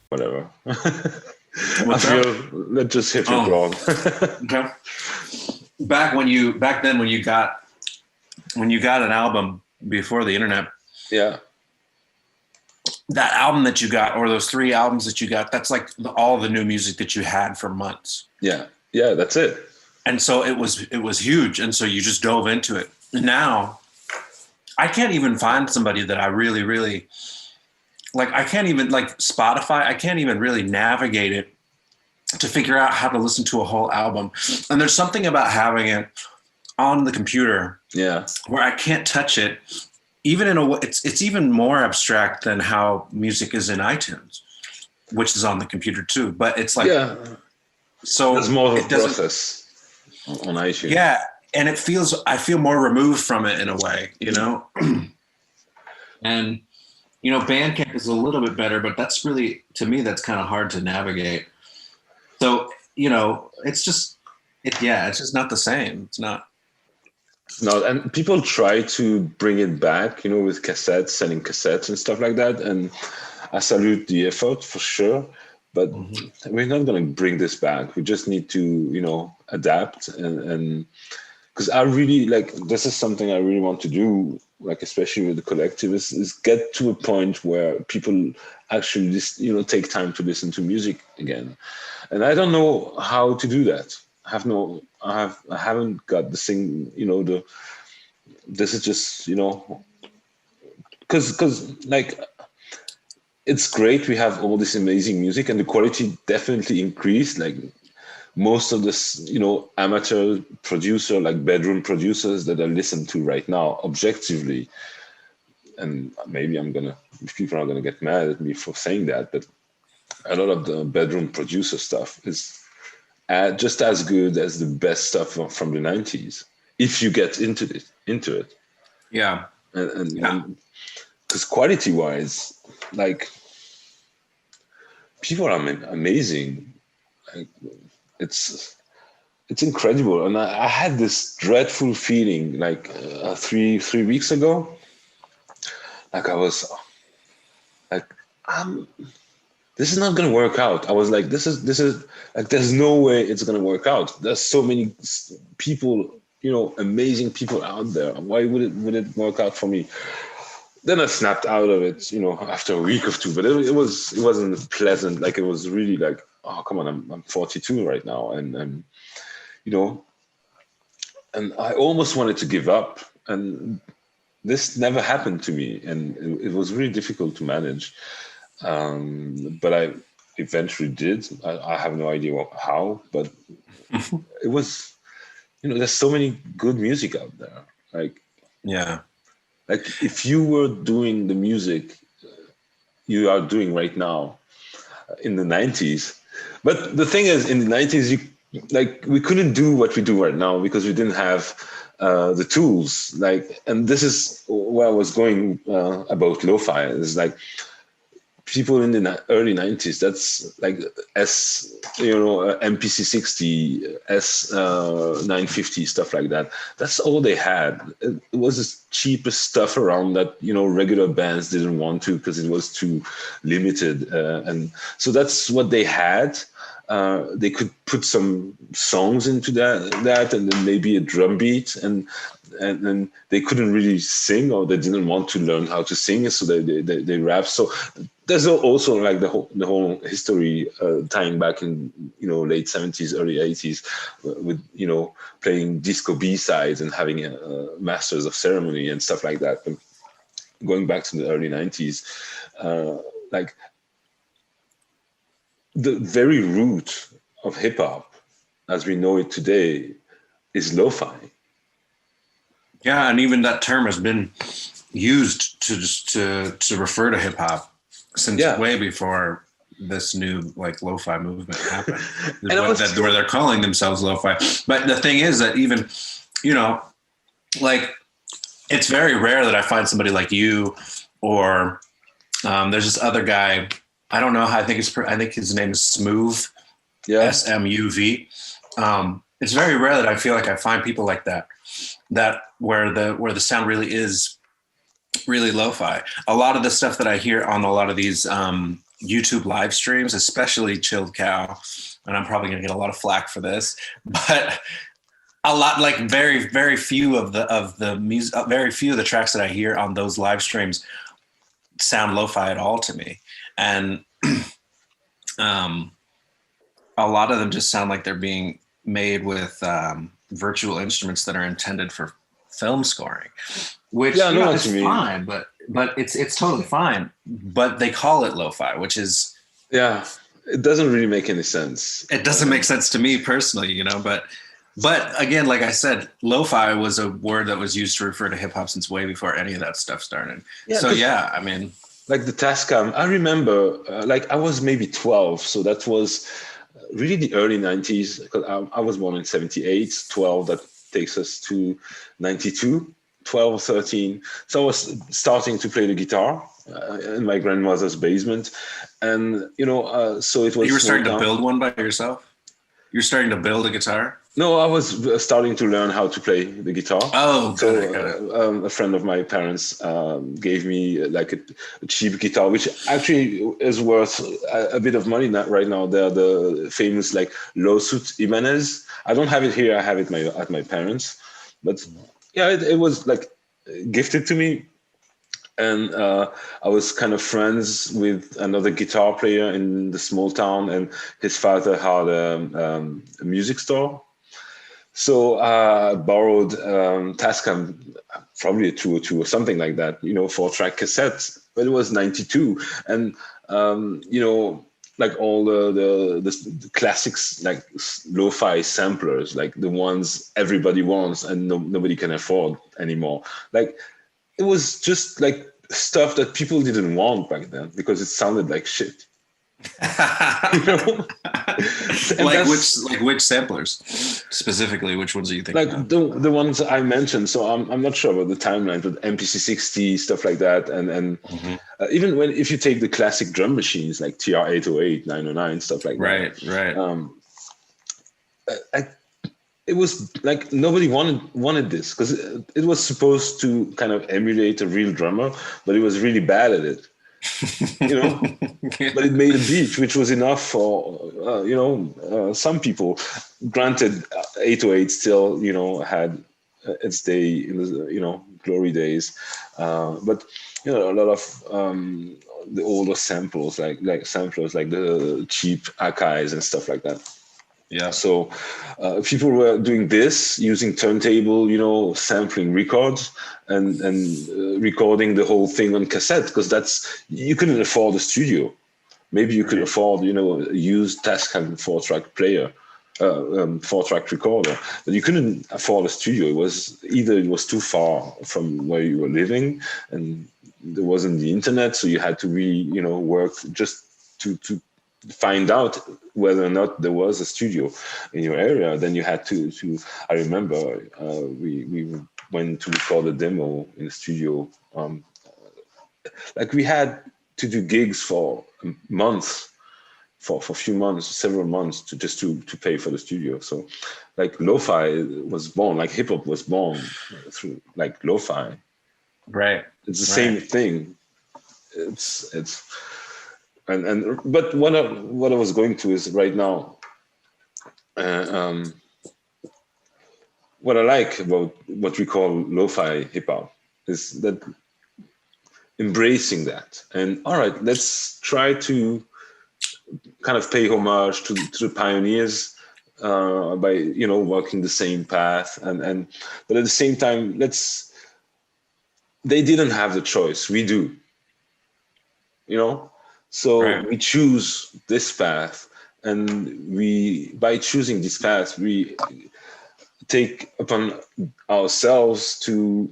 whatever. What's I up? feel that just hit it Oh, wrong. okay. Back then when you got an album before the internet, Yeah, that album that you got, or those 3 albums that you got, that's like all the new music that you had for months. yeah, that's it. And so it was huge. And so you just dove into it. Now I can't even find somebody that I really, really like. I can't even like Spotify. I can't even really navigate it to figure out how to listen to a whole album. And there's something about having it on the computer Yeah, where I can't touch it. Even in a way, it's even more abstract than how music is in iTunes, which is on the computer too. But it's like, yeah. so There's more of it a doesn't, process on iTunes. yeah. And I feel more removed from it in a way, you know? And, you know, Bandcamp is a little bit better, but that's really, to me, that's kind of hard to navigate. So, you know, it's just not the same. It's not. No, and people try to bring it back, with cassettes, selling cassettes and stuff like that. And I salute the effort for sure, but we're not going to bring this back. We just need to, adapt and because I really this is something I really want to do, like especially with the collective, is get to a point where people actually just, take time to listen to music again. And I don't know how to do that. I haven't got the thing, this is just, because it's great. We have all this amazing music and the quality definitely increased. Like most of this, amateur producer, like bedroom producers that I listen to right now, objectively, and maybe people are gonna get mad at me for saying that, but a lot of the bedroom producer stuff is just as good as the best stuff from the 90s if you get into it. Yeah. And because quality wise, like people are amazing. Like, it's incredible. And I had this dreadful feeling like 3 weeks ago, like I was like, this is not going to work out. I was like, this is like, there's no way it's going to work out. There's so many people, amazing people out there. Why would it work out for me? Then I snapped out of it, after a week or two, but it wasn't pleasant. Like, it was really like, oh, come on, I'm 42 right now. And and I almost wanted to give up, and this never happened to me. And it was really difficult to manage. But I eventually did. I have no idea how, but it was, there's so many good music out there. Like, Yeah. like if you were doing the music you are doing right now in the 90s, but the thing is, in the 90s, we couldn't do what we do right now because we didn't have the tools. Like, and this is where I was going about lo-fi. Is like, people in the early 90s, that's like MPC 60, S950, stuff like that. That's all they had. It was the cheapest stuff around that, regular bands didn't want to because it was too limited. And so that's what they had. They could put some songs into that and then maybe a drum beat, and then they couldn't really sing, or they didn't want to learn how to sing, so they rap. So there's also like the whole history tying back in late 70s, early 80s with playing disco B-sides and having masters of ceremony and stuff like that. But going back to the early 90s, like the very root of hip hop as we know it today is lo-fi. Yeah, and even that term has been used to refer to hip hop since way before this new like lo-fi movement happened. Where they're calling themselves lo-fi. But the thing is that even, like, it's very rare that I find somebody like you, or there's this other guy. I don't know how. I think his name is Smooth. Yeah. SMUV. It's very rare that I feel like I find people like that where the sound really is really lo-fi. A lot of the stuff that I hear on a lot of these YouTube live streams, especially Chilled Cow, and I'm probably going to get a lot of flack for this, but a lot, like very few of the music, very few of the tracks that I hear on those live streams sound lo-fi at all to me, and a lot of them just sound like they're being made with virtual instruments that are intended for film scoring, which is fine, but it's totally fine. But they call it lo-fi, which is it doesn't really make any sense. It doesn't make sense to me personally, but again, like I said, lo-fi was a word that was used to refer to hip hop since way before any of that stuff started. I mean, like the Tascam, I remember, like I was maybe 12, so that was really the early 90s. Because I was born in 78, 12, that takes us to 92, 12 or 13. So I was starting to play the guitar in my grandmother's basement. And, so it was... You were starting to build one by yourself? You're starting to build a guitar? No, I was starting to learn how to play the guitar. Oh, got it. A friend of my parents gave me like a cheap guitar, which actually is worth a bit of money right now. They're the famous like Lawsuit Ibanez. I don't have it here. I have it at my parents. But yeah, it was like gifted to me. And I was kind of friends with another guitar player in the small town, and his father had a music store. So I borrowed Tascam, probably a 202 or something like that, 4-track cassette. But it was 92, and like all the classics, like lo-fi samplers, like the ones everybody wants and nobody can afford anymore. Like it was just like stuff that people didn't want back then because it sounded like shit. Which samplers specifically? Which ones are you thinking? Like the ones I mentioned. So I'm not sure about the timeline, but MPC60 stuff like that, and even if you take the classic drum machines like TR-808, 909, stuff like that. Right. It was like nobody wanted this because it was supposed to kind of emulate a real drummer, but it was really bad at it. But it made a beat, which was enough for some people. Granted, 808 still had its day in the glory days, but a lot of the older samples like samplers like the cheap Akais and stuff like that. Yeah. So people were doing this using turntable, sampling records and recording the whole thing on cassette because you couldn't afford a studio. Maybe you could afford, a used Tascam 4-track player, 4-track recorder, but you couldn't afford a studio. It was too far from where you were living, and there wasn't the internet, so you had to really, work just to find out whether or not there was a studio in your area. Then you had to I remember we went to record a demo in the studio. Like we had to do gigs for months, for a few months, several months to pay for the studio. So like lo-fi was born, like hip hop was born through like lo-fi. Right. It's the same thing. It's but what I was going to is right now, what I like about what we call lo-fi hip hop is that embracing that, and all right, let's try to kind of pay homage to the pioneers by walking the same path, and but at the same time, they didn't have the choice, we do, so right. We choose this path, and by choosing this path, we take upon ourselves to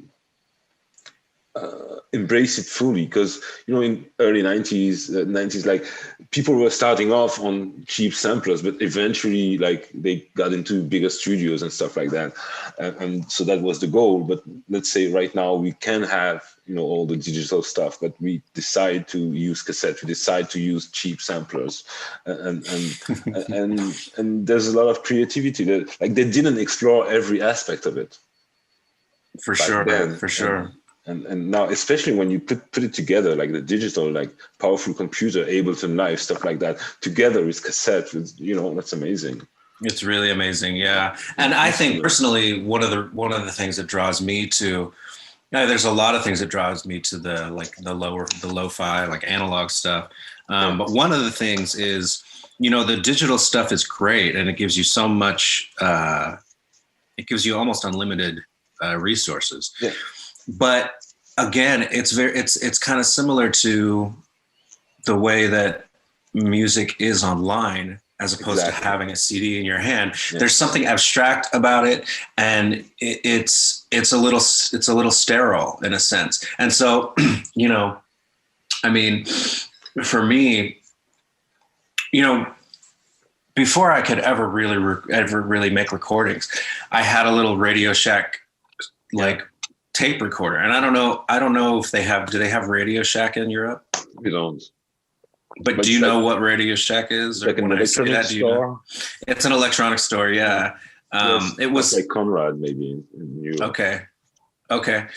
embrace it fully, because in early 90s, like people were starting off on cheap samplers, but eventually like they got into bigger studios and stuff like that, and so that was the goal. But let's say right now we can have all the digital stuff, but we decide to use cassette, we decide to use cheap samplers, and there's a lot of creativity that like they didn't explore every aspect of it for sure then. For sure. And now, especially when you put it together, like the digital, like powerful computer, Ableton Live, stuff like that, together with cassette, with, that's amazing. It's really amazing, yeah. And I think personally, one of the things that draws me to, there's a lot of things that draws me to the lo-fi, like analog stuff. But one of the things is, the digital stuff is great, and it gives you so much. It gives you almost unlimited resources. Yeah. But again, it's kind of similar to the way that music is online, as opposed to having a CD in your hand. Yeah. There's something abstract about it, and it's a little sterile in a sense. And so, I mean, for me, before I could ever really make recordings, I had a little Radio Shack tape recorder, and I don't know if do they have Radio Shack in Europe? We don't. But do you know what Radio Shack is? Like an electronic store? It's an electronic store, yeah. Yes, it was like Conrad, maybe in Europe. Okay.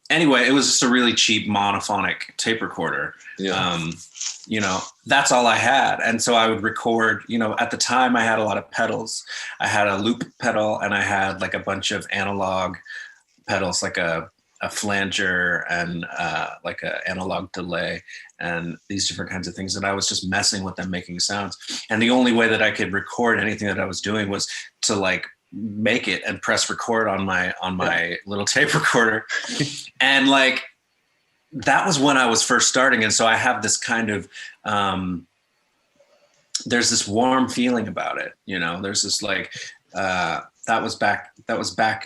Anyway, it was just a really cheap monophonic tape recorder. Yeah. That's all I had. And so I would record, at the time I had a lot of pedals. I had a loop pedal, and I had like a bunch of analog pedals, like a flanger and like an analog delay and these different kinds of things. And I was just messing with them, making sounds. And the only way that I could record anything that I was doing was to like make it and press record on my little tape recorder. And like, that was when I was first starting. And so I have this kind of, there's this warm feeling about it. There's this like, that was back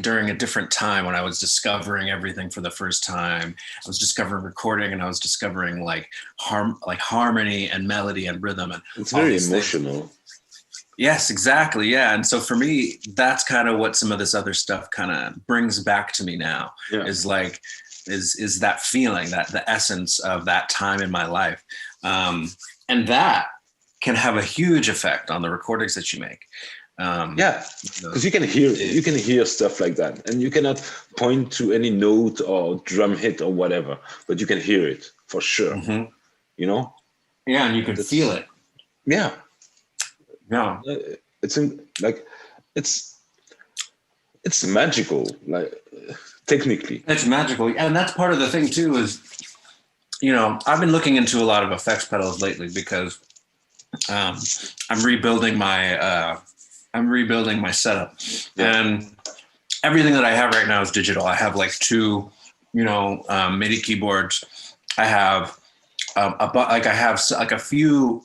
during a different time when I was discovering everything for the first time. I was discovering recording, and I was discovering like harmony and melody and rhythm, and it's very emotional things. Yes, exactly. Yeah. And so for me, that's kind of what some of this other stuff kind of brings back to me now. Yeah. Is that feeling, that the essence of that time in my life. And that can have a huge effect on the recordings that you make. Because you can hear stuff like that, and you cannot point to any note or drum hit or whatever, but you can hear it for sure. Mm-hmm. Yeah, and you can feel it. Yeah. It's magical, like technically. It's magical, and that's part of the thing too. Is I've been looking into a lot of effects pedals lately because I'm rebuilding my setup, and everything that I have right now is digital. I have like two, MIDI keyboards. I have a few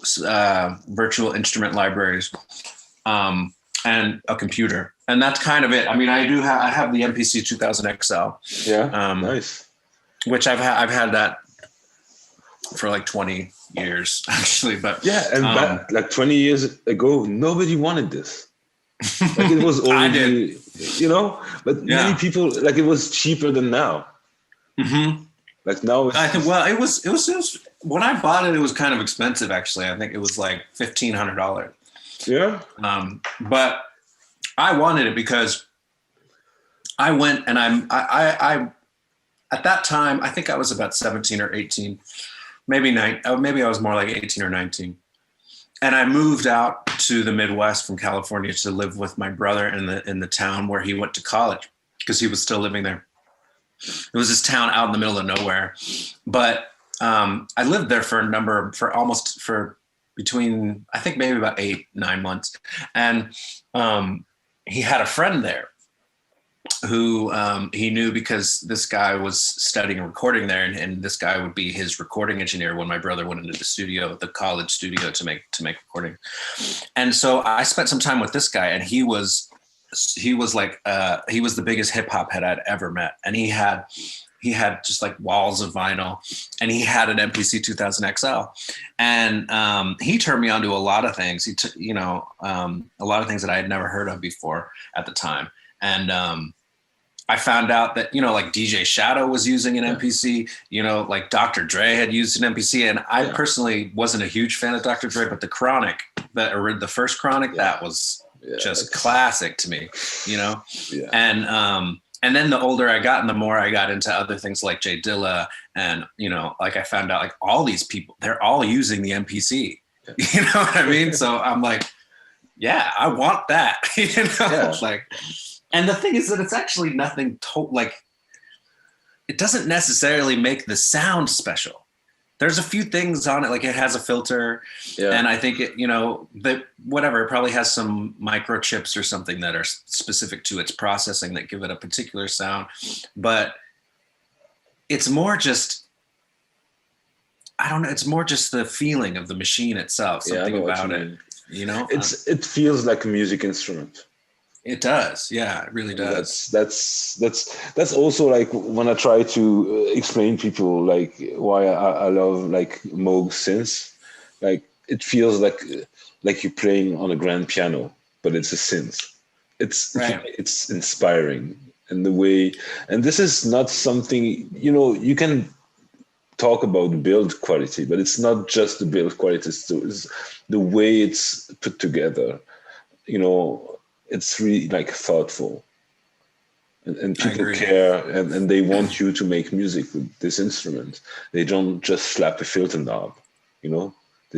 virtual instrument libraries, and a computer, and that's kind of it. I mean, I have the MPC 2000 XL. Yeah, nice. Which I've had that for like 20 years actually, but yeah, and back, like 20 years ago, nobody wanted this. Like it was already, but many people, like it was cheaper than now. Mm-hmm. Like now, it was when I bought it, it was kind of expensive actually. I think it was like $1,500. Yeah. But I wanted it because I went and I at that time, I think I was about 17 or 18, maybe I was more like 18 or 19. And I moved out to the Midwest from California to live with my brother in the town where he went to college, because he was still living there. It was this town out in the middle of nowhere, but I lived there for between, I think maybe about 8-9 months, and he had a friend there who he knew because this guy was studying recording there, and this guy would be his recording engineer when my brother went into the college studio to make recording. And so I spent some time with this guy, and he was the biggest hip hop head I'd ever met. And he had just like walls of vinyl, and he had an MPC 2000 XL, and he turned me on to a lot of things. A lot of things that I had never heard of before at the time. And I found out that, like DJ Shadow was using an MPC, like Dr. Dre had used an MPC. And I personally wasn't a huge fan of Dr. Dre, but the Chronic, the first Chronic, that was just classic to me, Yeah. And And then the older I got and the more I got into other things like Jay Dilla and, like I found out like all these people, they're all using the MPC. You know what I mean? So I'm like, yeah, I want that. Yeah. Like, and the thing is that it's actually nothing like, it doesn't necessarily make the sound special. There's a few things on it, like it has a filter, and I think it, that whatever, it probably has some microchips or something that are specific to its processing that give it a particular sound. But it's more just, I don't know, it's more just the feeling of the machine itself, something about it. It feels like a music instrument. It does, yeah, it really does. That's also like when I try to explain people like why I love like Moog synths. Like it feels like you're playing on a grand piano, but it's a synth. It's inspiring, and the way, and this is not something, you can talk about build quality, but it's not just the build quality, it's the way it's put together. It's really like thoughtful, and people care, and they want you to make music with this instrument. They don't just slap a filter knob, they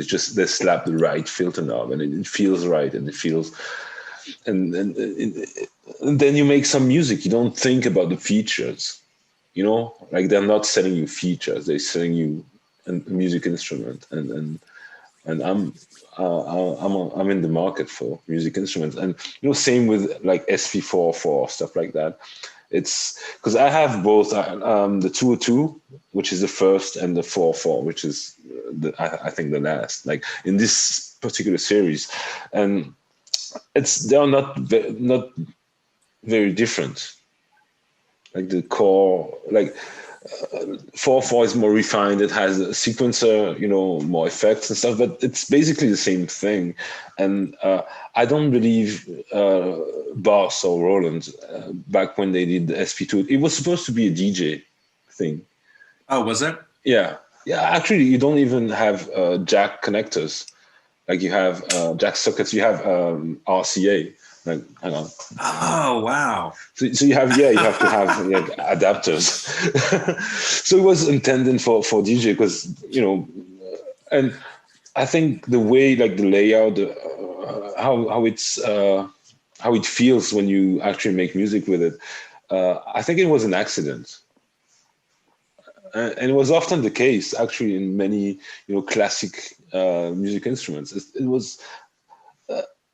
slap the right filter knob, and it feels right, and it feels, and then you make some music. You don't think about the features, like they're not selling you features, they're selling you a music instrument, and I'm in the market for music instruments, and same with like SV404 stuff like that. It's because I have both the 202, which is the first, and the 404, which is I think the last, like in this particular series, and they are not very different. Like the core, like 4/4 is more refined. It has a sequencer, more effects and stuff, but it's basically the same thing. And I don't believe Boss or Roland back when they did the SP2. It was supposed to be a DJ thing. Oh, was it? Yeah. Actually, you don't even have jack connectors. Like you have jack sockets. You have RCA. Like, hang on. Oh, wow. So you have to have adapters. So it was intended for DJ because, and I think the way, like the layout, how it feels when you actually make music with it, I think it was an accident. And it was often the case, actually, in many, classic music instruments. It was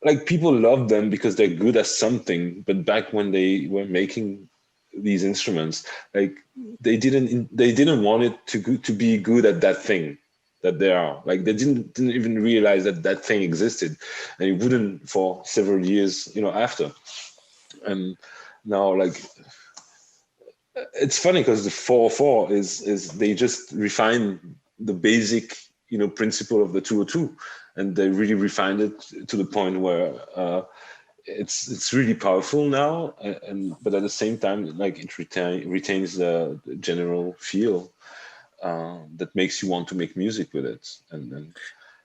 like people love them because they're good at something, but back when they were making these instruments, like they didn't want it to be good at that thing that they are. Like they didn't even realize that thing existed, and it wouldn't for several years, after. And now, like, it's funny because the 4/4 is they just refine the basic, principle of the 202. And they really refined it to the point where it's really powerful now, but at the same time, like it retains the general feel that makes you want to make music with it. And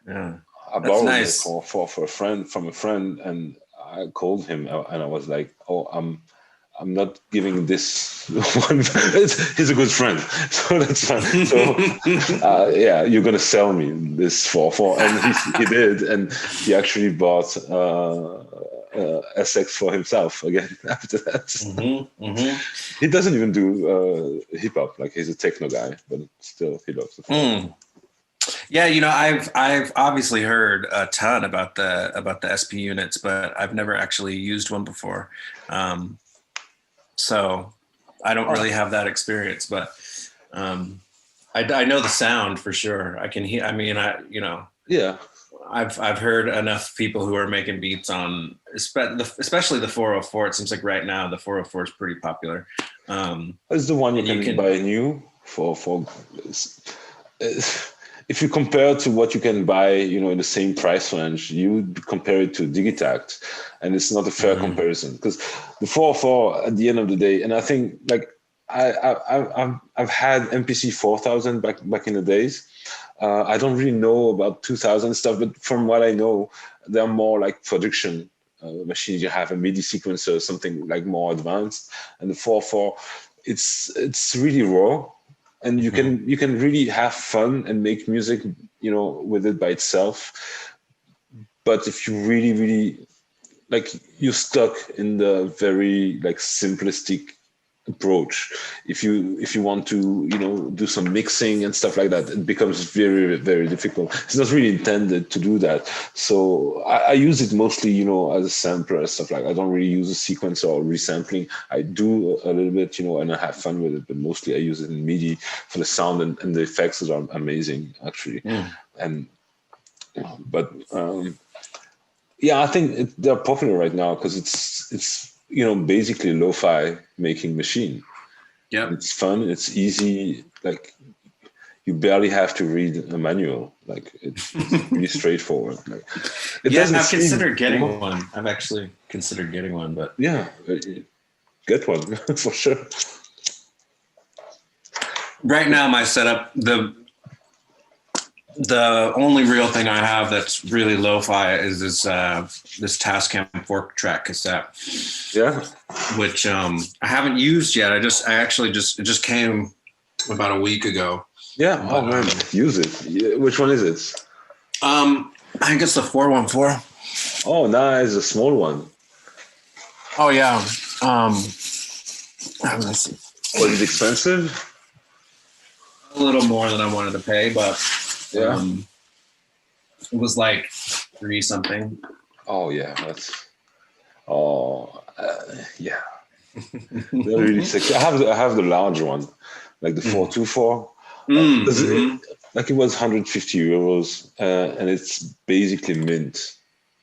yeah, I borrowed it for a friend from a friend, and I called him and I was like, "Oh, I'm not giving this one." He's a good friend, so that's fine. So you're gonna sell me this 4/4, and he did, and he actually bought SX for himself again after that. He doesn't even do hip hop. Like he's a techno guy, but still he loves the 4/4. Yeah, I've obviously heard a ton about the SP units, but I've never actually used one before. So I don't really have that experience, but I know the sound for sure. I can hear. I mean, yeah. I've heard enough people who are making beats on, especially the 404. It seems like right now the 404 is pretty popular. It's the one you can buy new for. If you compare to what you can buy, in the same price range, you compare it to Digitact, and it's not a fair comparison because the 4/4 at the end of the day, and I think like I've had MPC 4000 back in the days. I don't really know about 2000 stuff, but from what I know, they're more like production machines, you have a MIDI sequencer, something like more advanced, and the 4/4, it's really raw, and you can really have fun and make music, with it by itself. But if you really, really like, you're stuck in the very like simplistic approach. If you want to do some mixing and stuff like that, it becomes very, very difficult. It's not really intended to do that. So I use it mostly as a sampler and stuff like that. I don't really use a sequencer or resampling. I do a little bit, and I have fun with it, but mostly I use it in MIDI for the sound and the effects that are amazing actually. And but yeah, I think they're popular right now because it's basically lo-fi making machine. Yeah, it's fun, it's easy. Like, you barely have to read a manual. Like, it's really straightforward. Like, I've considered getting one. I've actually considered getting one, but yeah, get one for sure. Right now, my setup, the only real thing I have that's really lo-fi is this Tascam 4-track cassette. Yeah. Which I haven't used yet. It just came about a week ago. Yeah. Oh man, use it. Yeah. Which one is it? I think it's the 414. Oh, nice, a small one. Oh yeah. Let's see. Was it expensive? A little more than I wanted to pay, but yeah, it was like 3 something. Oh yeah, yeah. They're really sexy. I have the large one, like the 424. Like, it was 150 euros, and it's basically mint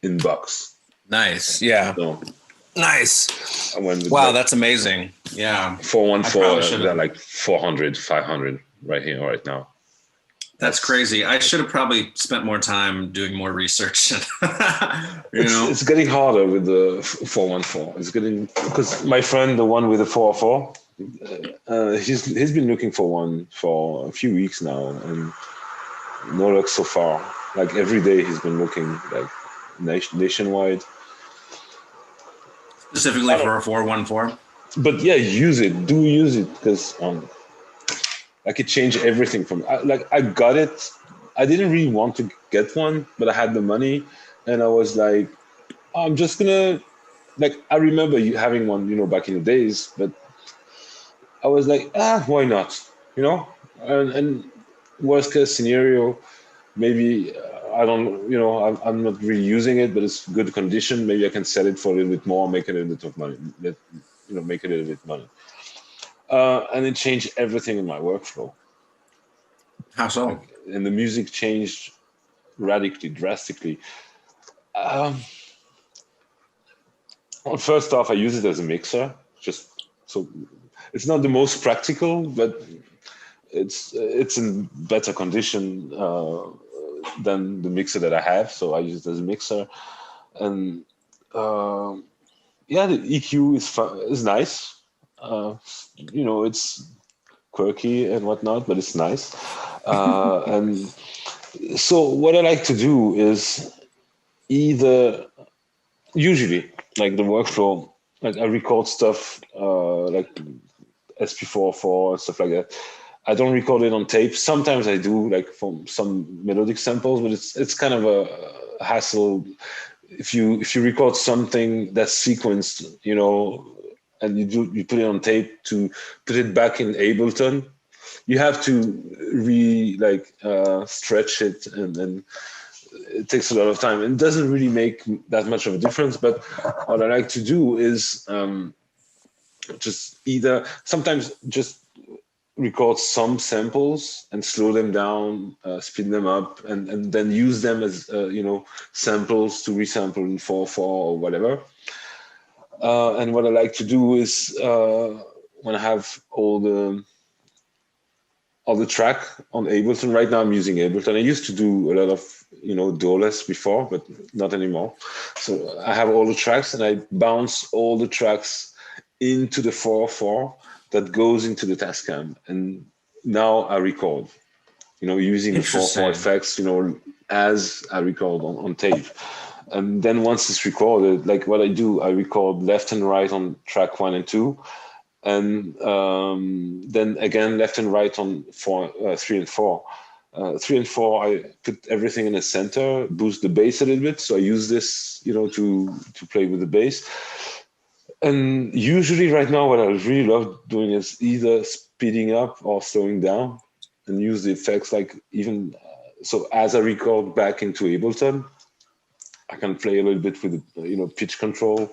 in box. Nice. Yeah. So, nice. Wow, that's amazing. Yeah. 414, they're like 400, 500 right here, right now. That's crazy. I should have probably spent more time doing more research. It's getting harder with the 414. It's getting, because my friend, the one with the 404, he's been looking for one for a few weeks now, and no luck so far. Like, every day he's been looking, like, nationwide. Specifically for a 414. But yeah, use it. Do use it, because like, it changed everything from I got it. I didn't really want to get one, but I had the money, and I was like, I'm just gonna, like, I remember you having one, back in the days, but I was like, why not? And worst case scenario, maybe I don't, I'm not really using it, but it's good condition. Maybe I can sell it for a little bit more, make a little bit of money, make a little bit of money. And it changed everything in my workflow. How so? And the music changed radically, drastically. Well, first off, I use it as a mixer, just so it's not the most practical, but it's in better condition than the mixer that I have. So I use it as a mixer, and yeah, the EQ is nice. It's quirky and whatnot, but it's nice. And so what I like to do is usually, like, the workflow, like, I record stuff like SP404 and stuff like that. I don't record it on tape. Sometimes I do, like, from some melodic samples, but it's kind of a hassle if you record something that's sequenced, and you put it on tape to put it back in Ableton. You have to stretch it, and it takes a lot of time. It doesn't really make that much of a difference. But what I like to do is sometimes just record some samples and slow them down, speed them up, and then use them as samples to resample in 4/4 or whatever. And what I like to do is when I have all the track on Ableton. Right now I'm using Ableton. I used to do a lot of DAWless before, but not anymore. So I have all the tracks, and I bounce all the tracks into the 4/4 that goes into the Tascam, and now I record. Using the 4/4 effects, as I record on tape. And then once it's recorded, like what I do, I record left and right on track 1 and 2, and then again left and right on 3 and 4. 3 and 4, I put everything in the center, boost the bass a little bit. So I use this, to play with the bass. And usually right now, what I really love doing is either speeding up or slowing down, and use the effects like even, so as I record back into Ableton, I can play a little bit with, pitch control,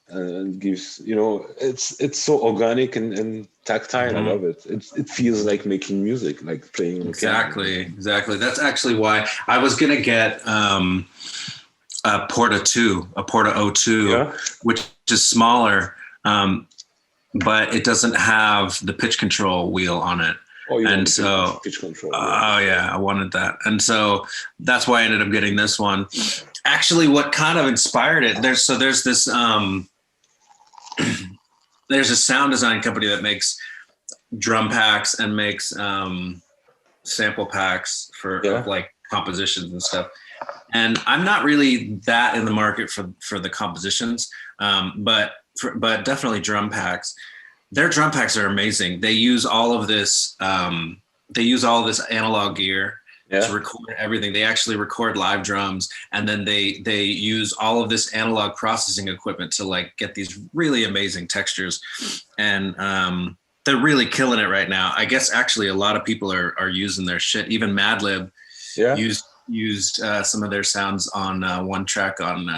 and it gives, it's so organic and tactile. I love it. It feels like making music, like playing on Exactly. That's actually why I was gonna get a Porta 02, which is smaller, but it doesn't have the pitch control wheel on it. Oh, and so pitch control. Oh yeah, I wanted that, and so that's why I ended up getting this one. Actually, what kind of inspired it? There's this there's a sound design company that makes drum packs and makes sample packs for like compositions and stuff. And I'm not really that in the market for the compositions, but definitely drum packs. Their drum packs are amazing. They use all of this. They use all of this analog gear to record everything. They actually record live drums, and then they use all of this analog processing equipment to like get these really amazing textures. And they're really killing it right now. I guess actually a lot of people are using their shit. Even Madlib used some of their sounds on one track on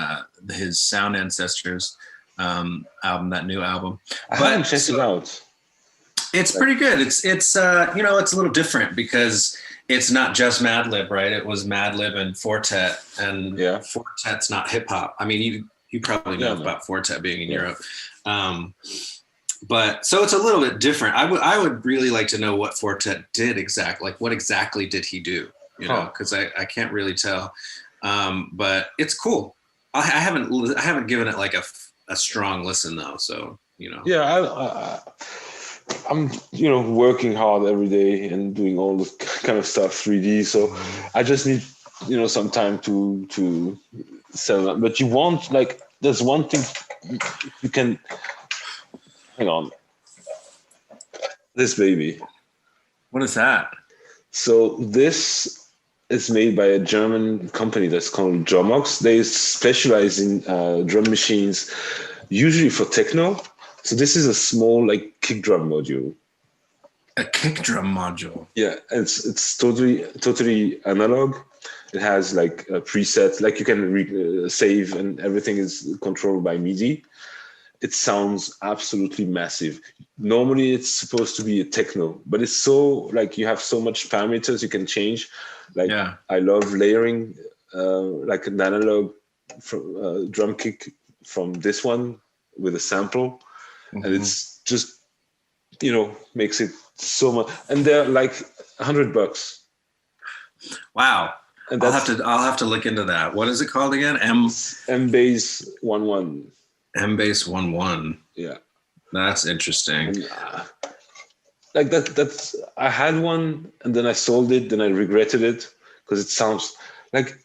his Sound Ancestors album, that new album. I haven't checked it out. It's pretty good. It's it's a little different because it's not just Madlib, right? It was Madlib and Fortet, and Fortet's not hip hop. I mean, you probably know about Fortet being in Europe. But so it's a little bit different. I would really like to know what Fortet did exactly. Like, what exactly did he do? Because I can't really tell. But it's cool. I haven't given it like a strong listen though. So Yeah, I'm working hard every day and doing all this kind of stuff 3D. So I just need some time to settle that. But you want, like, there's one thing you can. Hang on. This baby. What is that? So this is made by a German company that's called Drummox. They specialize in drum machines, usually for techno. So this is a small, like, kick drum module. A kick drum module. Yeah, it's totally analog. It has like a preset, like you can save, and everything is controlled by MIDI. It sounds absolutely massive. Normally it's supposed to be a techno, but it's so, like, you have so much parameters you can change. Like, I love layering like an analog drum kick from this one with a sample. And it's just, makes it so much. And they're like $100. Wow. And I'll have to look into that. What is it called again? Mbase 11. Mbase 11. Yeah. That's interesting. And, like that's I had one and then I sold it, then I regretted it because it sounds like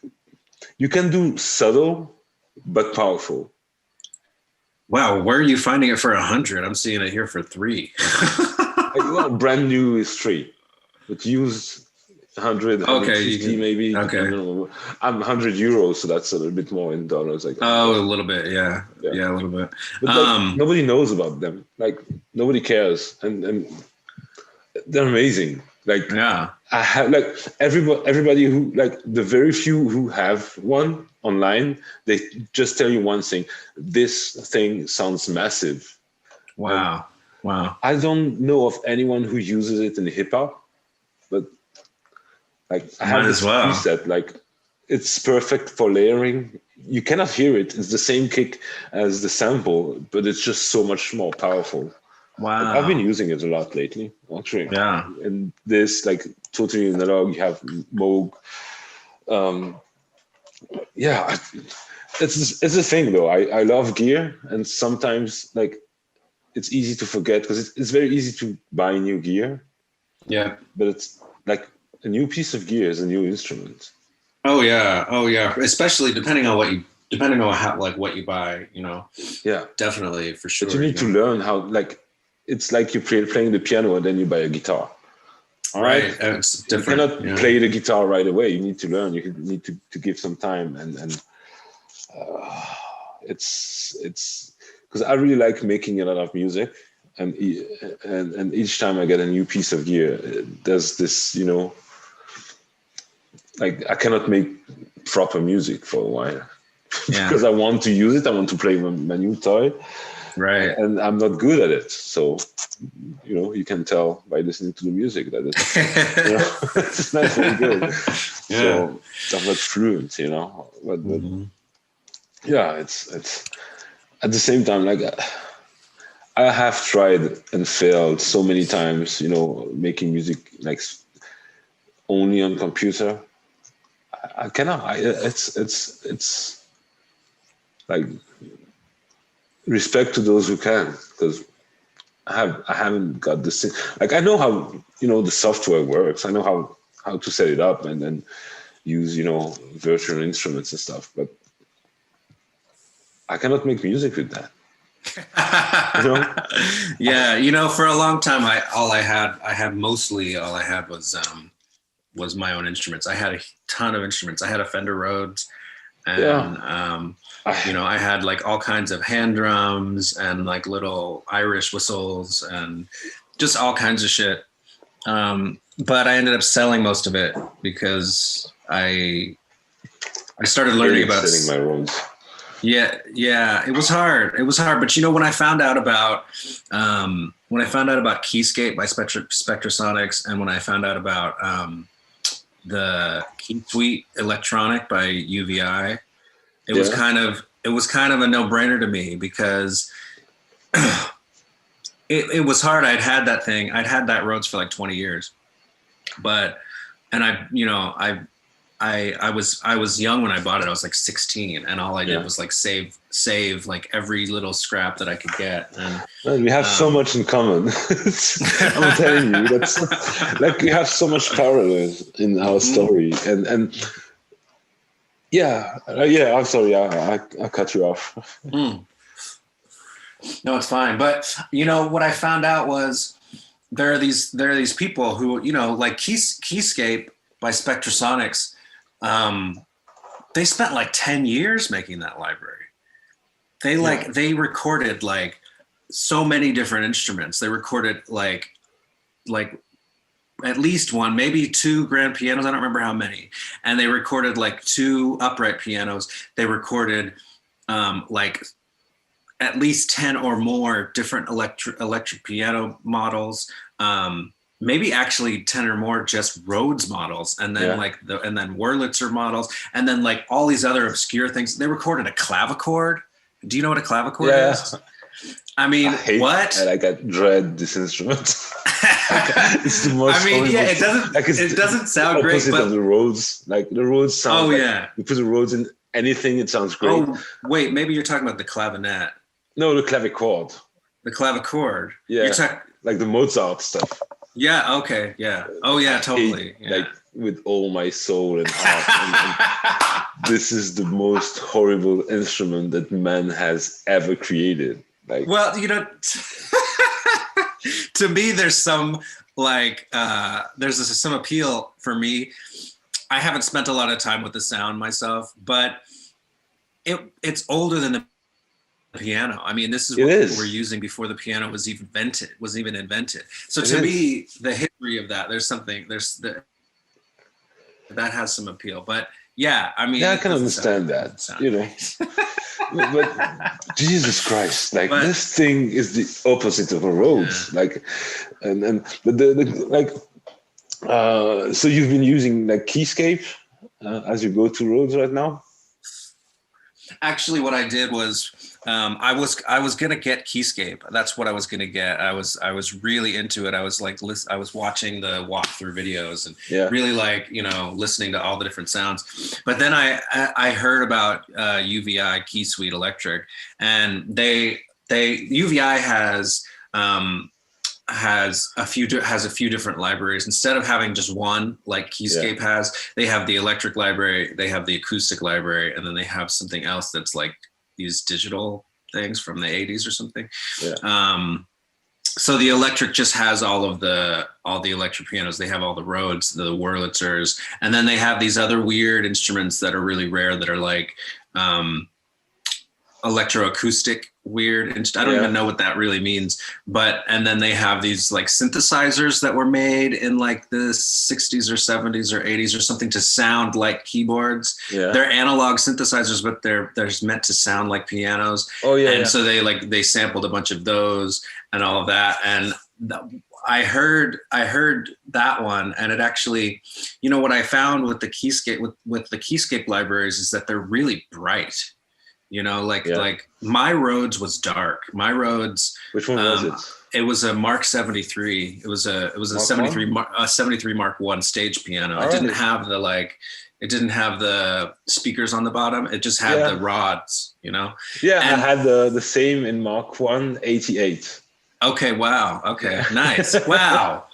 you can do subtle but powerful. Wow, where are you finding it for 100? I'm seeing it here for 3. Brand new is 3, but used 100, 150 maybe. Okay. I'm €100, so that's a little bit more in dollars. Like, a little bit, yeah, a little bit. But like, nobody knows about them. Like, nobody cares, and they're amazing. Like, I have, like, everybody who, like, the very few who have one online, they just tell you one thing: this thing sounds massive. Wow. I don't know of anyone who uses it in hip hop, but like, I have this preset. Like, it's perfect for layering. You cannot hear it. It's the same kick as the sample, but it's just so much more powerful. Wow. Like, I've been using it a lot lately, actually. Yeah. And this, like, totally analog. You have Moog. It's a thing though. I love gear, and sometimes, like, it's easy to forget because it's very easy to buy new gear. Yeah. But it's like a new piece of gear is a new instrument. Oh yeah. Especially depending on what you depending on how, like what you buy, you know. Yeah, Definitely, for sure. but you need to learn how, like, it's like you playing the piano and then you buy a guitar. All right. It's different. You cannot play the guitar right away. You need to learn. You need to give some time, and it's because I really like making a lot of music, and each time I get a new piece of gear, there's this, you know, like I cannot make proper music for a while because I want to use it. I want to play my new toy. Right. And I'm not good at it. So, you know, you can tell by listening to the music that it's, you know, it's not very good. Yeah. So I'm not fluent, you know, but yeah, it's at the same time, like I have tried and failed so many times, you know, making music like only on computer. I cannot, it's like, respect to those who can, because I haven't got this thing. Like I know how, you know, the software works. I know how to set it up and then use, you know, virtual instruments and stuff, but I cannot make music with that. You know? Yeah, you know, for a long time, mostly all I had was my own instruments. I had a ton of instruments. I had a Fender Rhodes, and you know, I had like all kinds of hand drums and like little Irish whistles and just all kinds of shit. But I ended up selling most of it because I started learning about setting my rooms. Yeah, it was hard. But you know, when I found out about Keyscape by Spectrasonics, and when I found out about the Key Suite Electronic by UVI, it was kind of a no-brainer to me, because it was hard. I'd had that Rhodes for like 20 years, I was young when I bought it. I was like 16, and all I did was like save like every little scrap that I could get. And man, we have so much in common. I'm telling you, that's like we have so much parallels in our story. And yeah. I'm sorry, I cut you off. No, it's fine. But you know what I found out was there are these people who, you know, like Keyscape by Spectrasonics. They spent like 10 years making that library. They recorded like so many different instruments. They recorded like at least one, maybe two grand pianos. I don't remember how many. And they recorded like two upright pianos. They recorded like at least 10 or more different electric piano models. Maybe actually 10 or more just Rhodes models, and then and then Wurlitzer models, and then like all these other obscure things. They recorded a clavichord. Do you know what a clavichord is? I mean, what? I dread this instrument. It's the most. I mean, it doesn't. Like it doesn't sound great. But of the Rhodes, like the Rhodes sound. You put the Rhodes in anything, it sounds great. Oh wait, maybe you're talking about the clavinet. No, the clavichord. The clavichord. Yeah, like the Mozart stuff. Yeah. Okay. Yeah. Oh yeah. Totally. Like with all my soul and heart. and this is the most horrible instrument that man has ever created. Like, well, you know, to me, there's some like some appeal for me. I haven't spent a lot of time with the sound myself, but it's older than the piano. I mean, this is what people were using before the piano was even invented. So to me, the history of that, that has some appeal. But yeah, I mean, I can understand that, you know. But Jesus Christ, like this thing is the opposite of a Rhodes. Like, so you've been using like Keyscape as you go to Rhodes right now? Actually, what I did was I was gonna get Keyscape. That's what I was gonna get. I was really into it. I was watching the walkthrough videos and really like, you know, listening to all the different sounds. But then I heard about UVI Key Suite Electric, and UVI has has a few different libraries. Instead of having just one like Keyscape has, they have the electric library, they have the acoustic library, and then they have something else that's like these digital things from the 80s or something. So the electric just has all the electric pianos. They have all the Rhodes, the Wurlitzers, and then they have these other weird instruments that are really rare that are like electroacoustic weird. I don't even know what that really means, and then they have these like synthesizers that were made in like the 60s or 70s or 80s or something to sound like keyboards. They're analog synthesizers, but they're meant to sound like pianos. So they sampled a bunch of those and all of that. And I heard that one, and it actually, what I found with the Keyscape with the Keyscape libraries is that they're really bright. Like my Rhodes was dark. My Rhodes. Which one was it? It was a Mark 73. It was a 73 Mark 1 stage piano. It didn't have the speakers on the bottom. It just had the rods, Yeah, I had the same in Mark 1 88. Okay. Wow. Okay. Nice. Wow.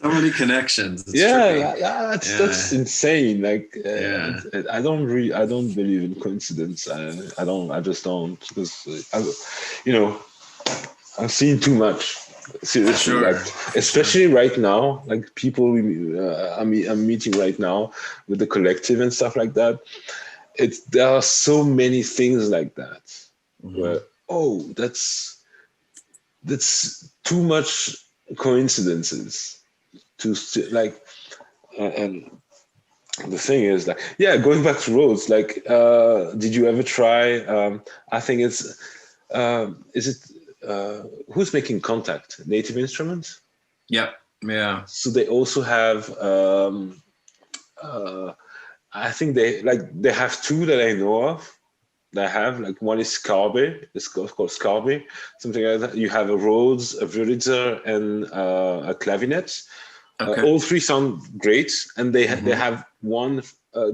So many connections. It's that's insane. Like, I don't believe in coincidence. I just don't, because I've seen too much. Seriously, like, especially right now, like people I'm meeting right now with the collective and stuff like that. There are so many things like that where, that's too much coincidences to like, and the thing is, like, going back to Rhodes, like, did you ever try? I think it's who's making Contact? Native Instruments. Yep. Yeah. So they also have. I think they have two that I know of. They have, like, one is Scarbe. It's called Scarbe, something like that. You have a Rhodes, a Wurlitzer, and a clavinet. All three sound great, and they have one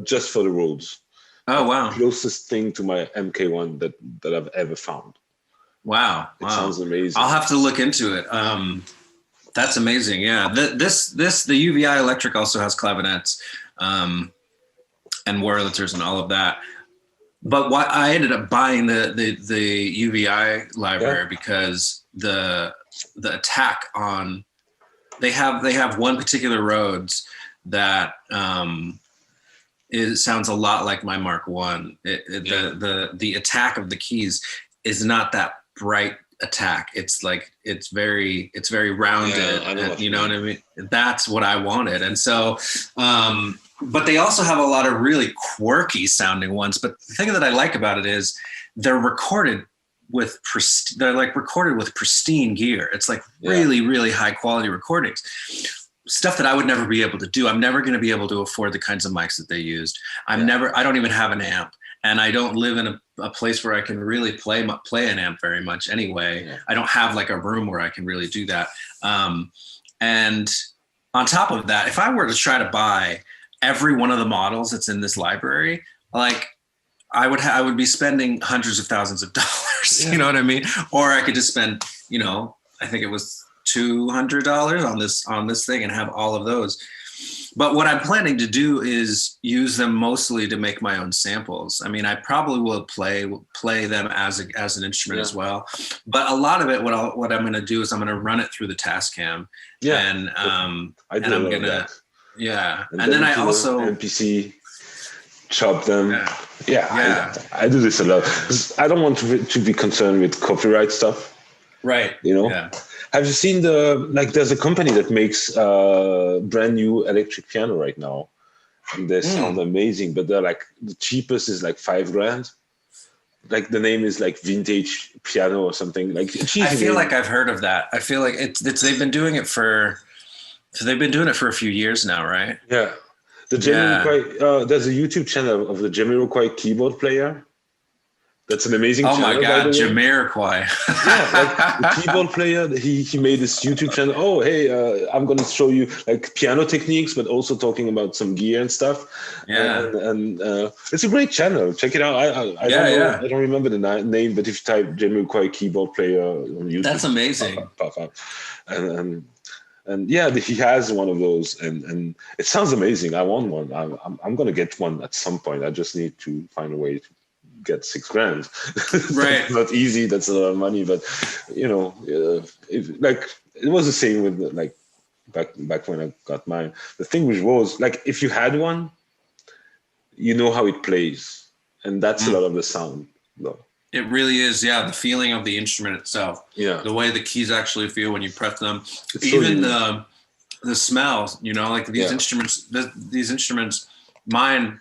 just for the Rhodes. Oh wow! Closest thing to my MK1 that I've ever found. Wow! It sounds amazing. I'll have to look into it. That's amazing. Yeah, the UVI electric also has clavinets, and Wurlitzers and all of that. But I ended up buying the UVI library because the attack on they have one particular Rhodes that it sounds a lot like my Mark 1. The attack of the keys is not that bright attack. It's like it's very rounded. You know what I mean? That's what I wanted, and so. But they also have a lot of really quirky sounding ones. But the thing that I like about it is they're recorded with pristine gear. It's like really, really high quality recordings. Stuff that I would never be able to do. I'm never going to be able to afford the kinds of mics that they used. I don't even have an amp, and I don't live in a place where I can really play an amp very much anyway. Yeah. I don't have like a room where I can really do that. And on top of that, if I were to try to buy every one of the models that's in this library, like I would be spending hundreds of thousands of dollars. You know what I mean? Or I could just spend, I think it was $200 on this thing and have all of those. But what I'm planning to do is use them mostly to make my own samples. I mean, I probably will play them as an instrument as well. But a lot of it, what I'm going to do is I'm going to run it through the Tascam. And I'm going to. Yeah, and then I also MPC chop them. I do this a lot because I don't want to be concerned with copyright stuff. Right. Have you seen there's a company that makes brand new electric piano right now, and they sound amazing, but they're like the cheapest is like $5,000. Like the name is like Vintage Piano or something. Like I feel like I've heard of that. I feel like they've been doing it for. So they've been doing it for a few years now, right? Yeah. The Jamiroquai, there's a YouTube channel of the Jamiroquai keyboard player. That's an amazing Oh channel, my by the God, way. Jamiroquai. Yeah, like the keyboard player, he made this YouTube channel. Oh, hey, I'm going to show you like piano techniques, but also talking about some gear and stuff. Yeah. And it's a great channel. Check it out. I don't Yeah, know, yeah. I don't remember the name, but if you type Jamiroquai keyboard player on YouTube, That's amazing. pop up. And yeah, he has one of those, and it sounds amazing. I want one. I'm going to get one at some point. I just need to find a way to get $6,000. Right. That's not easy. That's a lot of money, but like it was the same with like back when I got mine. The thing which was like, if you had one, you know how it plays, and that's a lot of the sound, though. It really is, yeah. The feeling of the instrument itself, Yeah, the way the keys actually feel when you press them, it's even so the smells. You know, like these instruments. These instruments, mine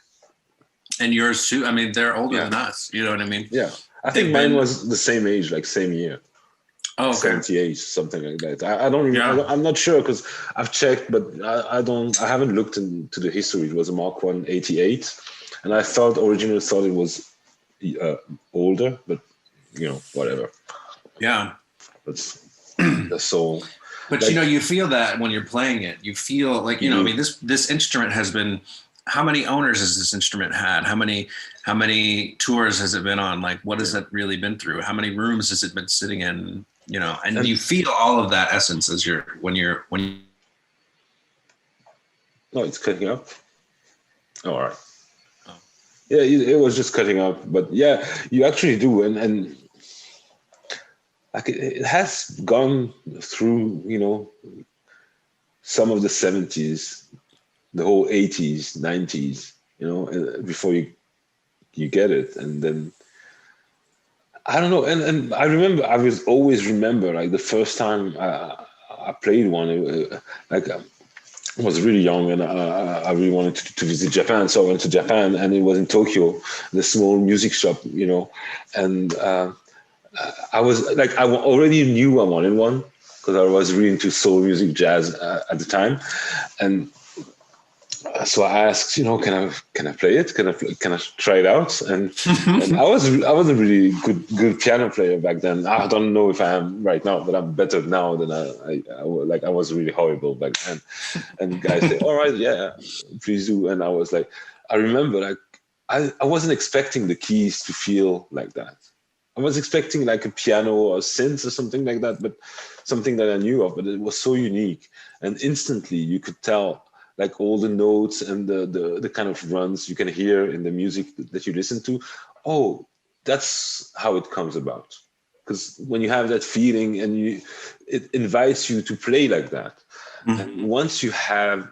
and yours too. I mean, they're older than us. You know what I mean? Yeah, I think They've mine been. was the same age, like same year. Oh, okay. 78, something like that. I don't even, Yeah. I'm not sure because I've checked, but I haven't looked into the history. It was a Mark 188, and I originally thought it was older, but whatever. Yeah. That's so. But Like, you feel that when you're playing it. You feel like I mean, this instrument has been. How many owners has this instrument had? How many tours has it been on? Like, what has it really been through? How many rooms has it been sitting in? And you feel all of that essence as when you. No, it's cutting up. Oh, all right. Oh. Yeah, it was just cutting up, but yeah, you actually do, and like it has gone through, some of the 70s, the whole 80s, 90s, before you get it, and then I don't know, and I was always remember like the first time I played one, I was really young, and I really wanted to visit Japan, so I went to Japan, and it was in Tokyo, the small music shop, and I was like, I already knew I wanted one because I was really into soul music, jazz at the time, and so I asked, can I play it? Can I try it out? And I was a really good piano player back then. I don't know if I am right now, but I'm better now than I was really horrible back then. And guys say, all right, yeah, please do. And I was like, I remember like I wasn't expecting the keys to feel like that. I was expecting like a piano or a synth or something like that, but something that I knew of, but it was so unique. And instantly you could tell like all the notes and the kind of runs you can hear in the music that you listen to. Oh, that's how it comes about. Because when you have that feeling and it invites you to play like that. Mm-hmm. And once you have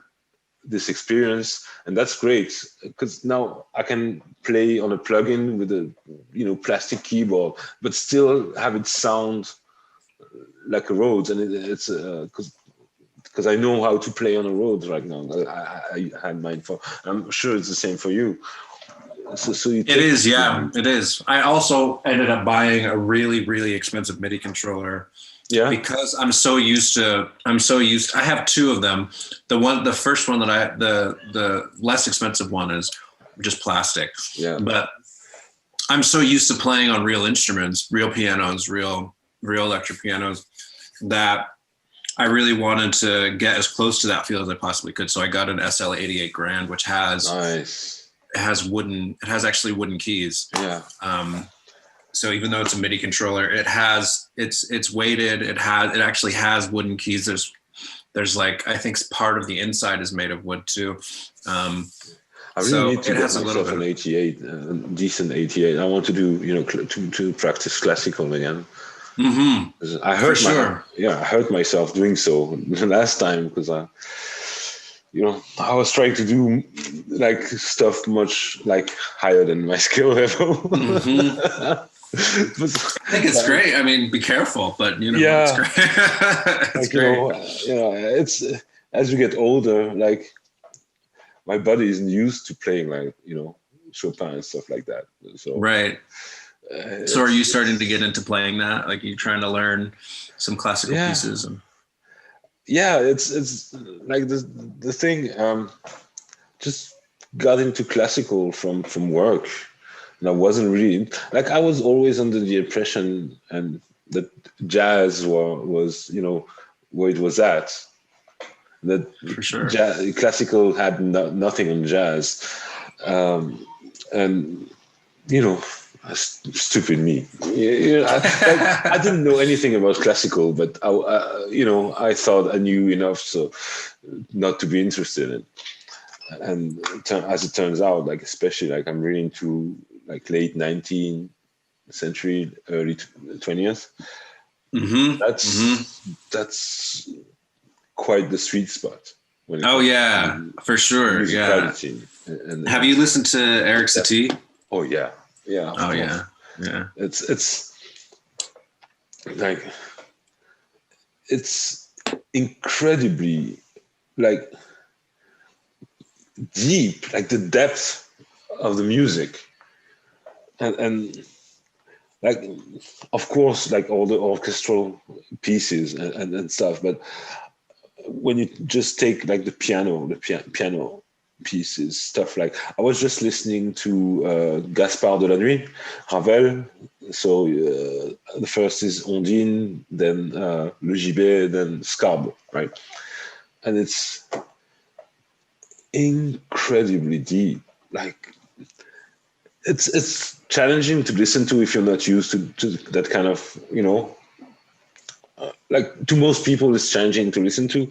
this experience, and that's great, because now I can play on a plugin with a plastic keyboard, but still have it sound like a Rhodes, and it's because I know how to play on a Rhodes right now. I had mine for. I'm sure it's the same for you. So it is, yeah, it is. I also ended up buying a really, really expensive MIDI controller. Yeah. Because I'm so used. I have two of them. The first one that the less expensive one is just plastic. Yeah. But I'm so used to playing on real instruments, real pianos, real electric pianos, that I really wanted to get as close to that feel as I possibly could. So I got an SL88 Grand, which has actually wooden keys. Yeah. So even though it's a MIDI controller, it's weighted. It actually has wooden keys. There's like, I think part of the inside is made of wood too. I really need to get myself an 88, decent 88. I want to do, to practice classical again. Mm-hmm. I hurt myself doing so the last time because I was trying to do like stuff much like higher than my skill level. Mm-hmm. I think it's great. I mean, be careful, but it's great. It's great. It's as you get older, like my body isn't used to playing like Chopin and stuff like that. So right. So are you starting to get into playing that? Like you trying to learn some classical pieces? It's like the thing. Just got into classical from work. And I wasn't really like, I was always under the impression and that jazz was, where it was at. That For sure. classical had nothing on jazz, and stupid me. I didn't know anything about classical, but I thought I knew enough so not to be interested in. And as it turns out, like especially like I'm really into like late 19th century, early 20th. That's quite the sweet spot. Oh yeah, for sure. Yeah. And have you listened to Eric Satie? Oh yeah, yeah. Oh yeah, yeah. It's like it's incredibly like deep, like the depth of the music, and like of course like all the orchestral pieces and stuff, but when you just take like the piano pieces, stuff like I was just listening to Gaspard de la Nuit, Ravel. So the first is Ondine, then Le Gibet, then Scarbe, right? And it's incredibly deep. Like it's challenging to listen to if you're not used to that kind of, like to most people it's challenging to listen to,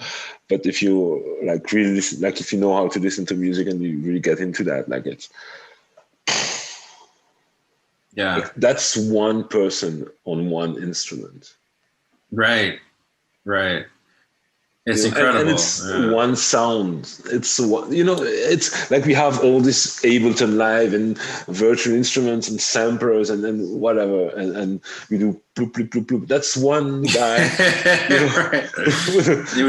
but if you like really listen, like if you know how to listen to music and you really get into that, like it's like that's one person on one instrument, right it's incredible, and it's one sound. It's it's like we have all this Ableton Live and virtual instruments and samplers and whatever, and we do bloop bloop bloop bloop. That's one guy. Right.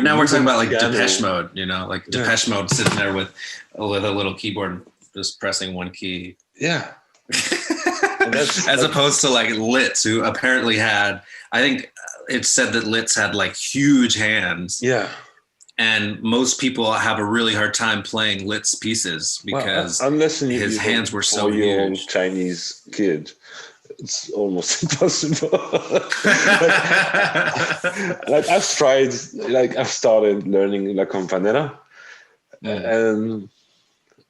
Now we're talking about like Depeche Mode, like Depeche Mode sitting there with a little keyboard just pressing one key. Yeah. As opposed to like Litz, who apparently had, I think it's said that Litz had like huge hands. Yeah. And most people have a really hard time playing Litz pieces because unless his hands were so huge. Chinese kid, it's almost impossible. like I've started learning La Campanella, and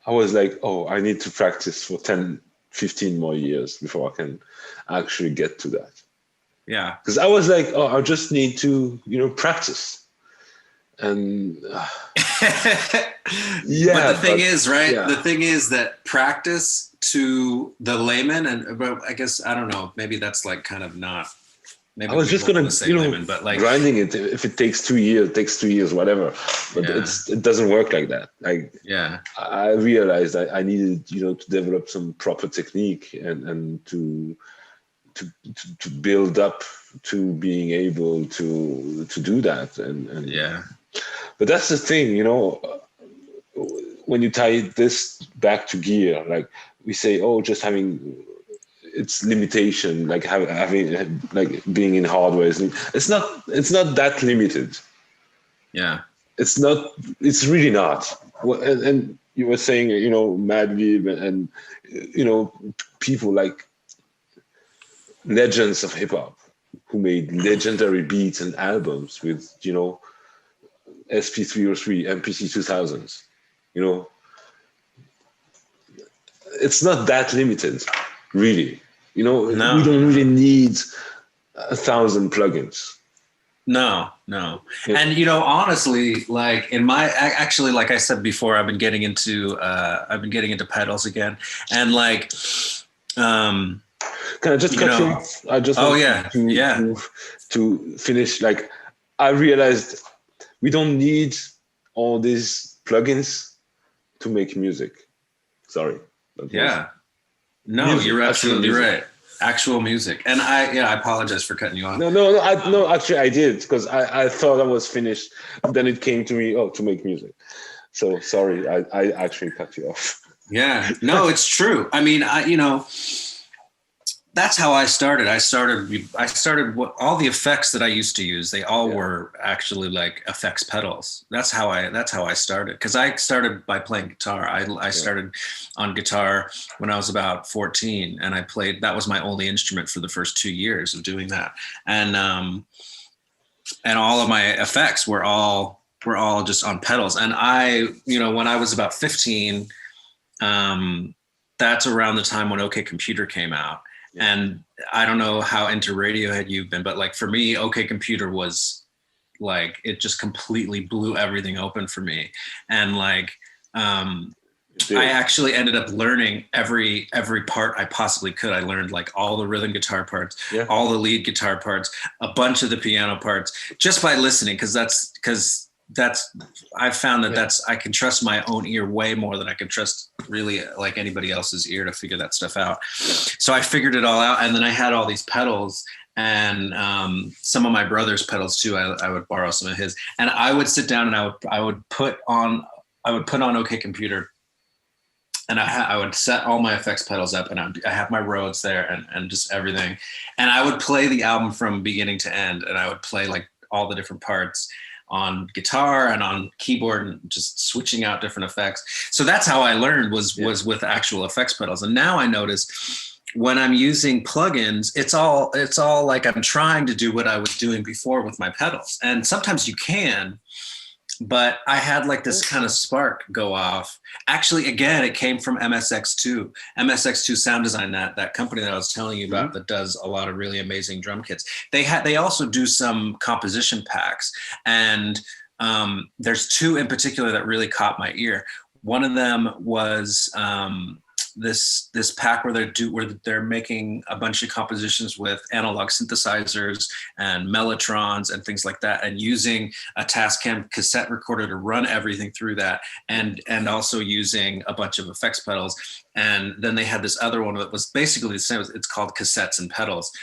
I was like, oh, I need to practice for 10, 15 more years before I can actually get to that. Yeah. Because I was like, oh, I just need to, practice. And yeah. But the thing is, right? Yeah. The thing is that practice to the layman, and I guess, I don't know, maybe that's like kind of not. Maybe I was just going to, layman, but like grinding it. If it takes 2 years, it takes 2 years, whatever. But it doesn't work like that. Like, I realized I needed, to develop some proper technique and to build up to being able to do that. And but that's the thing, when you tie this back to gear, like we say, oh, just having its limitation, like having like being in hardware, it's not that limited. Yeah, it's really not. And you were saying, Madlib and people like legends of hip hop who made legendary beats and albums with SP303, MPC 2000s. It's not that limited, really. No. We don't really need 1,000 plugins. No. And honestly, like in my actually, like I said before, I've been getting into pedals again, and like can I just cut you off? I just to finish. Like I realized we don't need all these plugins to make music. Sorry. No, you're absolutely right. Actual music. And I apologize for cutting you off. No, actually I did, because I thought I was finished. Then it came to me, to make music. So sorry, I actually cut you off. Yeah, no, it's true. I mean, that's how I started. I started all the effects that I used to use. They all were actually like effects pedals. That's how I started. Because I started by playing guitar. I started on guitar when I was about 14, and I played. That was my only instrument for the first 2 years of doing that. And all of my effects were all just on pedals. And when I was about 15, that's around the time when OK Computer came out. And I don't know how into Radiohead you've been, but like for me, OK Computer was like, it just completely blew everything open for me. And like, I actually ended up learning every part I possibly could. I learned like all the rhythm guitar parts, all the lead guitar parts, a bunch of the piano parts, just by listening. Because I've found that I can trust my own ear way more than I can trust really like anybody else's ear to figure that stuff out. So I figured it all out. And then I had all these pedals and some of my brother's pedals too. I would borrow some of his, and I would sit down and I would put on OK Computer, and I would set all my effects pedals up, and I have my Rhodes there and just everything. And I would play the album from beginning to end, and I would play like all the different parts on guitar and on keyboard and just switching out different effects. So that's how I learned was with actual effects pedals. And now I notice when I'm using plugins, it's all like I'm trying to do what I was doing before with my pedals. And sometimes you can, but I had like this kind of spark go off. Actually, again, it came from MSX2 Sound Design, that company that I was telling you about that does a lot of really amazing drum kits. They also do some composition packs, and there's two in particular that really caught my ear. One of them was this pack where they're making a bunch of compositions with analog synthesizers and mellotrons and things like that, and using a Tascam cassette recorder to run everything through that, and also using a bunch of effects pedals. And then they had this other one that was basically the same. It's called Cassettes and Pedals,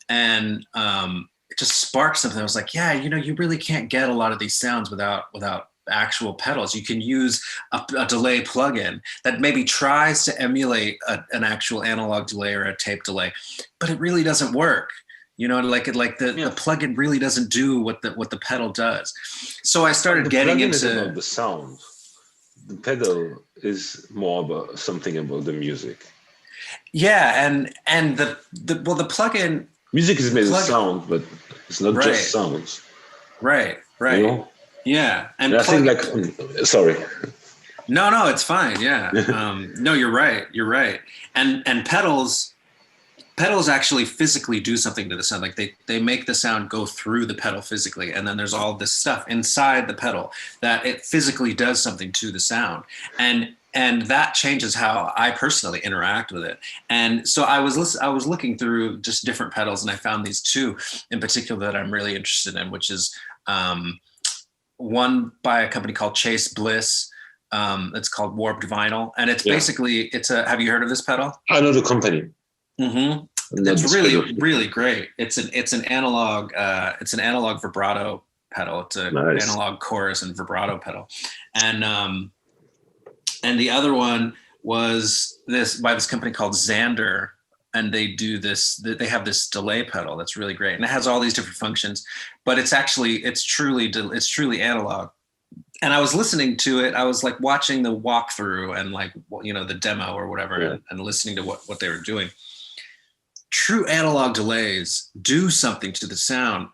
and it just sparked something. I was like, yeah, you really can't get a lot of these sounds without actual pedals. You can use a delay plugin that maybe tries to emulate an actual analog delay or a tape delay, but it really doesn't work. The plugin really doesn't do what the pedal does. So I started getting into about the sound. The pedal is more about something about the music. Yeah, and the plugin. Music is made of sound, but it's not just sounds. Right. Yeah, and I think sorry. No, it's fine. Yeah, no, you're right. And pedals actually physically do something to the sound. Like they make the sound go through the pedal physically, and then there's all this stuff inside the pedal that it physically does something to the sound, and that changes how I personally interact with it. And so I was looking through just different pedals, and I found these two in particular that I'm really interested in, which is one by a company called Chase Bliss. It's called Warped Vinyl, and it's basically have you heard of this pedal? I know the company. Mm-hmm. It's really, really great. It's an analog vibrato pedal. It's an analog chorus and vibrato pedal, and the other one was by this company called Xander. And they have this delay pedal that's really great, and it has all these different functions, but it's truly analog. And I was listening to it. I was like watching the walkthrough and like, the demo or whatever, and listening to what they were doing. True analog delays do something to the sound,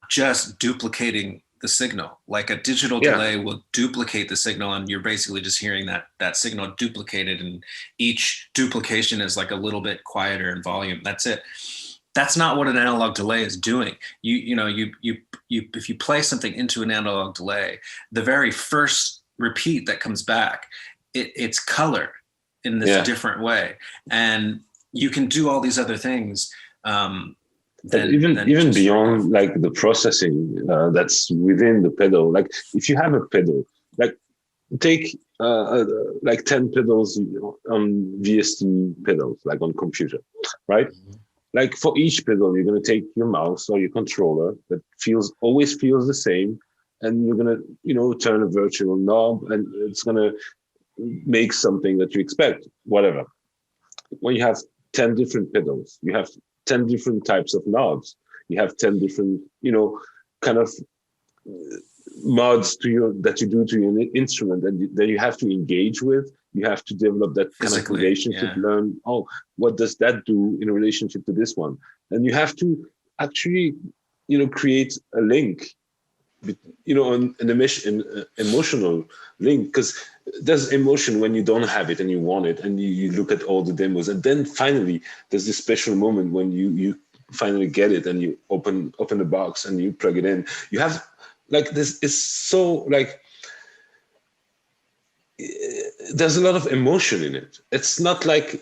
just duplicating the signal. Like a digital delay will duplicate the signal, and you're basically just hearing that signal duplicated, and each duplication is like a little bit quieter in volume. That's it. That's not what an analog delay is doing. If you play something into an analog delay, the very first repeat that comes back, it's colored in this different way, and you can do all these other things. Even beyond like the processing that's within the pedal. Like if you have a pedal, like take like 10 pedals on VST pedals, like on computer, right? Mm-hmm. Like for each pedal, you're going to take your mouse or your controller that always feels the same, and you're going to turn a virtual knob, and it's going to make something that you expect, whatever. When you have 10 different pedals. You have 10 different types of knobs. You have 10 different, kind of mods that you do to your instrument, and that you have to engage with. You have to develop that kind of relationship, learn, what does that do in relationship to this one? And you have to actually, create a link, an emotional link, because there's emotion when you don't have it and you want it, and you look at all the demos, and then finally there's this special moment when you finally get it, and you open the box and you plug it in. You have like this is so like there's a lot of emotion in it. It's not like,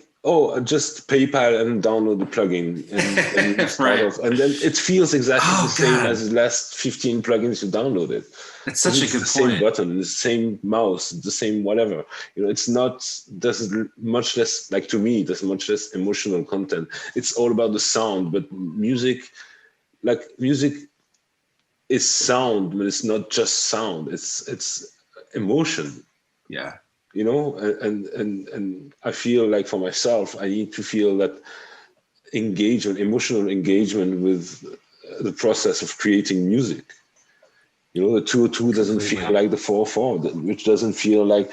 just PayPal and download the plugin and start off, and then it feels exactly the same as the last 15 plugins you downloaded. It's such a good point. Same button, the same mouse, the same whatever. It's not. There's much less, like, to me, there's much less emotional content. It's all about the sound, but music is sound, but it's not just sound. It's emotion. Yeah. And I feel like for myself, I need to feel that emotional engagement with the process of creating music. The 202 doesn't feel like the 404, which doesn't feel like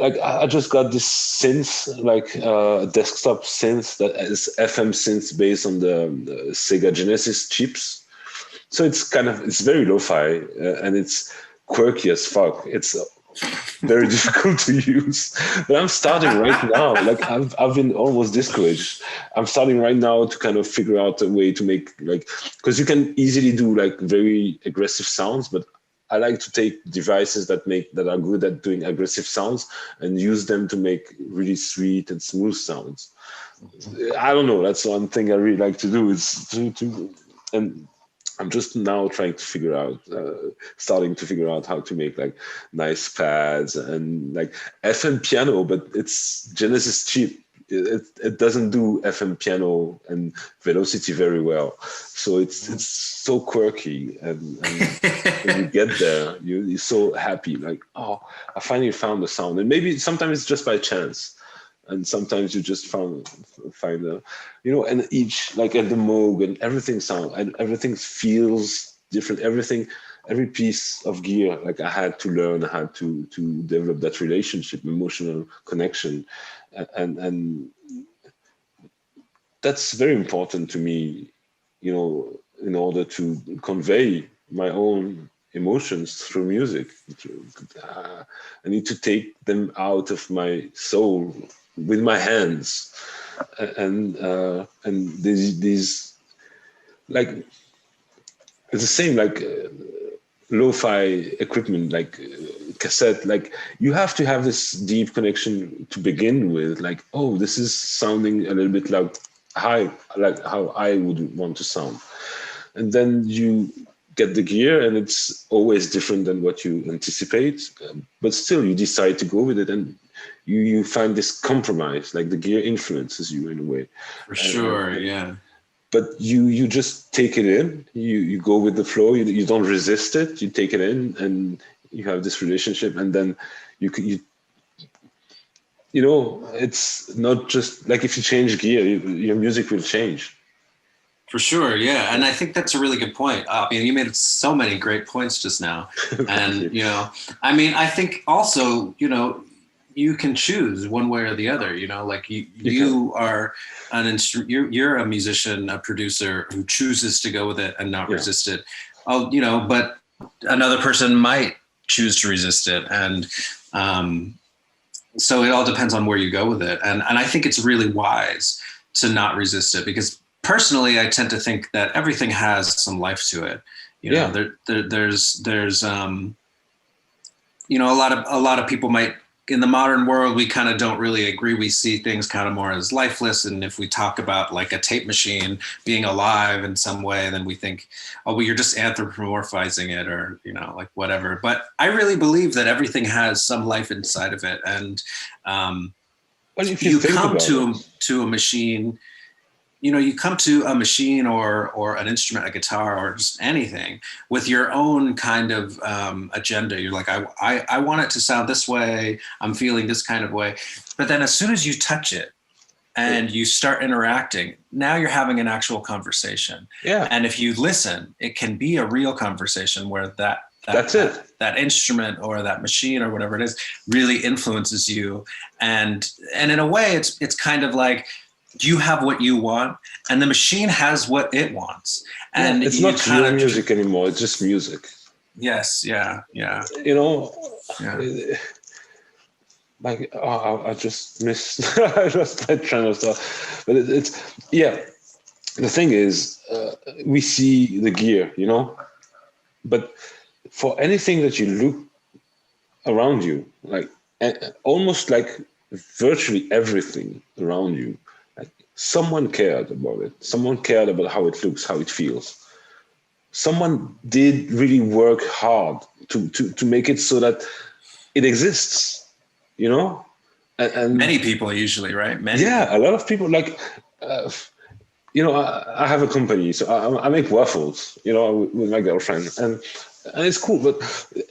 I just got this synth, like a desktop synth that is FM synth based on the Sega Genesis chips. So it's very lo-fi, and it's quirky as fuck. It's very difficult to use, but I'm starting right now. Like I've been almost discouraged. I'm starting right now to kind of figure out a way to make, because you can easily do like very aggressive sounds, but I like to take devices that are good at doing aggressive sounds and use them to make really sweet and smooth sounds. I don't know. That's one thing I really like to do, is and I'm just now starting to figure out how to make like nice pads and like FM piano, but it's Genesis cheap. It doesn't do FM piano and velocity very well. So it's so quirky, and when you get there, you're so happy, like, I finally found the sound. And maybe sometimes it's just by chance. And sometimes you just find and each, like at the Moog, and everything everything feels different. Every piece of gear, like I had to learn how to develop that relationship, emotional connection, and that's very important to me. In order to convey my own emotions through music, I need to take them out of my soul with my hands, and these like it's the same like lo-fi equipment, like cassette. Like you have to have this deep connection to begin with. Like, this is sounding a little bit like how I would want to sound, and then you get the gear, and it's always different than what you anticipate, but still you decide to go with it, and you find this compromise, like the gear influences you in a way. For sure, yeah. But you just take it in, you go with the flow, you don't resist it, you take it in, and you have this relationship, and then it's not just like if you change gear, your music will change. For sure, yeah. And I think that's a really good point. You made so many great points just now. And, I think also, you can choose one way or the other, like you are you're a musician, a producer who chooses to go with it and not resist it. But another person might choose to resist it. And so it all depends on where you go with it. And I think it's really wise to not resist it, because personally, I tend to think that everything has some life to it. There's a lot of people might, in the modern world, we kind of don't really agree. We see things kind of more as lifeless. And if we talk about like a tape machine being alive in some way, then we think, you're just anthropomorphizing it, or, like whatever. But I really believe that everything has some life inside of it. And you come to a machine, you come to a machine or an instrument, a guitar, or just anything with your own kind of agenda. You're like, I want it to sound this way. I'm feeling this kind of way. But then as soon as you touch it, and you start interacting, now you're having an actual conversation. Yeah. And if you listen, it can be a real conversation where That's it. that instrument or that machine or whatever it is really influences you. And in a way, it's kind of like you have what you want and the machine has what it wants. And it's not your music anymore. It's just music. Yes. Yeah. Yeah. You know, Yeah. like I just missed I lost my train of thought. But it's yeah. The thing is, we see the gear, you know, but for anything that you look around you, like almost like virtually everything around you, like someone cared about it. Someone cared about how it looks, how it feels. Someone did really work hard to make it so that it exists, you know? And many people usually, right? A lot of people like, you know, I have a company, so I make waffles, you know, with my girlfriend, and it's cool, but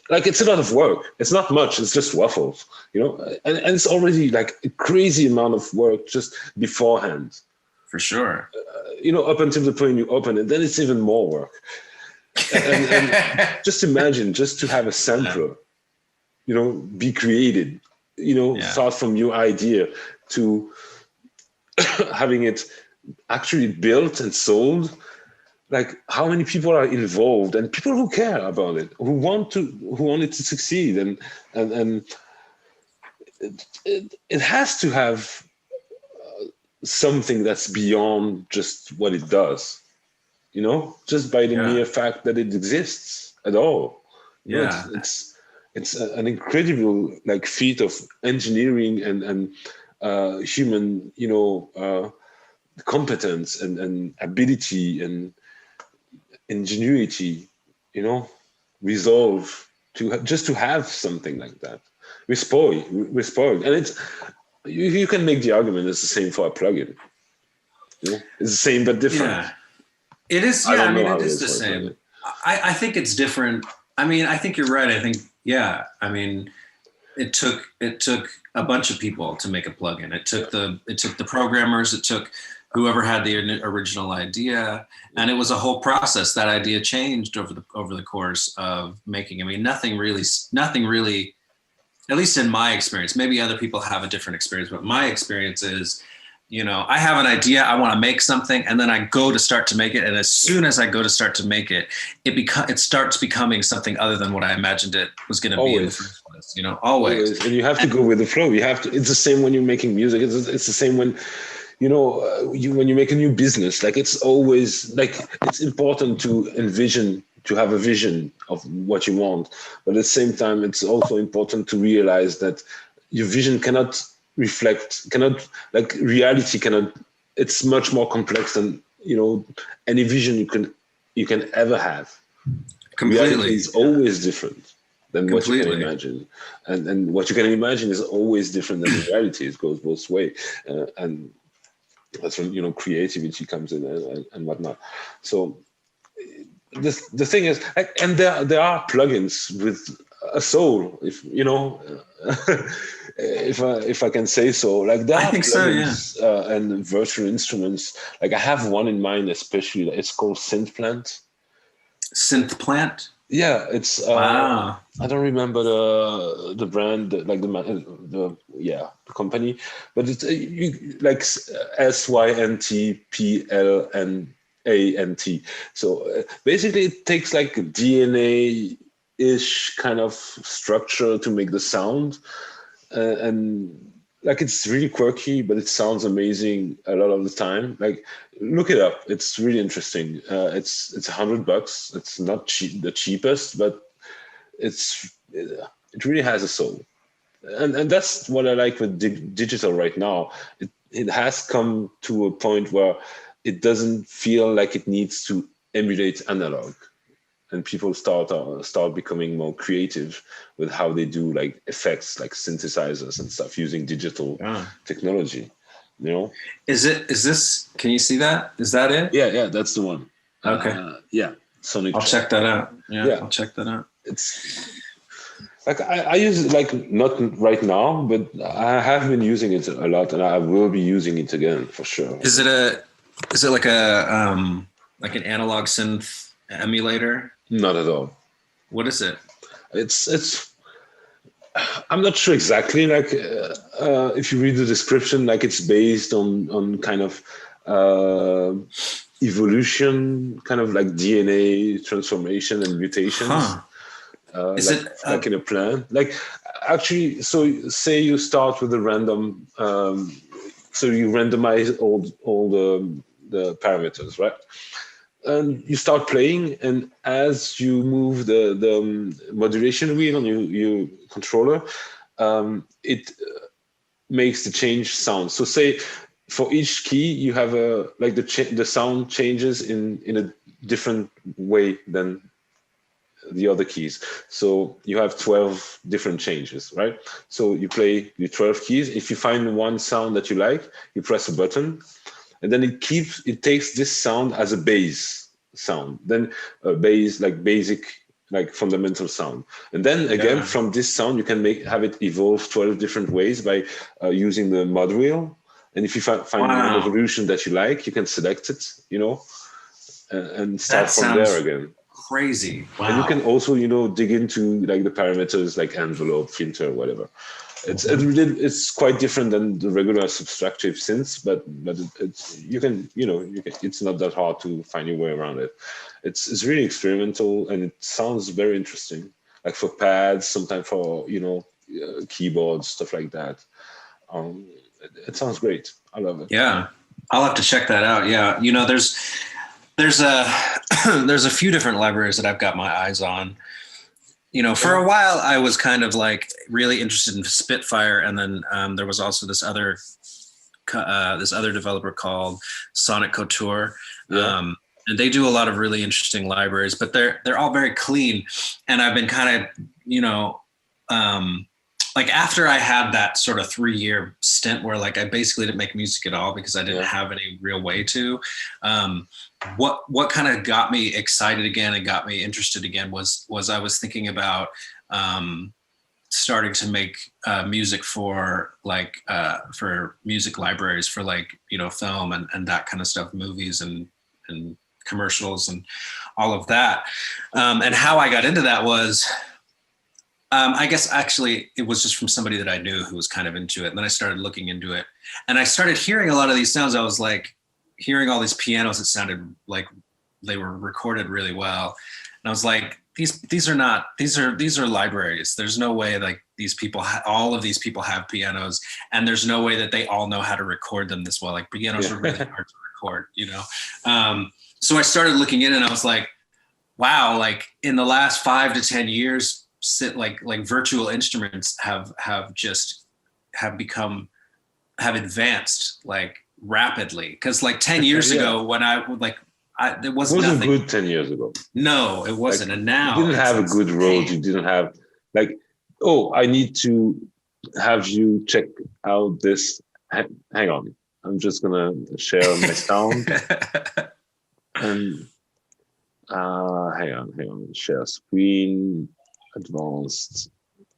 like it's a lot of work. It's not much. It's just waffles, you know, and it's already like a crazy amount of work just beforehand. For sure. You know, up until the point you open it, then it's even more work. And just imagine just to have a sampler, you know, be created, you know, start from your idea to having it actually built and sold. Like how many people are involved and people who care about it, who want it to succeed, and it has to have something that's beyond just what it does, you know, just by the mere fact that it exists at all. Yeah. You know, it's an incredible like feat of engineering and human, you know, competence and ability and ingenuity, you know, resolve just to have something like that. We're spoiled, and it's you can make the argument it's the same for a plugin. You know, it's the same but different. Yeah, it is. Yeah, I mean, it is the same. I think it's different. I mean, I think you're right. I think I mean, it took a bunch of people to make a plugin. It took the programmers. It took whoever had the original idea, and it was a whole process. That idea changed over the course of making. I mean, nothing really, at least in my experience, maybe other people have a different experience, but my experience is, you know, I have an idea, I want to make something, and then I go to start to make it. And as soon as I go to start to make it, it starts becoming something other than what I imagined it was going to be in the first place, you know, always. And you have to go with the flow. It's the same when you're making music. It's the same when, you know, when you make a new business. Like it's always like, it's important to have a vision of what you want. But at the same time, it's also important to realize that your vision cannot reality cannot, it's much more complex than, you know, any vision you can ever have. Completely. Reality is always different than what you can imagine. And what you can imagine is always different than reality. It goes both ways. And that's when, you know, creativity comes in and whatnot. So the thing is, and there are plugins with a soul, if you know, if I can say so. Like there are plugins and virtual instruments. Like I have one in mind, especially. It's called Synthplant. Synthplant. Yeah, it's wow. I don't remember the brand, like the company, but it's like SYNTPLNANT. So basically, it takes like a DNA-ish kind of structure to make the sound, and like it's really quirky, but it sounds amazing a lot of the time. Like look it up; it's really interesting. It's $100. It's not the cheapest, but it really has a soul, and that's what I like with digital right now. It has come to a point where it doesn't feel like it needs to emulate analog, and people start becoming more creative with how they do like effects, like synthesizers and stuff using digital technology. You know, is this? Can you see that? Is that it? Yeah, that's the one. Okay. Sonic. I'll check that out. Yeah, I'll check that out. Like I use it, like not right now, but I have been using it a lot, and I will be using it again for sure. Is it like an analog synth emulator? Not at all. What is it? It's I'm not sure exactly. Like if you read the description, like it's based on kind of evolution, kind of like DNA transformation and mutations. Huh. Is Like, it like in a plant? Like actually, so say you start with a random, so you randomize all the parameters, right? And you start playing, and as you move the modulation wheel on your controller, it makes the change sound. So say for each key you have a like the sound changes in a different way than the other keys. So you have 12 different changes, right? So you play your 12 keys. If you find one sound that you like, you press a button, and then it takes this sound as a base sound, then a bass, like basic, like fundamental sound, and then again from this sound you can have it evolve 12 different ways by using the mod wheel. And if you find an evolution that you like, you can select it, and start from there again. Crazy. Wow. And you can also dig into like the parameters, like envelope, filter, whatever. It's quite different than the regular subtractive synths, but it's not that hard to find your way around it. It's really experimental, and it sounds very interesting. Like for pads, sometimes for keyboards, stuff like that. It sounds great. I love it. Yeah, I'll have to check that out. Yeah, there's a few different libraries that I've got my eyes on. For a while I was kind of like really interested in Spitfire, and then there was also this other developer called Sonic Couture, and they do a lot of really interesting libraries, but they're all very clean. And I've been kind of like after I had that sort of 3-year stint where like I basically didn't make music at all because I didn't have any real way to. What kind of got me excited again and got me interested again was I was thinking about starting to make music for like for music libraries for like film and that kind of stuff, movies and commercials and all of that. And how I got into that was I guess actually it was just from somebody that I knew who was kind of into it. And then I started looking into it, and I started hearing a lot of these sounds. I was like hearing all these pianos that sounded like they were recorded really well. And I was like, these are libraries. There's no way like these people, all of these people have pianos, and there's no way that they all know how to record them this well. Like pianos are really hard to record, So I started looking in, and I was like, wow, like in the last 5 to 10 years, like virtual instruments have advanced like rapidly. Because like 10 years ago when there wasn't nothing good 10 years ago. No, it wasn't. And now you didn't have a good road. You didn't have like, I need to have you check out this. Hang on, I'm just gonna share my sound. And hang on, share screen. Advanced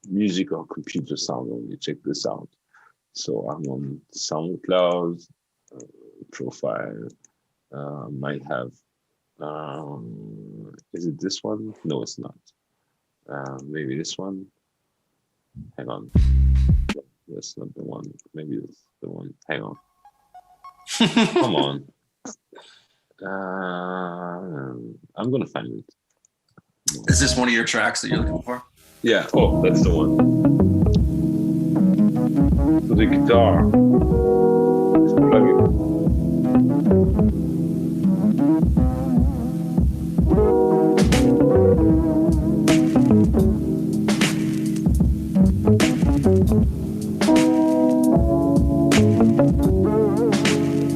music or computer sound only. Check this out. So I'm on SoundCloud profile. Might have. Is it this one? No, it's not. Maybe this one. Hang on. That's not the one. Maybe it's the one. Hang on. Come on. I'm gonna find it. Is this one of your tracks that you're looking for? Yeah. Oh, that's the one. So the guitar is plugging.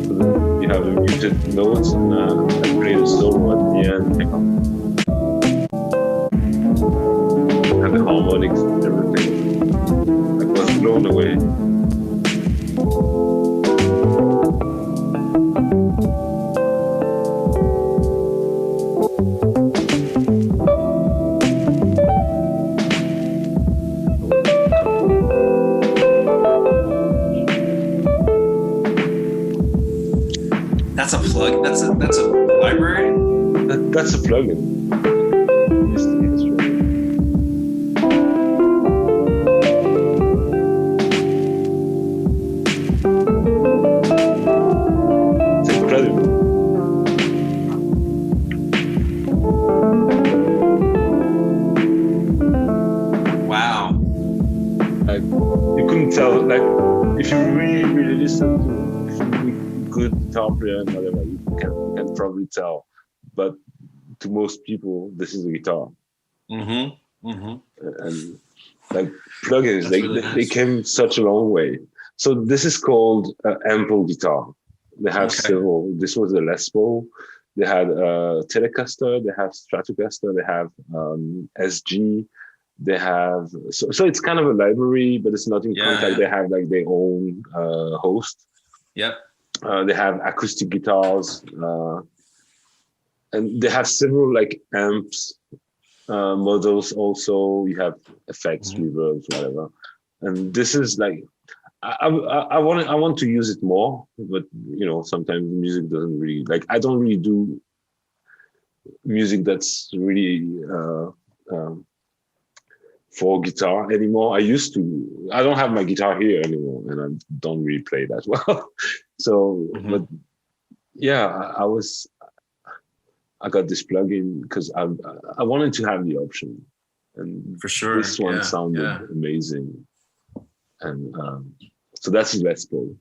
So then you have the muted notes, and I play the solo at the end. Hang on. And the harmonics and everything. I was blown away. That's a plug. That's a library. That's a plugin. It's incredible. Wow. Like you couldn't tell. Like if you really listen to really good guitar player and whatever, you can probably tell. But to most people, this is a guitar. And like plugins, they came such a long way. So this is called ample guitar. They have several. This was a Les Paul. They had Telecaster. They have Stratocaster. They have SG. They have so it's kind of a library, but it's not in contact. They have like their own host. Yep. They have acoustic guitars, and they have several like amps models. Also, you have effects, reverbs, whatever. And this is like I want to use it more, but you know sometimes music doesn't really like. I don't really do music that's really for guitar anymore. I used to. I don't have my guitar here anymore, and I don't really play that well. So, but yeah, I got this plugin because I wanted to have the option, and for sure this one sounded amazing, and so that's the Les Paul.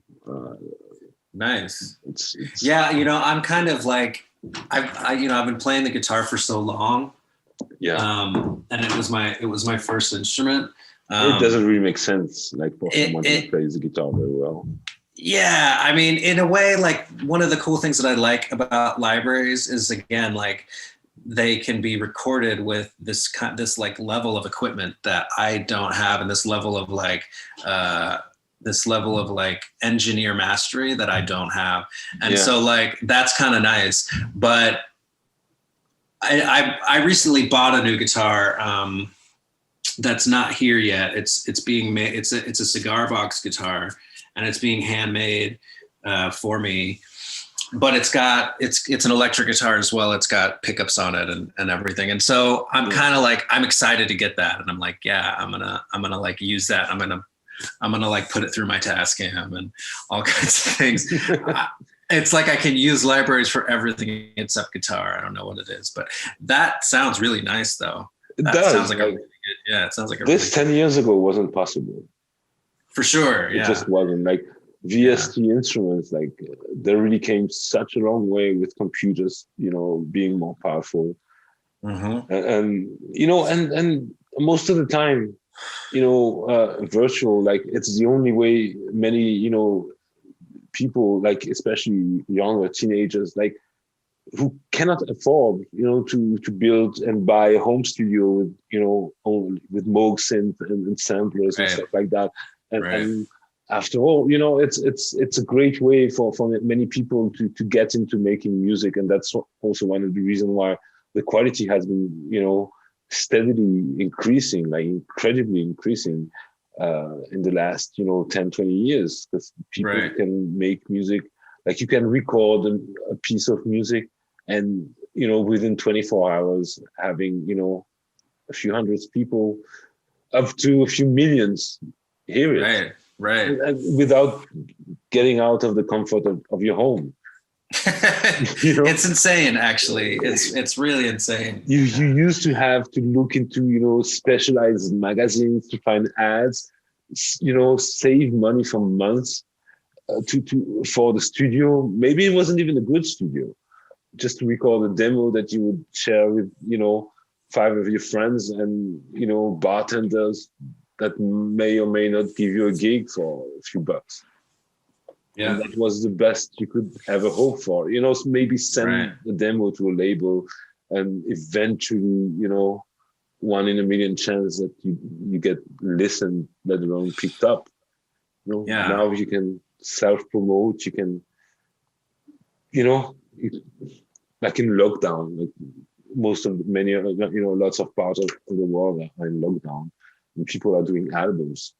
Nice. It's yeah, you know, I'm kind of like I've been playing the guitar for so long. Yeah. And it was my first instrument. It doesn't really make sense, like for someone who plays the guitar very well. Yeah, I mean, in a way, like one of the cool things that I like about libraries is again, like they can be recorded with this like level of equipment that I don't have, and this level of like engineer mastery that I don't have, and so like that's kind of nice, but. I recently bought a new guitar that's not here yet. It's being made. It's a cigar box guitar, and it's being handmade for me. But it's an electric guitar as well. It's got pickups on it and everything. And so I'm kind of like I'm excited to get that, and I'm like, yeah, I'm gonna like use that. I'm gonna like put it through my Tascam and all kinds of things. It's like I can use libraries for everything except guitar. I don't know what it is, but that sounds really nice, though. It does. Sounds like a really good, yeah, it sounds like this 10 years ago wasn't possible. For sure, yeah. It just wasn't. Like VST instruments, like they really came such a long way with computers, you know, being more powerful. And you know, and most of the time, you know, virtual, like it's the only way many, you know, people, like especially younger teenagers, like who cannot afford, you know, to build and buy a home studio with, you know, with Moog synth and samplers and stuff like that. And after all, you know, it's a great way for many people to get into making music, and that's also one of the reasons why the quality has been, you know, steadily increasing, like incredibly increasing. In the last, you know, 10, 20 years, because people can make music, like you can record a piece of music and, you know, within 24 hours having, you know, a few hundred people up to a few millions hear it. Right. And without getting out of the comfort of your home. You know? It's insane, actually. It's really insane. You used to have to look into, you know, specialized magazines to find ads, you know, save money for months for the studio. Maybe it wasn't even a good studio, just to record a demo that you would share with, you know, 5 of your friends and, you know, bartenders that may or may not give you a gig for a few bucks. Yeah, and that was the best you could ever hope for. You know, maybe send a demo to a label, and eventually, you know, 1 in a million chance that you get listened, let alone picked up. You know, now you can self-promote. You can, you know, like in lockdown, like you know, lots of parts of the world are in lockdown, and people are doing albums.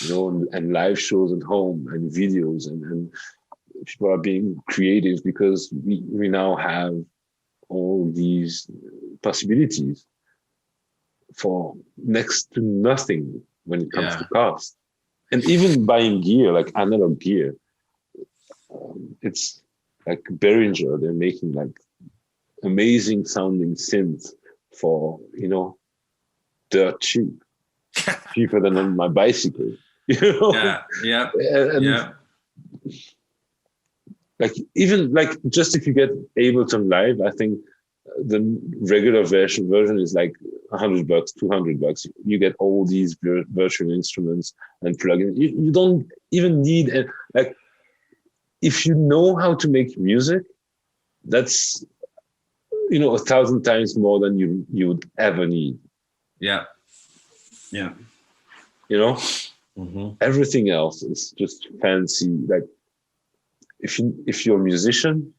You know, and live shows at home and videos and people are being creative because we now have all these possibilities for next to nothing when it comes to cost. And even buying gear, like analog gear, it's like Behringer, they're making like amazing sounding synths for, dirt cheap, cheaper than on my bicycle, And like, even like, just if you get Ableton Live, I think the regular version is like $100, $200. You get all these virtual instruments and plugins. You don't even need like, if you know how to make music, that's 1,000 times more than you would ever need. Everything else is just fancy. Like, if you're a musician,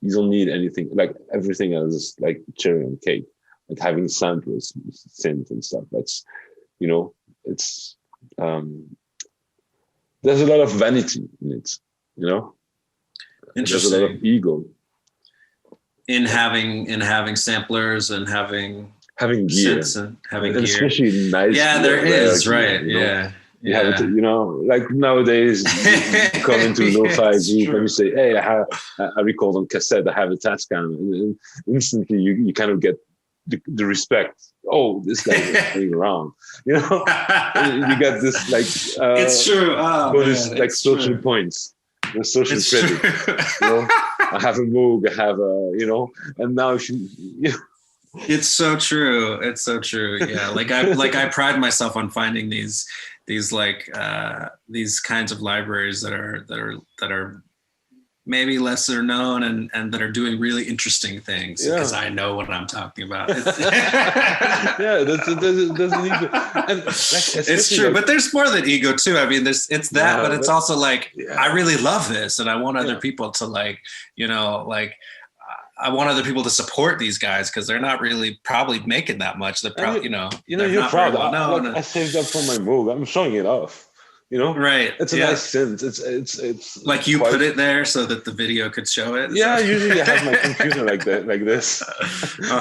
you don't need anything. Like, everything else is like cherry on cake. Like having samplers, synth and stuff. That's, it's there's a lot of vanity in it. There's a lot of ego in having samplers and having gear and having and gear, especially nice. Yeah, there is gear, right. You have it, like nowadays, you come into lo-fi Jeep and you say, "Hey, I record on cassette. I have a Tascam," and instantly you kind of get the respect. Oh, this guy is playing around. You got this like. It's true. Bonus, like social true. Points, social it's credit. I have a Moog. I have a and now if you. It's so true. It's so true. Yeah, I pride myself on finding these kinds of libraries that are maybe lesser known and that are doing really interesting things because I know what I'm talking about. Yeah, that's an ego. And it's true, but there's more than ego too. I mean, it's that, but it's also like I really love this, and I want other people to I want other people to support these guys because they're not really probably making that much. They're probably, you're proud. I saved up for my Moog. I'm showing it off. Right? It's a nice synth. It's like you put it there so that the video could show it. Usually I have my computer like this.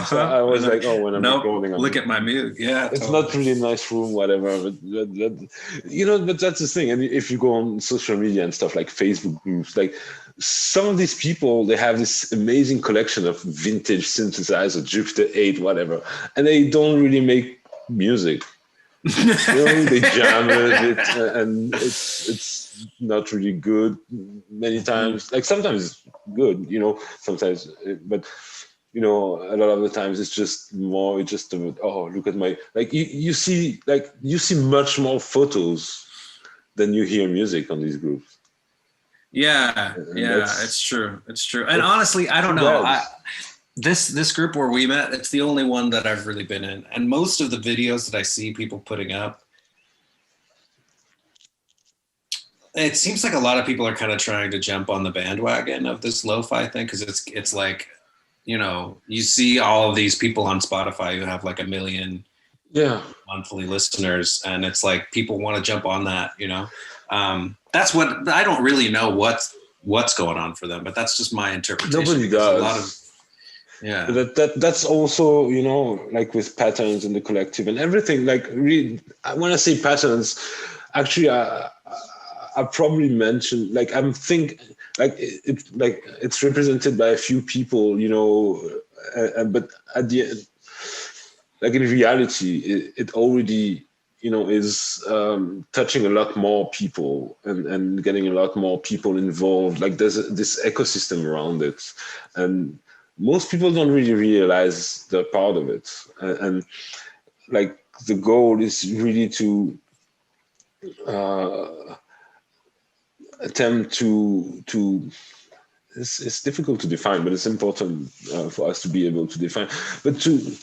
So I was like, when I'm recording, look at my Moog. Yeah, it's not really a nice room, whatever. But that's the thing. And if you go on social media and stuff like Facebook groups, like some of these people, they have this amazing collection of vintage synthesizer, Jupiter 8, whatever, and they don't really make music. They jam it, and it's not really good many times. Like sometimes it's good, sometimes, but a lot of the times it's just more. It's just look at my you see much more photos than you hear music on these groups. Yeah, it's true. And honestly, I don't know. This group where we met, it's the only one that I've really been in. And most of the videos that I see people putting up, it seems like a lot of people are kind of trying to jump on the bandwagon of this lo-fi thing because it's like, you see all of these people on Spotify who have like 1 million monthly listeners, and it's like people want to jump on that, That's what I don't really know what's going on for them, but that's just my interpretation. Nobody does. That's also like with Patterns and the collective and everything. Like really, when I say Patterns, actually I probably mentioned like it's represented by a few people, but at the end, like in reality, it already is touching a lot more people and getting a lot more people involved. Like there's this ecosystem around it, and most people don't really realize they're part of it. And like the goal is really to attempt to it's difficult to define, but it's important for us to be able to define, but to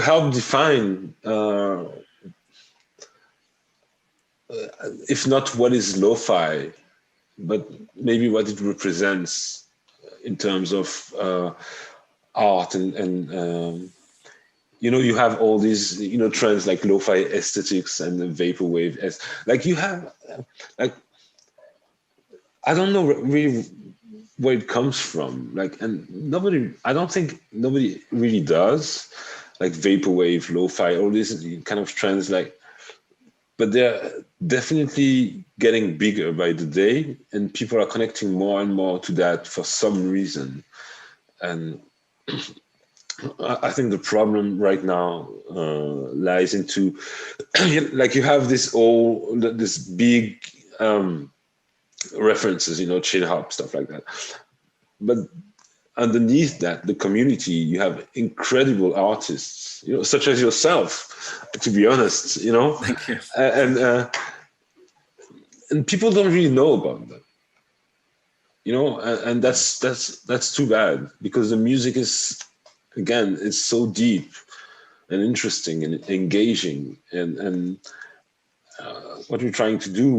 help define if not what is lo-fi, but maybe what it represents in terms of art and you have all these trends like lo-fi aesthetics and the vaporwave. Like you have like I don't know really where it comes from. Like, and I don't think nobody really does. Like vaporwave, lo-fi, all these kind of trends. Like, but they're definitely getting bigger by the day, and people are connecting more and more to that for some reason. And I think the problem right now lies into like you have this big references, chill hop stuff like that. But underneath that, the community, you have incredible artists, such as yourself, to be honest, Thank you. And people don't really know about them, and that's too bad, because the music is, again, it's so deep and interesting and engaging, and what we're trying to do,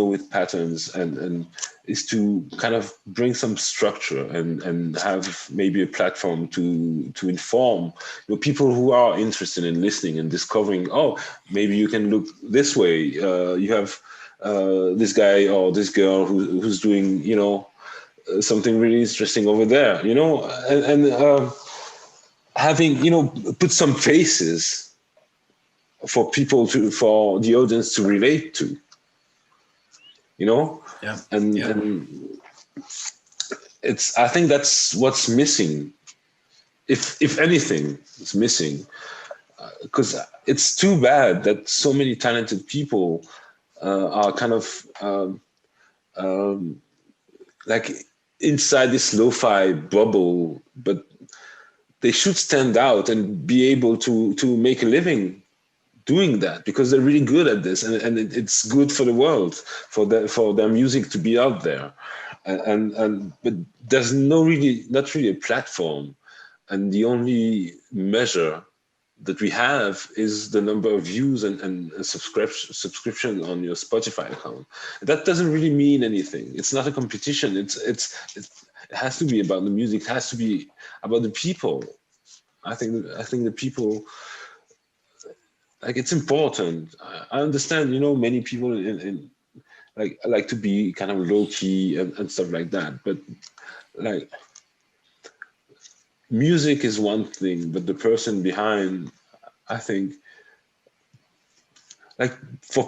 with patterns and is to kind of bring some structure and have maybe a platform to inform people who are interested in listening and discovering, oh, maybe you can look this way. You have this guy or this girl who's doing something really interesting over there, and having put some faces for for the audience to relate to, Yeah. and I think that's what's missing. If anything is missing, because it's too bad that so many talented people are kind of like inside this lo-fi bubble, but they should stand out and be able to make a living doing that, because they're really good at this, and it's good for the world, for their music to be out there, and but there's not really a platform, and the only measure that we have is the number of views and subscription on your Spotify account. That doesn't really mean anything. It's not a competition. It has to be about the music. It has to be about the people. I think the people, like, it's important. I understand, many people in like to be kind of low key and stuff like that. But like, music is one thing, but the person behind, I think, like, for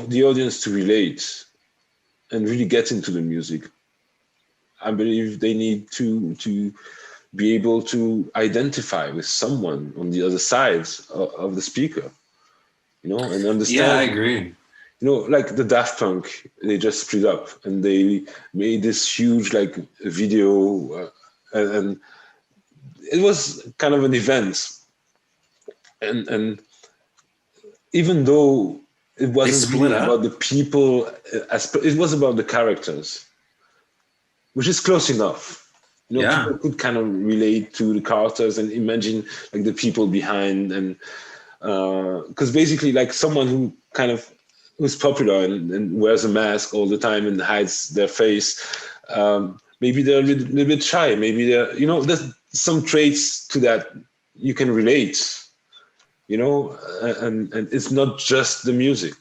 the audience to relate and really get into the music, I believe they need to be able to identify with someone on the other side of the speaker, and understand. Yeah, I agree. Like the Daft Punk, they just split up and they made this huge like video, and it was kind of an event. And even though it wasn't really about the people, it was about the characters, which is close enough. People could kind of relate to the characters and imagine like the people behind, and because basically, like, someone who's popular and wears a mask all the time and hides their face, maybe they're a little bit shy. Maybe there's some traits to that you can relate. And it's not just the music.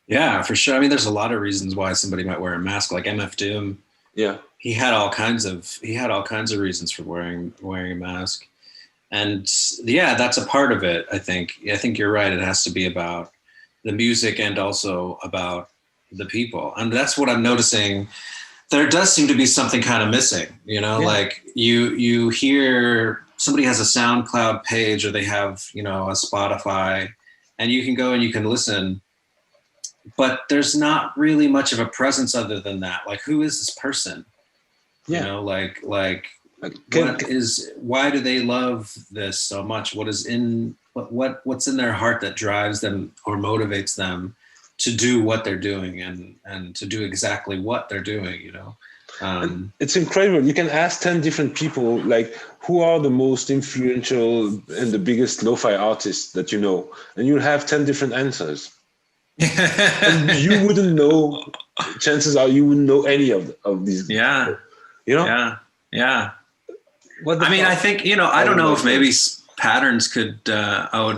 Yeah, for sure. I mean, there's a lot of reasons why somebody might wear a mask, like MF Doom. Yeah, he had all kinds of reasons for wearing a mask, and yeah, that's a part of it. I think you're right. It has to be about the music and also about the people, and that's what I'm noticing. There does seem to be something kind of missing. Like you hear somebody has a SoundCloud page, or they have a Spotify, and you can go and you can listen. But there's not really much of a presence other than that. Like, who is this person? Yeah. Why do they love this so much? What's in their heart that drives them or motivates them to do what they're doing and to do exactly what they're doing, It's incredible. You can ask 10 different people, like, who are the most influential and the biggest lo-fi artists that you know, and you'll have 10 different answers. And you wouldn't know. Chances are you wouldn't know any of these. Yeah. People, Yeah. I think, I don't know if maybe patterns could, I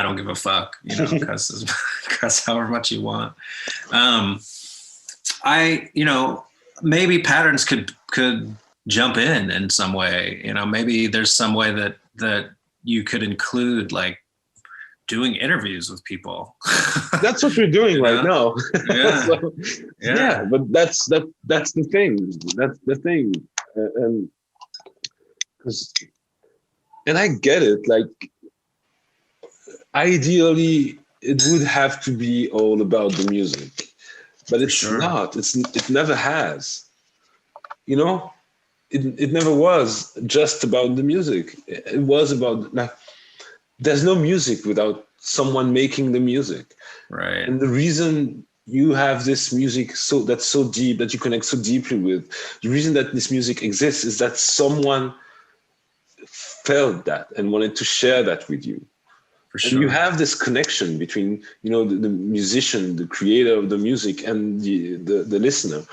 don't give a fuck, cuss however much you want. Maybe patterns could jump in some way. Maybe there's some way that you could include, like, doing interviews with people. That's what we're doing right now. Yeah. So, yeah, but that's the thing. That's the thing, and I get it. Like, ideally, it would have to be all about the music, but it's not. It never has. You know, it never was just about the music. It was about, like, there's no music without someone making the music. Right. And the reason you have this music that's so deep, that you connect so deeply with, the reason that this music exists is that someone felt that and wanted to share that with you. For sure. And you have this connection between, the musician, the creator of the music, and the listener.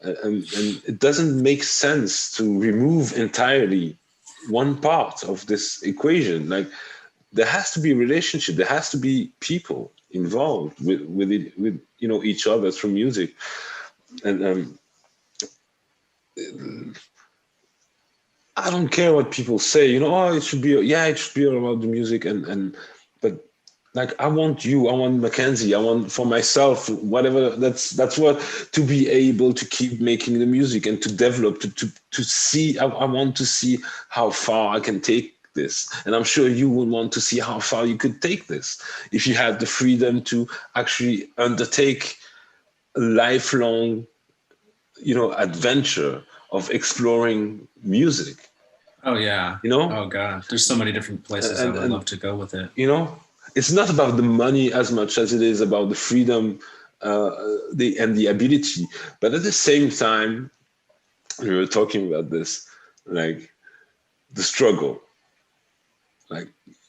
And it doesn't make sense to remove entirely one part of this equation. Like, there has to be a relationship. There has to be people involved with each other through music. And I don't care what people say. It should be all about the music. But, like, I want you, I want Mackenzie, I want for myself, whatever. That's what, to be able to keep making the music and to develop, to see. I want to see how far I can take this, and I'm sure you would want to see how far you could take this if you had the freedom to actually undertake a lifelong, adventure of exploring music. Oh yeah. Oh God, there's so many different places I would love to go with it. It's not about the money as much as it is about the freedom, and the ability. But at the same time, we were talking about this, like, the struggle. Like,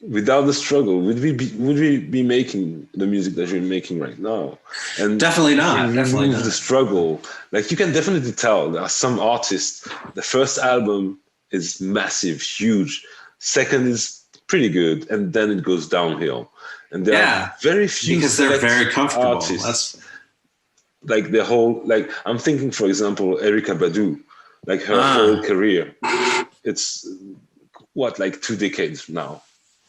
without the struggle, would we be making the music that you're making right now? And definitely not. Definitely not. The struggle. Like, you can definitely tell there are some artists. The first album is massive, huge. Second is pretty good, and then it goes downhill. And there are very few, because they're very comfortable. Artists. Like, the whole, like, I'm thinking, for example, Erykah Badu, like, her whole career. It's like 2 decades now,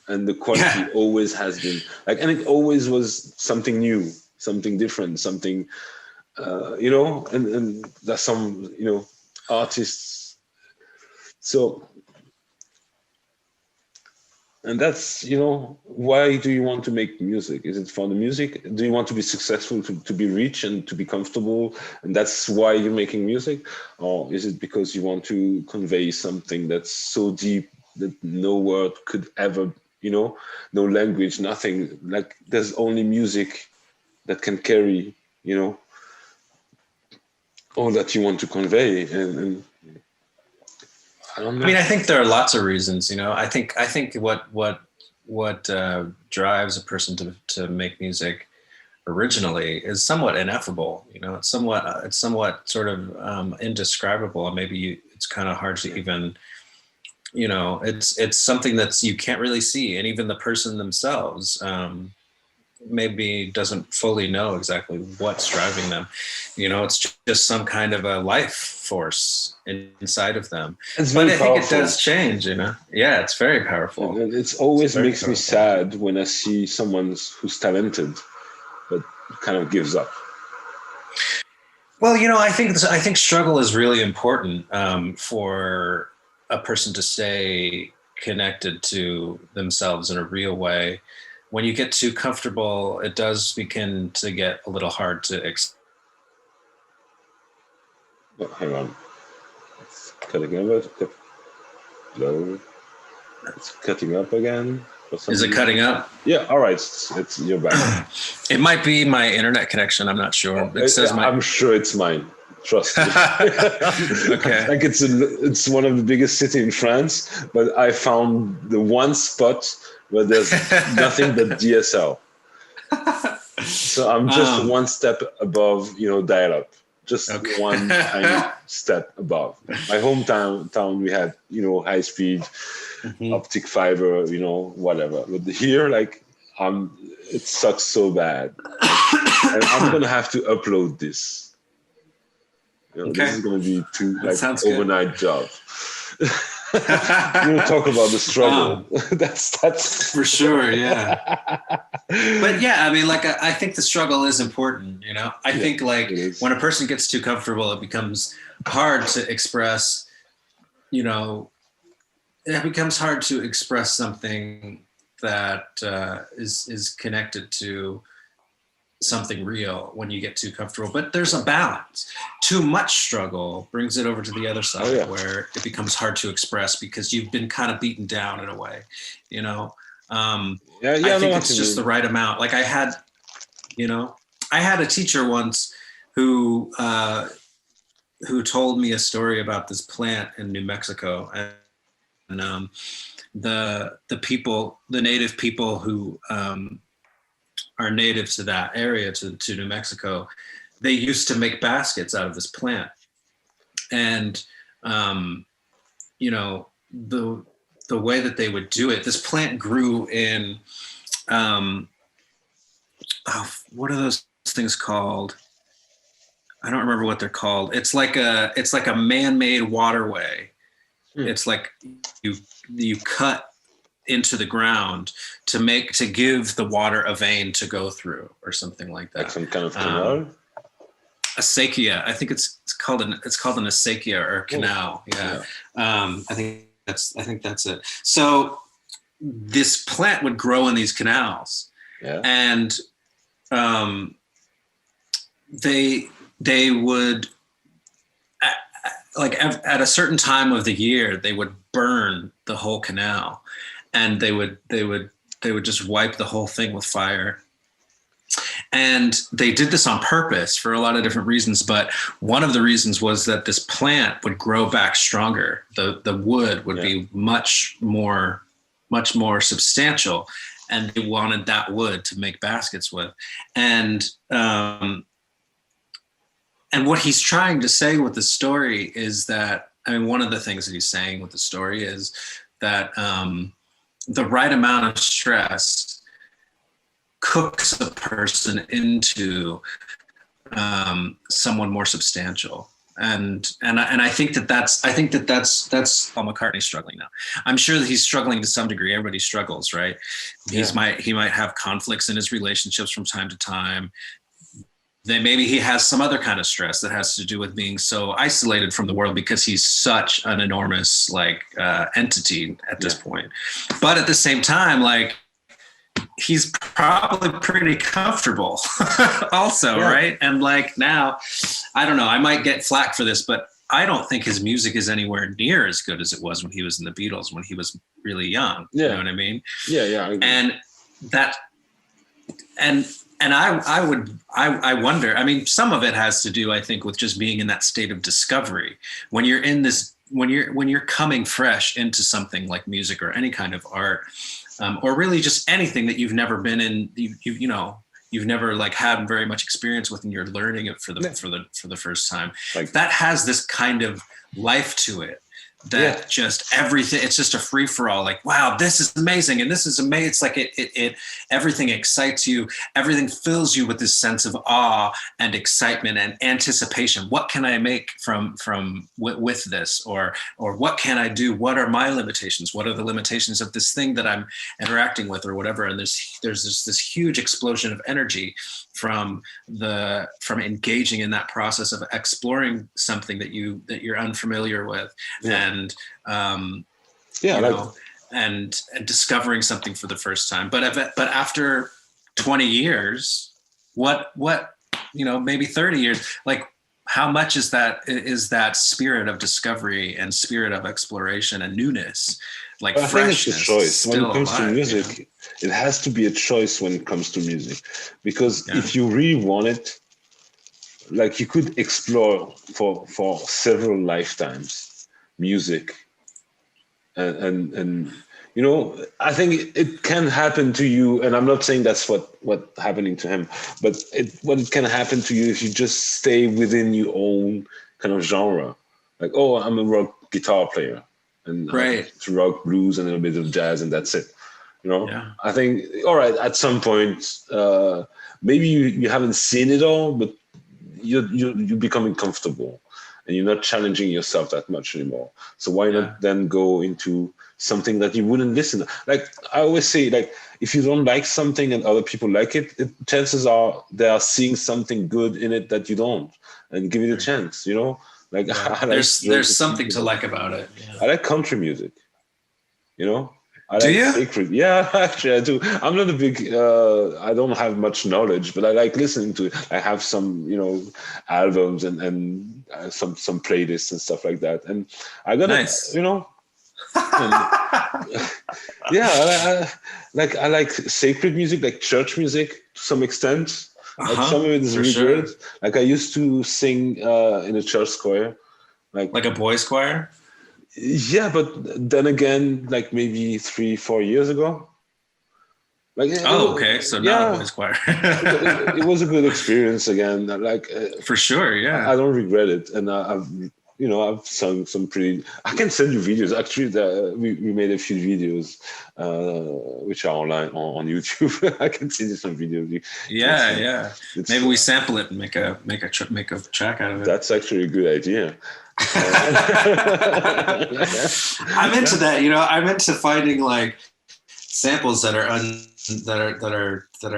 and the quality always has been like, and it always was something new, something different, something, and there's some, artists. So, and that's, why do you want to make music? Is it for the music? Do you want to be successful, to be rich and to be comfortable, and that's why you're making music? Or is it because you want to convey something that's so deep that no word could ever, no language, nothing, like, there's only music that can carry, all that you want to convey? And I don't know. I mean, I think there are lots of reasons, I think what drives a person to make music originally is somewhat ineffable, it's somewhat sort of indescribable, and maybe it's kind of hard to even, it's something that's, you can't really see, and even the person themselves maybe doesn't fully know exactly what's driving them. It's just some kind of a life force inside of them. But I think it does change, Yeah, it's very powerful. And it's always makes me sad when I see someone who's talented but kind of gives up. Well, I think struggle is really important for a person to stay connected to themselves in a real way. When you get too comfortable, it does begin to get a little hard to hang on. It's cutting up. Hello. It's cutting up again. Is it cutting up? Yeah. All right. It's you're back. It might be my internet connection. I'm not sure. It says I'm sure it's mine. Trust me. Okay. Like, it's one of the biggest cities in France, but I found the one spot where there's nothing but DSL. So I'm just one step above, dial-up. Just one tiny step above. My hometown, we had, high speed, optic fiber, whatever. But here, like, it sucks so bad. And I'm gonna have to upload this. This Okay. is going to be two That like sounds good. overnight job. You talk about the struggle. That's for sure. Yeah. But yeah, I mean, like, I think the struggle is important, you know? I think like it is. when a person gets too comfortable, it becomes hard to express, you know, it becomes hard to express something that is connected to something real when you get too comfortable. But there's a balance. Too much struggle brings it over to the other side where it becomes hard to express because you've been kind of beaten down in a way, you know? I think it's just the right amount. Like I had a teacher once who told me a story about this plant in New Mexico, and the native people who are native to that area, to New Mexico, they used to make baskets out of this plant, and the way that they would do it, this plant grew in what are those things called? I don't remember what they're called. It's like a man-made waterway. It's like you cut into the ground to give the water a vein to go through, or something like that. Like some kind of canal. Acequia. I think it's called an acequia or a canal. Yeah. I think that's it. So this plant would grow in these canals, and they would, like at a certain time of the year, they would burn the whole canal, and they would just wipe the whole thing with fire. And they did this on purpose for a lot of different reasons, but one of the reasons was that this plant would grow back stronger. The wood would be much more substantial, and they wanted that wood to make baskets with. And what he's trying to say with the story is that, I mean, one of the things that he's saying with the story is that the right amount of stress cooks a person into someone more substantial. And I think that's Paul McCartney struggling now. I'm sure that he's struggling to some degree. Everybody struggles, right? He might have conflicts in his relationships from time to time. Then maybe he has some other kind of stress that has to do with being so isolated from the world because he's such an enormous entity at this point. But at the same time, like, he's probably pretty comfortable also, right? And like now, I don't know, I might get flack for this, but I don't think his music is anywhere near as good as it was when he was in the Beatles, when he was really young. You know what I mean? Yeah. And that, and I wonder, I mean, some of it has to do, I think, with just being in that state of discovery. When you're in this, when you're coming fresh into something like music or any kind of art, or really just anything that you've never been in, you've never like had very much experience with, and you're learning it for the first time. Like, that has this kind of life to it. That just everything, it's just a free for all. Like, wow, this is amazing, and this is amazing. It's like it everything excites you. Everything fills you with this sense of awe and excitement and anticipation. What can I make with this, or what can I do? What are my limitations? What are the limitations of this thing that I'm interacting with, or whatever? And there's this huge explosion of energy from engaging in that process of exploring something that you're unfamiliar with, and and discovering something for the first time. But after 20 years, what maybe 30 years, like, how much is that spirit of discovery and spirit of exploration and newness, like, I freshness, think it's a choice when it comes to music. It has to be a choice when it comes to music, because if you really want it, like, you could explore for several lifetimes music, and I think it can happen to you, and I'm not saying that's what happening to him, but what can happen to you if you just stay within your own kind of genre. Like, oh, I'm a rock guitar player, and it's rock, blues, and a little bit of jazz, and that's it. I think, all right, at some point, maybe you haven't seen it all, but you're becoming comfortable, and you're not challenging yourself that much anymore. So why not then go into something that you wouldn't listen? Like I always say, like if you don't like something and other people like it, chances are they are seeing something good in it that you don't, and give it a chance. You know, like I like there's something to like about it. Yeah. I like country music. You know, I Do like you? sacred. Yeah, actually, I do. I'm not a big. I don't have much knowledge, but I like listening to it. I have some, albums and some playlists and stuff like that. And I got Nice. and, yeah, I like sacred music, like church music to some extent. Like some of it is really good. Like I used to sing in a church choir, like a boys' choir. Yeah, but then again, like maybe 3-4 years ago. Like, okay, so not a boys' choir. it was a good experience again. Like for sure, yeah. I don't regret it, and I've sung some pretty. I can send you videos. Actually, we made a few videos, which are online on YouTube. I can send you some videos. Yeah. Maybe we sample it and make a track out of it. That's actually a good idea. I'm into that. I'm into finding like samples that are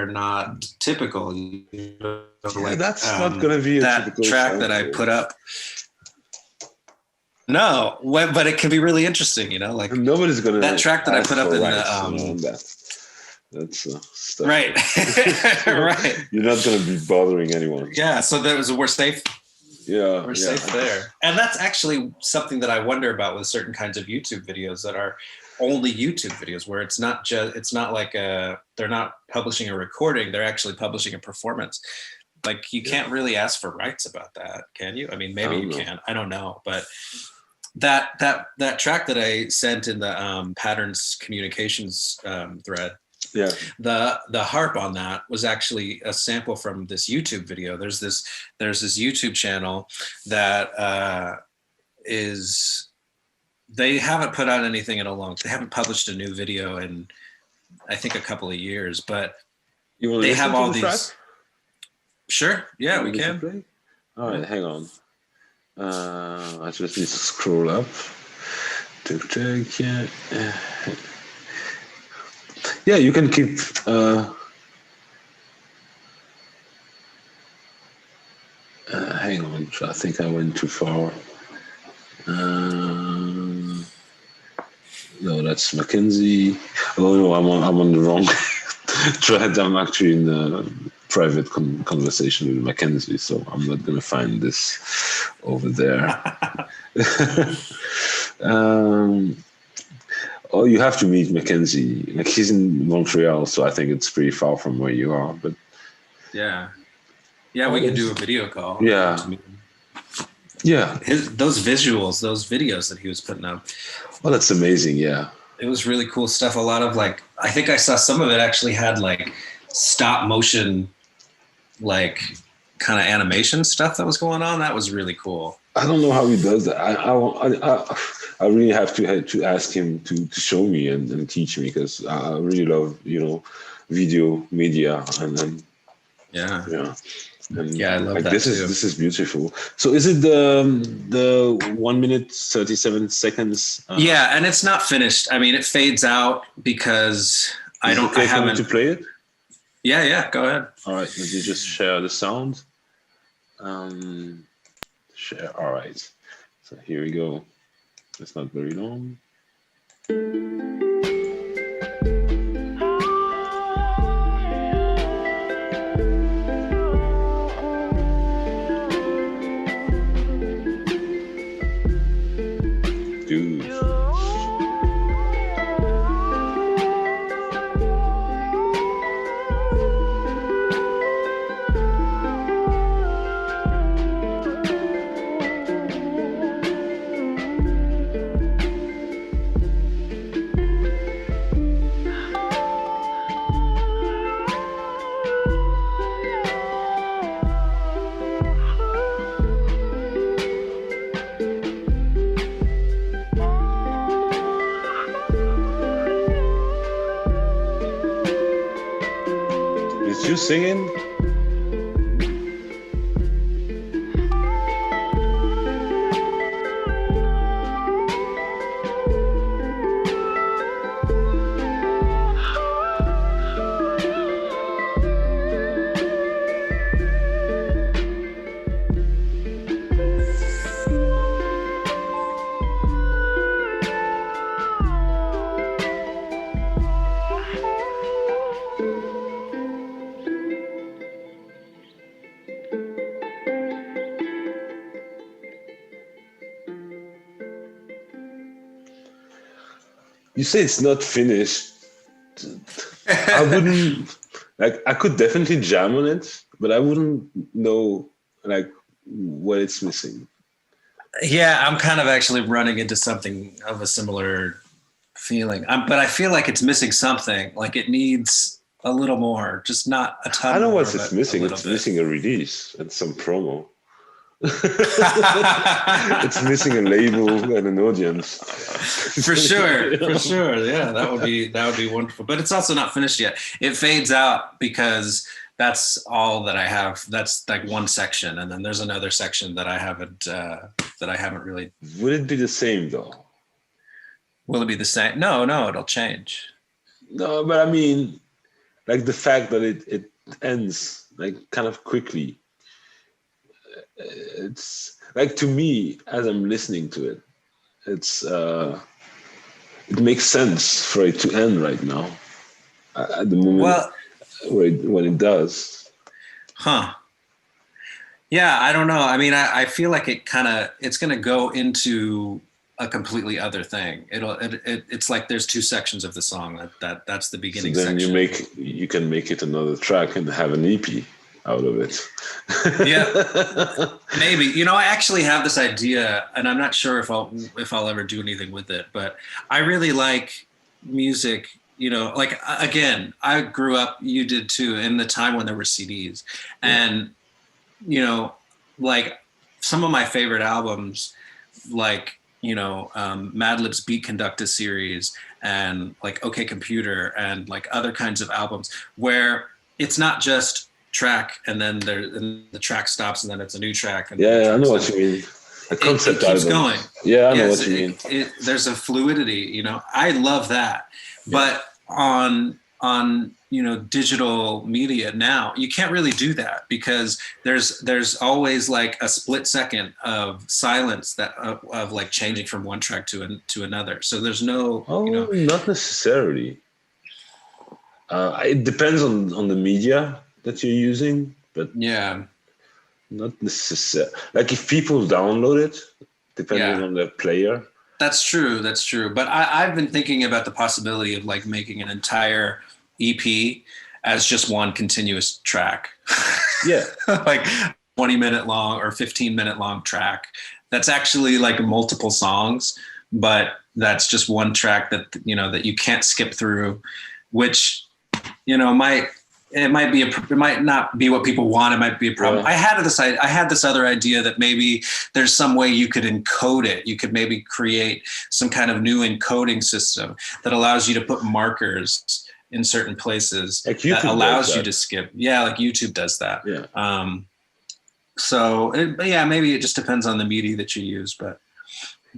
not typical. That's not going to be that typical track sample that I put up. No, but it can be really interesting. Like nobody's going to that track that I put up in the that's stuff. Right. Right. You're not going to be bothering anyone. Yeah. So we're safe. Yeah, we're safe there. And that's actually something that I wonder about with certain kinds of YouTube videos that are only YouTube videos, where it's not like they're not publishing a recording, they're actually publishing a performance. Like you can't really ask for rights about that, can you? I mean, maybe you can. I don't know, but that track that I sent in the patterns communications thread. Yeah. The harp on that was actually a sample from this YouTube video. There's this YouTube channel that they haven't put out anything in they haven't published a new video in I think a couple of years, but they have all these track? Sure. Yeah, we can. Play? All right, hang on. I just need to scroll up. Yeah, you can keep. Hang on, I think I went too far. No, that's Mackenzie. Oh no, I'm on the wrong thread. I'm actually in a private conversation with Mackenzie, so I'm not gonna find this over there. Oh, you have to meet Mackenzie. Like he's in Montreal, so I think it's pretty far from where you are. But yeah, we can do a video call. Yeah, those visuals, those videos that he was putting up. Oh, that's amazing. Yeah, it was really cool stuff. A lot of I think I saw some of it actually had like stop motion, like kind of animation stuff that was going on. That was really cool. I don't know how he does that. I really have to ask him to show me and teach me, because I really love video media and yeah. And I love that this too. This is beautiful. So is it the 1 minute 37 seconds? Yeah, and it's not finished. I mean, it fades out because I haven't to play it. Yeah, go ahead. All right, let me just share the sound. Share. All right. So here we go. It's not very long. Dude. Is you singing? You say it's not finished. I wouldn't like. I could definitely jam on it, but I wouldn't know like what it's missing. Yeah, I'm kind of actually running into something of a similar feeling. But I feel like it's missing something. Like it needs a little more, just not a I ton know more, what it's but a missing. little It's bit. missing a release and some promo. It's missing a label and an audience. For sure, for sure. Yeah, that would be wonderful. But it's also not finished yet. It fades out because that's all that I have. That's like one section, and then there's another section that I haven't really. Would it be the same though? Will it be the same? No, it'll change. No, but I mean, like the fact that it ends like kind of quickly. It's like, to me, as I'm listening to it, it's it makes sense for it to end right now at the moment. Well, When it does. huh. Yeah, I don't know. I mean, I feel like it's going to go into a completely other thing. It's like there's two sections of the song. That's the beginning So then section. you can make it another track and have an EP out of it. Yeah, maybe. You know, I actually have this idea, and I'm not sure if I'll ever do anything with it. But I really like music. You know, like again, I grew up. You did too, in the time when there were CDs, and you know, like some of my favorite albums, like Madlib's Beat Conductor series, and like OK Computer, and like other kinds of albums where it's not just track and then the track stops and then it's a new track. And yeah, I know what you mean. A concept it keeps album. going. Yeah, I know what you mean. There's a fluidity, you know. I love that. Yeah. But on digital media now, you can't really do that because there's always like a split second of silence that of like changing from one track to another. So there's no not necessarily. It depends on the media that you're using, but yeah, not necessarily. Like if people download it, depending on their player. That's true. But I've been thinking about the possibility of like making an entire EP as just one continuous track. Yeah. Like 20-minute long or 15-minute long track. That's actually like multiple songs, but that's just one track that, that you can't skip through, which, it might not be what people want. It might be a problem. Yeah. I had this other idea that maybe there's some way you could encode it. You could maybe create some kind of new encoding system that allows you to put markers in certain places like that allows you to skip. Yeah, like YouTube does that. Yeah. Maybe it just depends on the media that you use, but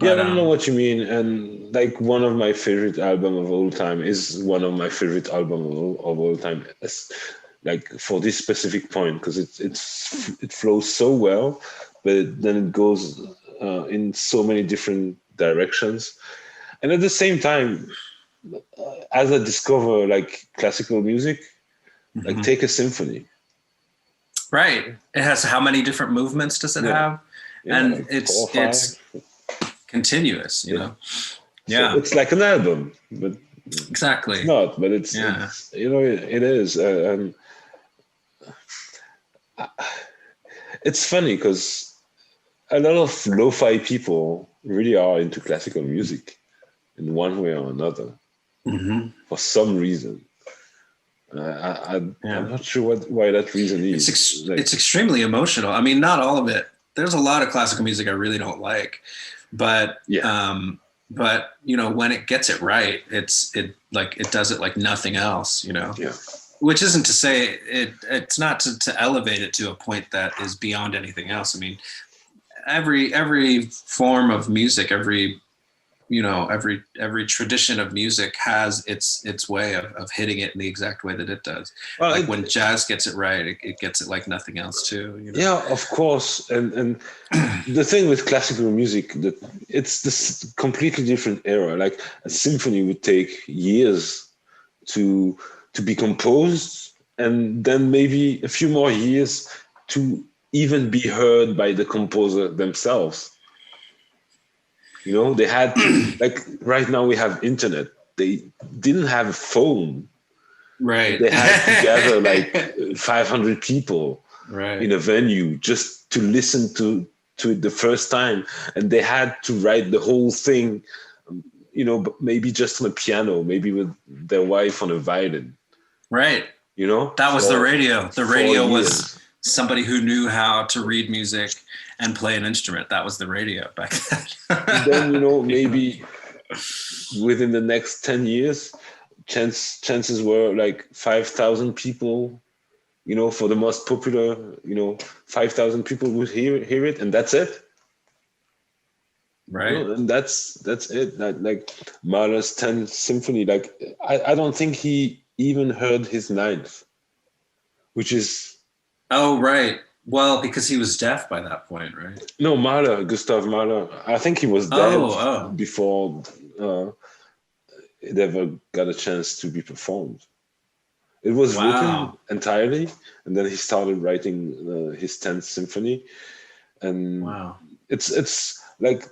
I don't know what you mean. And like one of my favorite album of all time is one of my favorite album of all time. Like for this specific point, because it flows so well, but then it goes in so many different directions. And at the same time, as I discover like classical music, like take a symphony. Right. It has how many different movements does it have? Yeah, and like it's continuous, you know. Yeah. So it's like an album, but exactly. It's not, but it's it is. And it's funny because a lot of lo-fi people really are into classical music in one way or another for some reason. I'm not sure why that reason is. It's extremely emotional. I mean, not all of it. There's a lot of classical music I really don't like, but when it gets it right, it does it like nothing else, Yeah. Which isn't to say it's not to elevate it to a point that is beyond anything else. I mean, every form of music, every tradition of music has its way of hitting it in the exact way that it does. Well, like when jazz gets it right, it gets it like nothing else too. Yeah, of course. And the thing with classical music, that it's this completely different era. Like a symphony would take years to be composed, and then maybe a few more years to even be heard by the composer themselves. They had like right now we have internet, they didn't have a phone. Right. They had to gather like 500 people right. in a venue just to listen to it the first time, and they had to write the whole thing, maybe just on a piano, maybe with their wife on a violin. Right. That was the radio. The radio was somebody who knew how to read music and play an instrument. That was the radio back then. And then, maybe within the next 10 years, chances were like 5,000 people, for the most popular, 5,000 people would hear it, and that's it. Right. And that's it. Like Mahler's 10th symphony, like I don't think he even heard his 9th, which is... Oh, right. Well, because he was deaf by that point, right? No, Gustav Mahler. I think he was dead before it ever got a chance to be performed. It was written entirely, and then he started writing his 10th symphony. And it's like,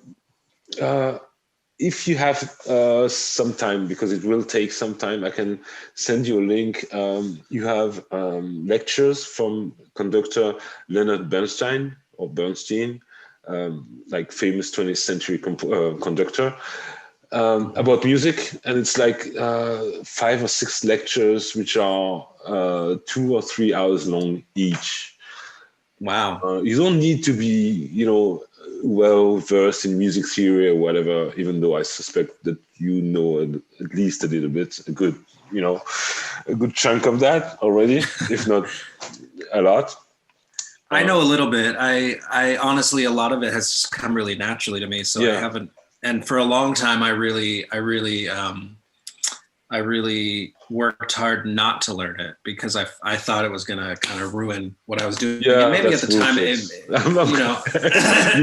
if you have some time, because it will take some time, I can send you a link. You have lectures from conductor Leonard Bernstein, like famous 20th century conductor, about music. And it's like 5 or 6 lectures, which are 2 or 3 hours long each. Wow. You don't need to be, well versed in music theory or whatever, even though I suspect that at least a little bit, a good chunk of that already, if not a lot. I know a little bit. I honestly, a lot of it has just come really naturally to me. So I haven't, and for a long time, I really worked hard not to learn it, because I thought it was going to kind of ruin what I was doing. Yeah, and maybe at the time,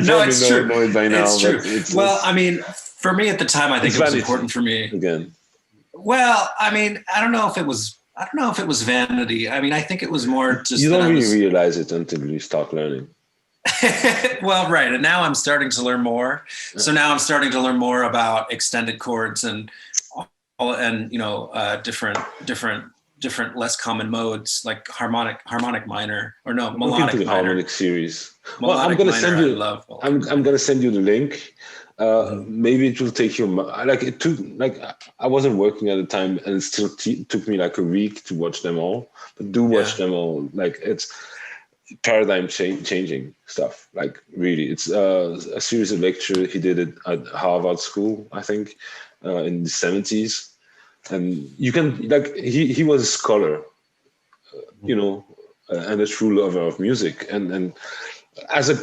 no, it's true. Know it by now, it's true. Well, I mean, for me at the time, I think it was important for me. Again. Well, I mean, I don't know if it was vanity. I mean, I think it was more just... You don't really realize it until you start learning. Well, right. And now I'm starting to learn more. So now I'm starting to learn more about extended chords and different less common modes, like harmonic minor, or no, melodic minor. Harmonic series. Well, I'm going to send you. I'm going to send you the link. Maybe it will take you I wasn't working at the time, and it still took me like a week to watch them all. But watch them all. Like, it's paradigm changing stuff. Like, really, it's a series of lectures. He did it at Harvard School, I think, in the 70s. And you can, like, he was a scholar, and a true lover of music, and as a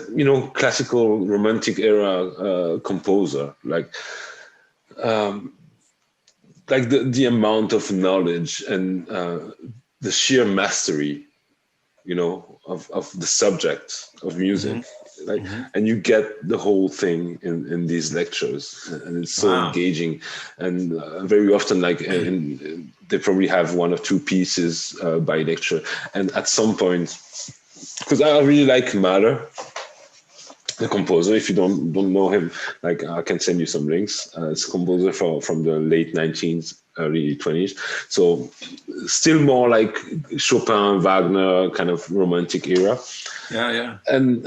classical romantic era composer, like the amount of knowledge and the sheer mastery, of the subject of music. And you get the whole thing in these lectures, and it's so engaging. And very often, they probably have 1 or 2 pieces by lecture. And at some point, because I really like Mahler, the composer. If you don't know him, like, I can send you some links. It's a composer from the late 19th, early 20s. So still more like Chopin, Wagner kind of romantic era. Yeah. And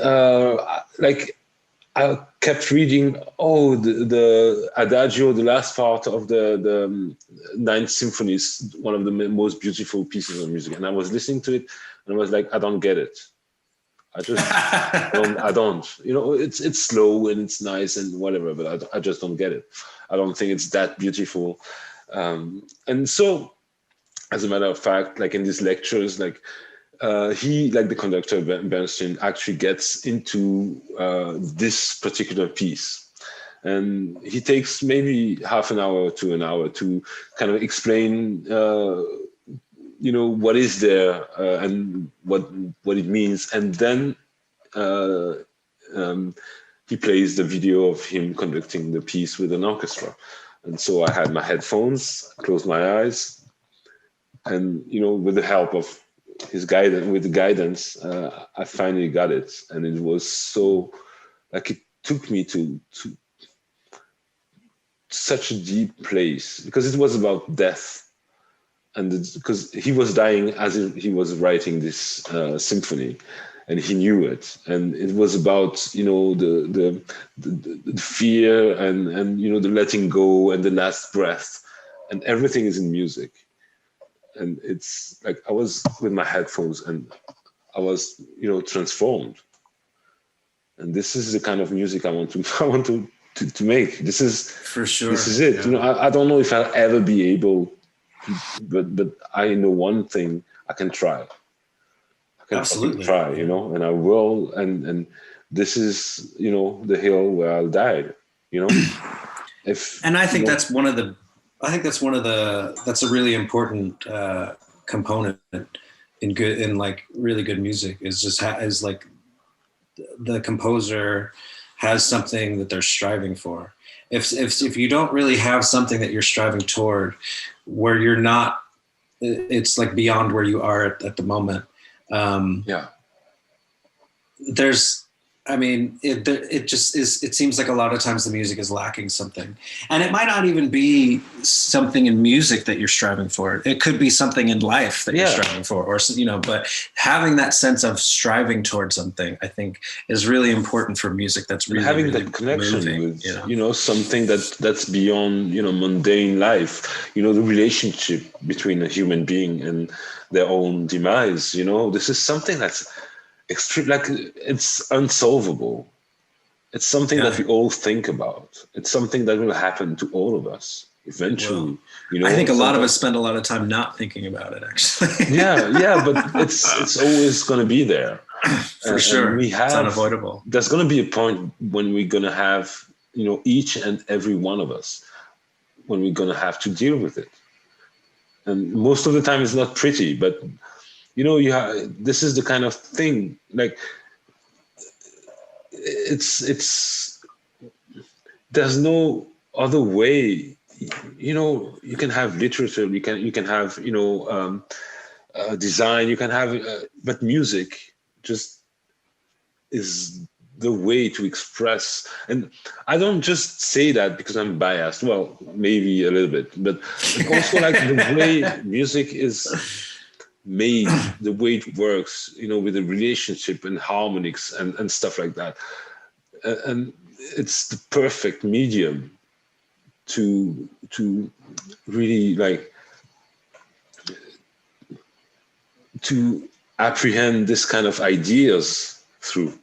I kept reading, the Adagio, the last part of the 9th Symphony is one of the most beautiful pieces of music. And I was listening to it, and I was like, I don't get it. I just I don't. It's slow and it's nice and whatever, but I just don't get it. I don't think it's that beautiful. And so, as a matter of fact, like in these lectures, he, like the conductor Bernstein, actually gets into this particular piece, and he takes maybe half an hour to an hour to kind of explain, what is there and what it means, and then he plays the video of him conducting the piece with an orchestra. And so I had my headphones, closed my eyes, and with the help of his guidance, I finally got it. And it was so, like, it took me to such a deep place, because it was about death, and because he was dying as he was writing this symphony, and he knew it, and it was about, you know, the fear and you know, the letting go and the last breath, and everything is in music. And it's like I was with my headphones and I was, you know, transformed. And this is the kind of music I want to to make. This is For sure. This is it. Yeah. You know, I don't know if I'll ever be able to, but I know one thing: I can try. I can Absolutely try, you know, and I will. And this is, you know, the hill where I'll die. You know, and I think that's one of the. I think that's one of the. That's a really important component in like really good music is just is like the composer has something that they're striving for. If you don't really have something that you're striving toward, where you're not, it's like beyond where you are at the moment. There's, I mean, it just is. It seems like a lot of times the music is lacking something, and it might not even be something in music that you're striving for. It could be something in life that you're striving for, or you know. But having that sense of striving towards something, I think, is really important for music. That's really having really that connection moving, with you know, something that's beyond, you know, mundane life. You know, the relationship between a human being and their own demise. You know, this is something that's extreme, like it's unsolvable. It's something that we all think about. It's something that will happen to all of us eventually. Well, you know, I think a lot of us spend a lot of time not thinking about it, actually. but it's always going to be there. For sure. It's unavoidable. There's going to be a point when we're going to have, you know, each and every one of us, when we're going to have to deal with it. And most of the time it's not pretty, but you know, this is the kind of thing, like it's there's no other way. You know, you can have literature, you can have, you know, design, you can have, but music just is the way to express. And I don't just say that because I'm biased. Well, maybe a little bit, but also like the way music is made, the way it works, you know, with the relationship and harmonics and stuff like that. And it's the perfect medium to really like to apprehend this kind of ideas through,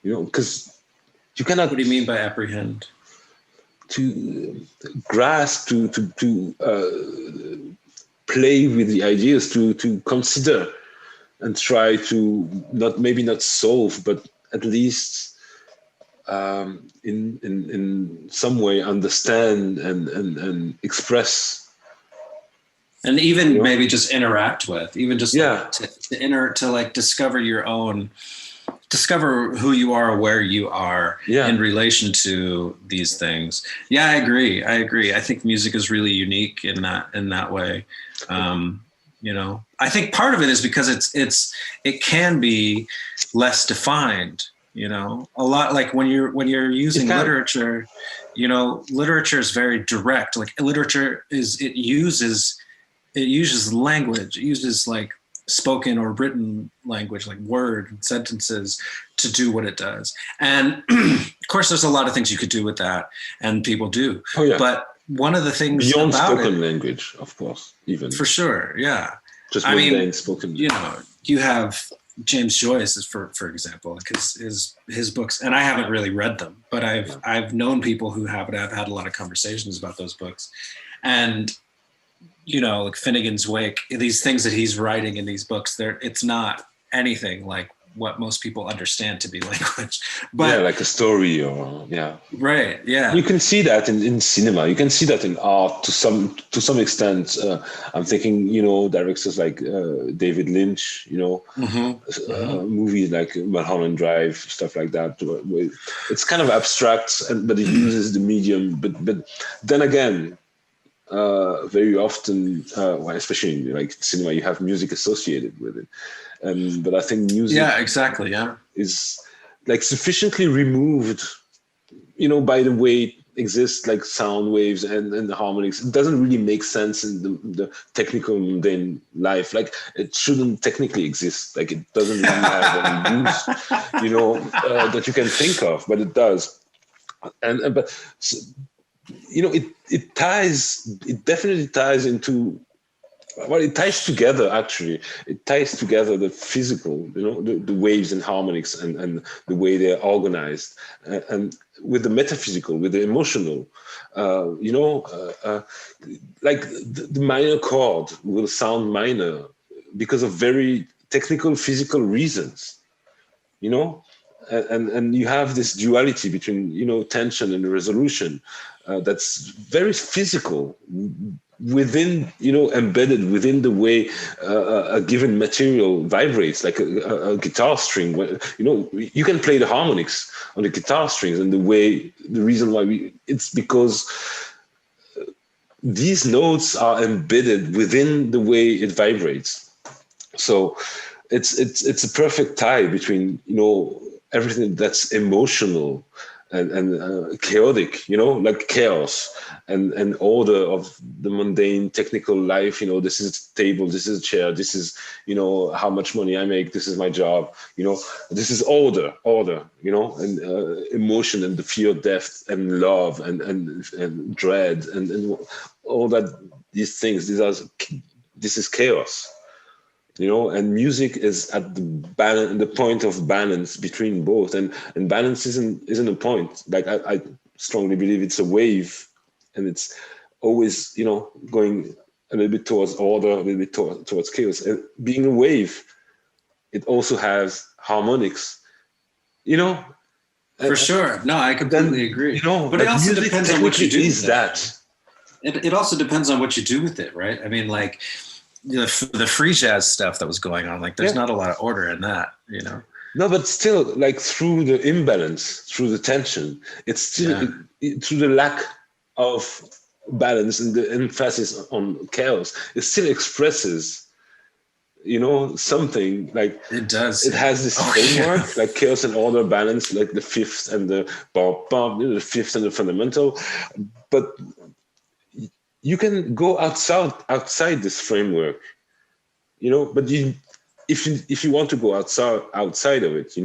you know, because you cannot. What do you mean by apprehend? To grasp, to play with the ideas, to consider and try to maybe not solve, but at least in some way understand and express, and even, you know, maybe just interact with, even just like to like discover who you are, where you are in relation to these things. Yeah, I agree. I think music is really unique in that way. You know, I think part of it is because it can be less defined, you know, a lot, like when you're using literature, you know, literature is very direct. Like literature it uses language, it uses like spoken or written language, like word and sentences, to do what it does. And of course there's a lot of things you could do with that, and people do. But one of the things beyond about spoken language, of course, even for sure, just I mean, spoken. You know, you have James Joyce, for example, because his books, and I haven't really read them, but I've known people who have, and I've had a lot of conversations about those books. And you know, like Finnegan's Wake, these things that he's writing in these books, it's not anything like what most people understand to be language. But like a story, or right, you can see that in cinema, you can see that in art to some extent. I'm thinking, you know, directors like David Lynch, you know, movies like Mulholland Drive, stuff like that. It's kind of abstract, but it uses the medium. But then again, very often, especially like cinema, you have music associated with it. But I think music, exactly, is like sufficiently removed, you know, by the way exists, like sound waves and the harmonics. It doesn't really make sense in the technical mundane life. Like it shouldn't technically exist. Like it doesn't really have any use, that you can think of, but it does. And but it definitely ties into, well, it ties together, actually. It ties together the physical, the waves and harmonics and the way they're organized, and with the metaphysical, with the emotional. Like the minor chord will sound minor because of very technical physical reasons, and you have this duality between tension and resolution, that's very physical, within, embedded within the way a given material vibrates, like a guitar string. You can play the harmonics on the guitar strings, and the reason why it's because these notes are embedded within the way it vibrates. So it's a perfect tie between everything that's emotional and chaotic, like chaos and order of the mundane technical life. This is a table, this is a chair, this is how much money I make, this is my job. This is order, and emotion and the fear of death and love and dread and all that. These things, this is chaos. And music is at the point of balance between both, and balance isn't a point. Like I strongly believe it's a wave, and it's always going a little bit towards order, a little bit towards chaos. And being a wave, it also has harmonics, For sure. No, I completely agree. But it also depends on what you do with that. It also depends on what you do with it, right? I mean, like the free jazz stuff that was going on, like there's not a lot of order in that, No, but still, like through the imbalance, through the tension, it's still through the lack of balance and the emphasis on chaos, it still expresses, something. Like it does. It has this framework, like chaos and order, balance, like the fifth and the the fifth and the fundamental. But you can go outside this framework, but if you want to go outside of it,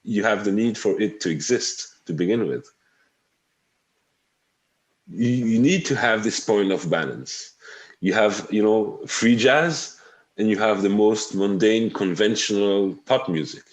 you have the need for it to exist to begin with. You need to have this point of balance. You have free jazz, and you have the most mundane conventional pop music.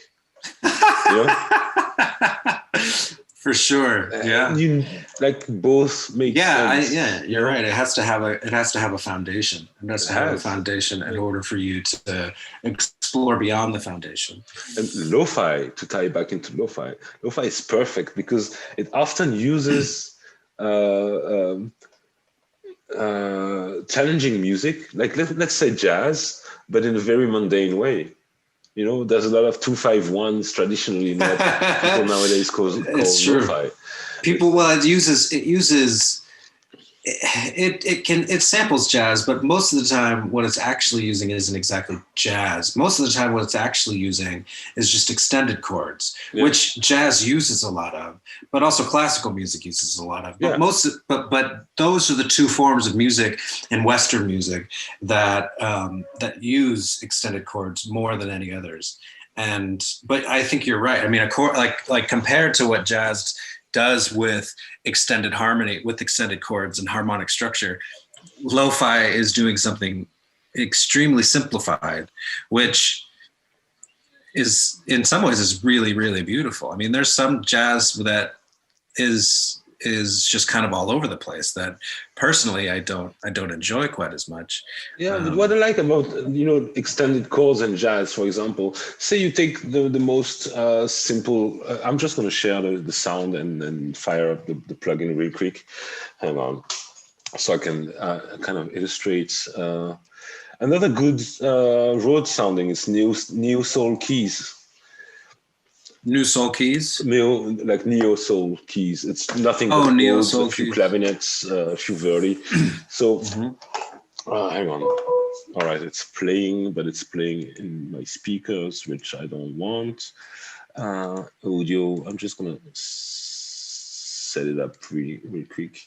For sure. Yeah. You like both make sense. You're right. It has to have a foundation. It has to have a foundation in order for you to explore beyond the foundation. And lo-fi, to tie back into lo-fi is perfect because it often uses challenging music, like let's say jazz, but in a very mundane way. There's a lot of 2-5-1s traditionally that people nowadays call lo-fi. It samples jazz, but most of the time what it's actually using isn't exactly jazz. Most of the time what it's actually using is just extended chords, which jazz uses a lot of, but also classical music uses a lot of. But but those are the two forms of music in Western music that use extended chords more than any others. But I think you're right. I mean, a chord like compared to what jazz does with extended harmony, with extended chords and harmonic structure, lo-fi is doing something extremely simplified, which is in some ways is really, really beautiful. I mean, there's some jazz that is just kind of all over the place that personally I don't enjoy quite as much. But what I like about extended chords and jazz, for example, say you take the most simple. I'm just going to share the sound and fire up the plugin real quick. Hang on, so I can kind of illustrate. Another good road sounding is neo soul keys. New soul keys? Like neo soul keys. It's nothing but chords, a few clavinets, a few verdi. So, hang on. All right, it's playing, but it's playing in my speakers, which I don't want. Audio, I'm just going to set it up real quick.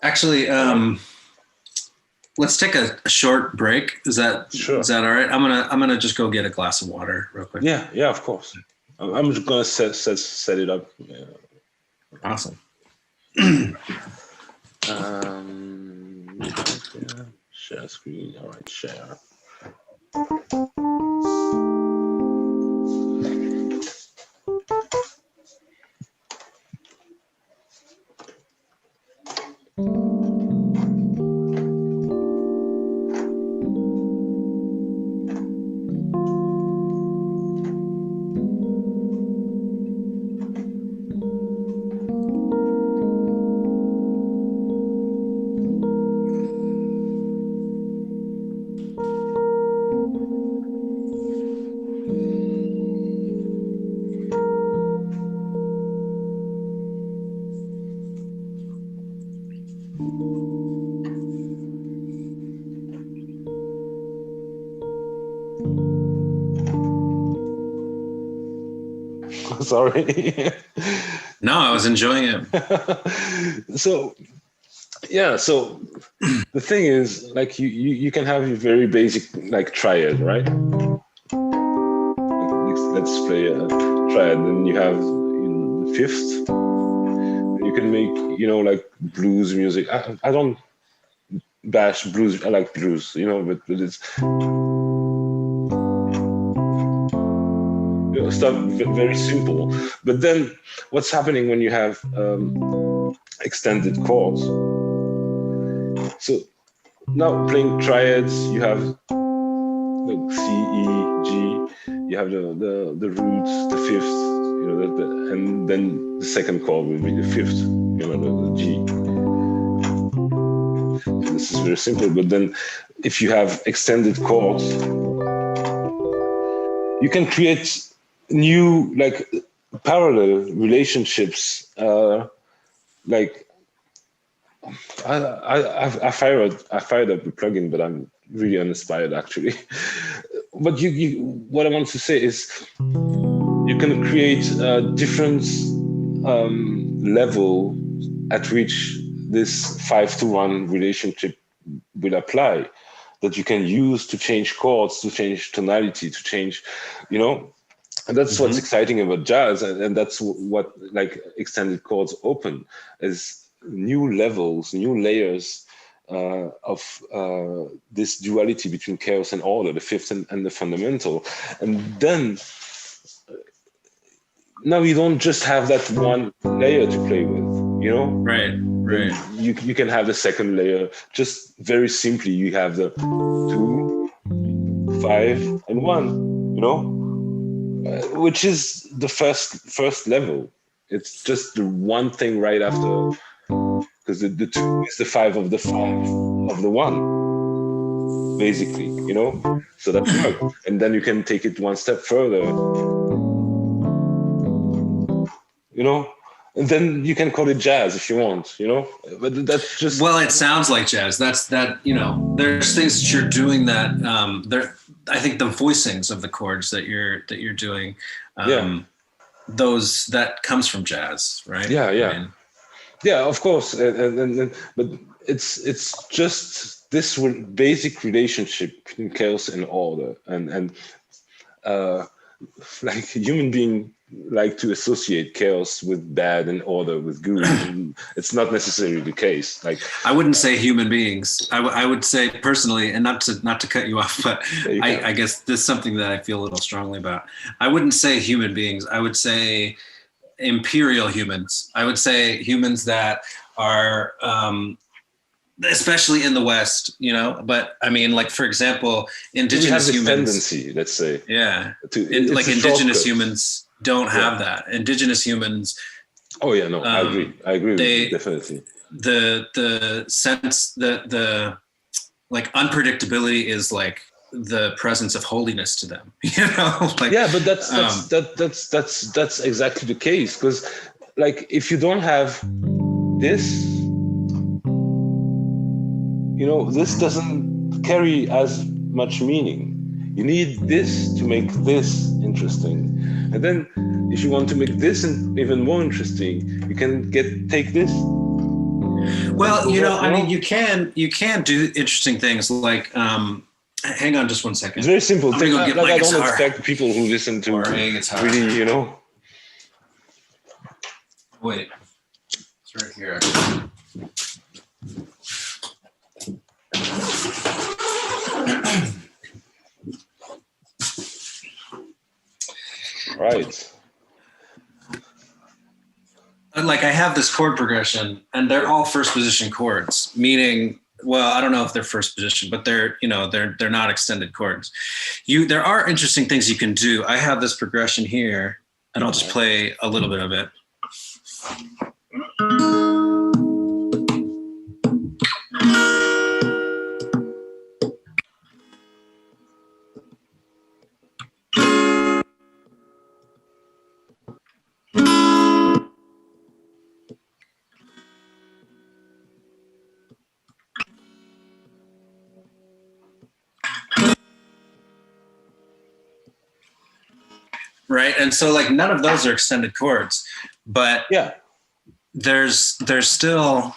Actually, let's take a short break. Is that all right? I'm gonna just go get a glass of water real quick. Yeah, of course. I'm just gonna set it up. Yeah. Awesome. Share screen. All right, share. Sorry. No, I was enjoying it. So the thing is, like, you can have a very basic like triad, right? Let's play a triad. Then you have the fifth. You can make, like blues music. I don't bash blues. I like blues, but it's stuff very simple. But then what's happening when you have extended chords? So now playing triads, you have like C, E, G. You have the roots, the fifth, and then the second chord will be the fifth, the G. So this is very simple. But then if you have extended chords, you can create new like parallel relationships. Like I fired up the plugin, but I'm really uninspired actually. But what I want to say is you can create different level at which this 5-to-1 relationship will apply, that you can use to change chords, to change tonality, to change, and that's what's exciting about jazz, and that's what like extended chords open, is new levels, new layers of this duality between chaos and order, the fifth and the fundamental. And then now you don't just have that one layer to play with, Right. You can have the second layer. Just very simply, you have the 2, 5, and 1, which is the first level. It's just the one thing right after, because the 2 is the 5 of the 5 of the 1, basically, so that works. And then you can take it one step further, and then you can call it jazz if you want, but that's just, well, it sounds like jazz. There's things that you're doing that I think the voicings of the chords that you're doing, those that comes from jazz, right? Yeah, of course, and but it's just this basic relationship between chaos and order, and like human being like to associate chaos with bad and order with good. And it's not necessarily the case. Like, I wouldn't say human beings. I would say personally, and not to cut you off, but I guess this is something that I feel a little strongly about. I wouldn't say human beings. I would say imperial humans. I would say humans that are, especially in the West, but I mean, like, for example, indigenous humans. Tendency, let's say. Yeah. Indigenous humans don't have that. Indigenous humans. Oh yeah, no, I agree with you, definitely. The sense that the like unpredictability is like the presence of holiness to them, but that's exactly the case, because like if you don't have this, this doesn't carry as much meaning. You need this to make this interesting. And then if you want to make this even more interesting, you can take this. Well, I mean, you can do interesting things like, hang on just one second. It's very simple. I'm gonna go get my I don't guitar. expect people who listen to really, Wait, it's right here. Right. Like I have this chord progression and they're all first position chords, meaning, well, I don't know if they're first position, but they're not extended chords. There are interesting things you can do. I have this progression here and I'll just play a little bit of it. Right. And so like none of those are extended chords, but yeah, there's still,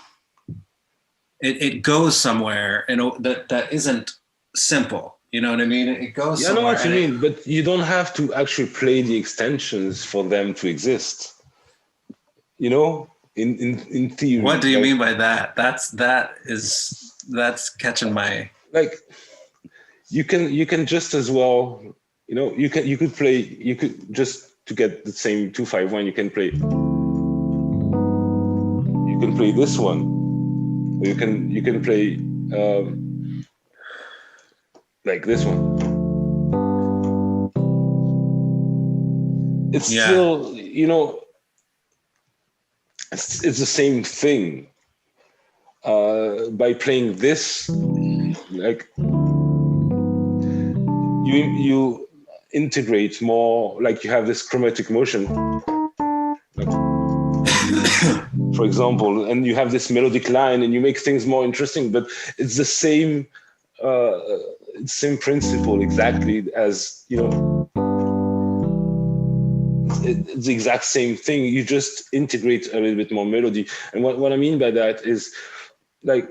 it goes somewhere and that isn't simple. You know what I mean? It goes somewhere. I know what you mean, but you don't have to actually play the extensions for them to exist. In theory. What do you mean by that? That's catching my, like, you can just as well, you could just to get the same 251, you can play this one, or you can play like this one. It's still, it's the same thing. By playing this, like, you integrate more, like you have this chromatic motion, like, for example, and you have this melodic line and you make things more interesting, but it's the same principle exactly as, it's the exact same thing. You just integrate a little bit more melody. And what I mean by that is, like,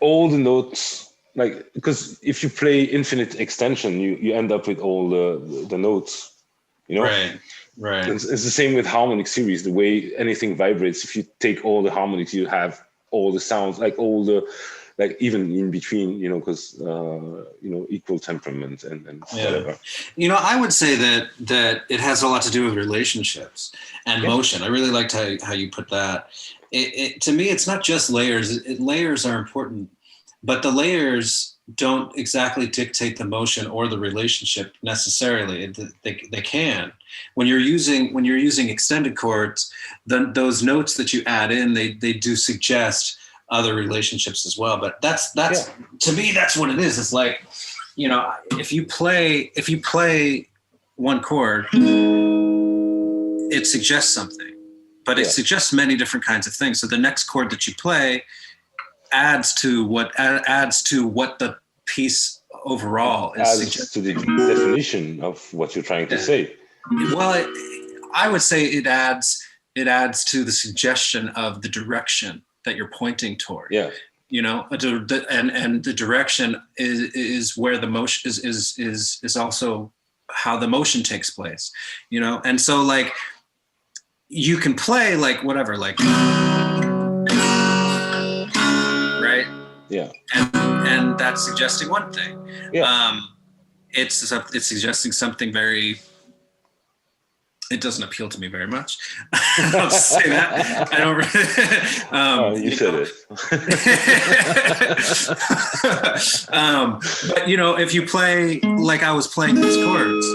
all the notes, like, because if you play infinite extension, you end up with all the notes, Right. It's the same with harmonic series. The way anything vibrates, if you take all the harmonics, you have all the sounds, like all the, like, even in between, because equal temperament and whatever. I would say that it has a lot to do with relationships and motion. I really liked how you put that. To me, it's not just layers. Layers are important, but the layers don't exactly dictate the motion or the relationship necessarily. They can. When you're using extended chords, those notes that you add in, they do suggest other relationships as well. But that's to me, that's what it is. It's like, if you play one chord, it suggests something, but it suggests many different kinds of things. So the next chord that you play adds to what the piece overall adds to the definition of what you're trying to say. Well, I would say it adds to the suggestion of the direction that you're pointing toward. Yeah. And the direction is where the motion is also how the motion takes place. And so, like, you can play like whatever, like, right? Yeah. And that's suggesting one thing. Yeah. It's suggesting something very. It doesn't appeal to me very much. I'll just say that. I don't really. You said it. But if you play like I was playing these chords,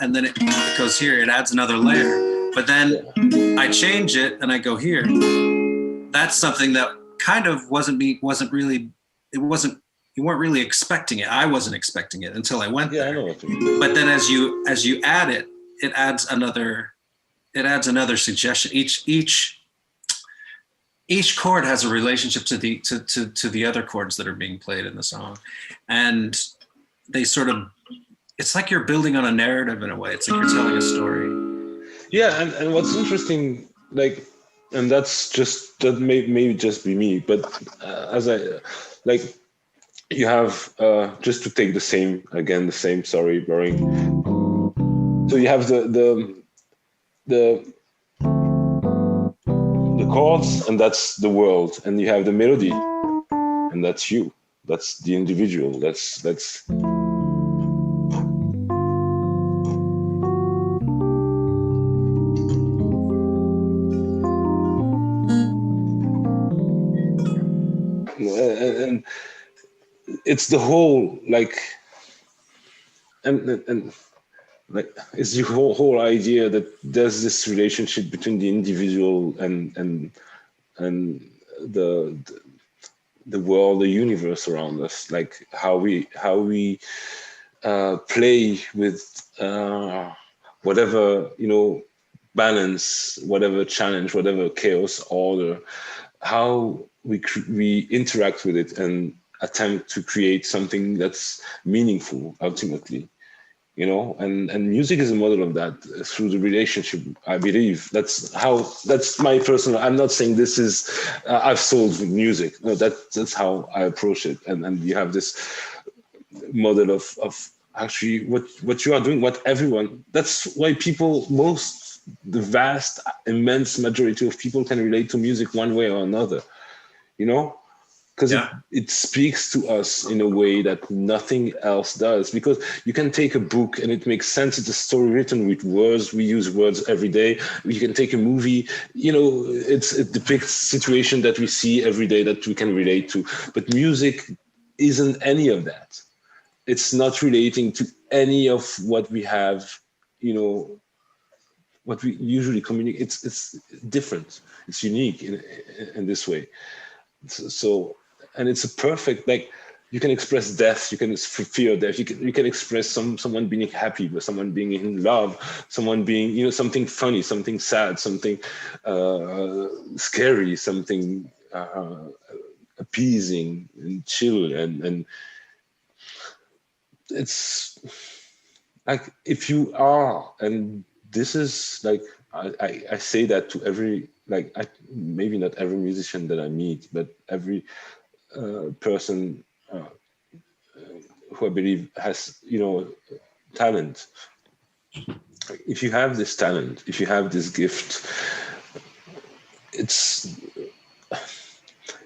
and then it goes here, it adds another layer. But then I change it and I go here. That's something that kind of you weren't really expecting it. I wasn't expecting it until I went there. I know what you mean. But then as you add it, it adds another suggestion. Each chord has a relationship to the other chords that are being played in the song, and they sort of, it's like you're building on a narrative in a way. It's like you're telling a story. Yeah, and what's interesting, like, and that may just be me, but as I like, you have just to take the same again, the same. Sorry, boring. So you have the chords, and that's the world, and you have the melody, and that's you. That's the individual. That's. And it's the whole, like, and like, it's the whole idea that there's this relationship between the individual and the the world, the universe around us, like how we play with whatever, balance, whatever challenge, whatever chaos, order, how we interact with it and attempt to create something that's meaningful ultimately. And music is a model of that through the relationship. I believe that's my personal. I'm not saying this is I've sold music. No, that's how I approach it. And you have this model of actually what you are doing, what everyone. That's why the vast, immense majority of people can relate to music one way or another. Because it speaks to us in a way that nothing else does. Because you can take a book and it makes sense. It's a story written with words. We use words every day. You can take a movie, it depicts situation that we see every day that we can relate to. But music isn't any of that. It's not relating to any of what we have, what we usually communicate. It's different. It's unique in this way. So, and it's a perfect, like, you can express death, you can fear death, you can express someone being happy, but someone being in love, someone being, something funny, something sad, something scary, something appeasing and chill, and it's like, if you are, and this is like, I say that to every, like, maybe not every musician that I meet, but every person who I believe has, talent. If you have this talent, if you have this gift,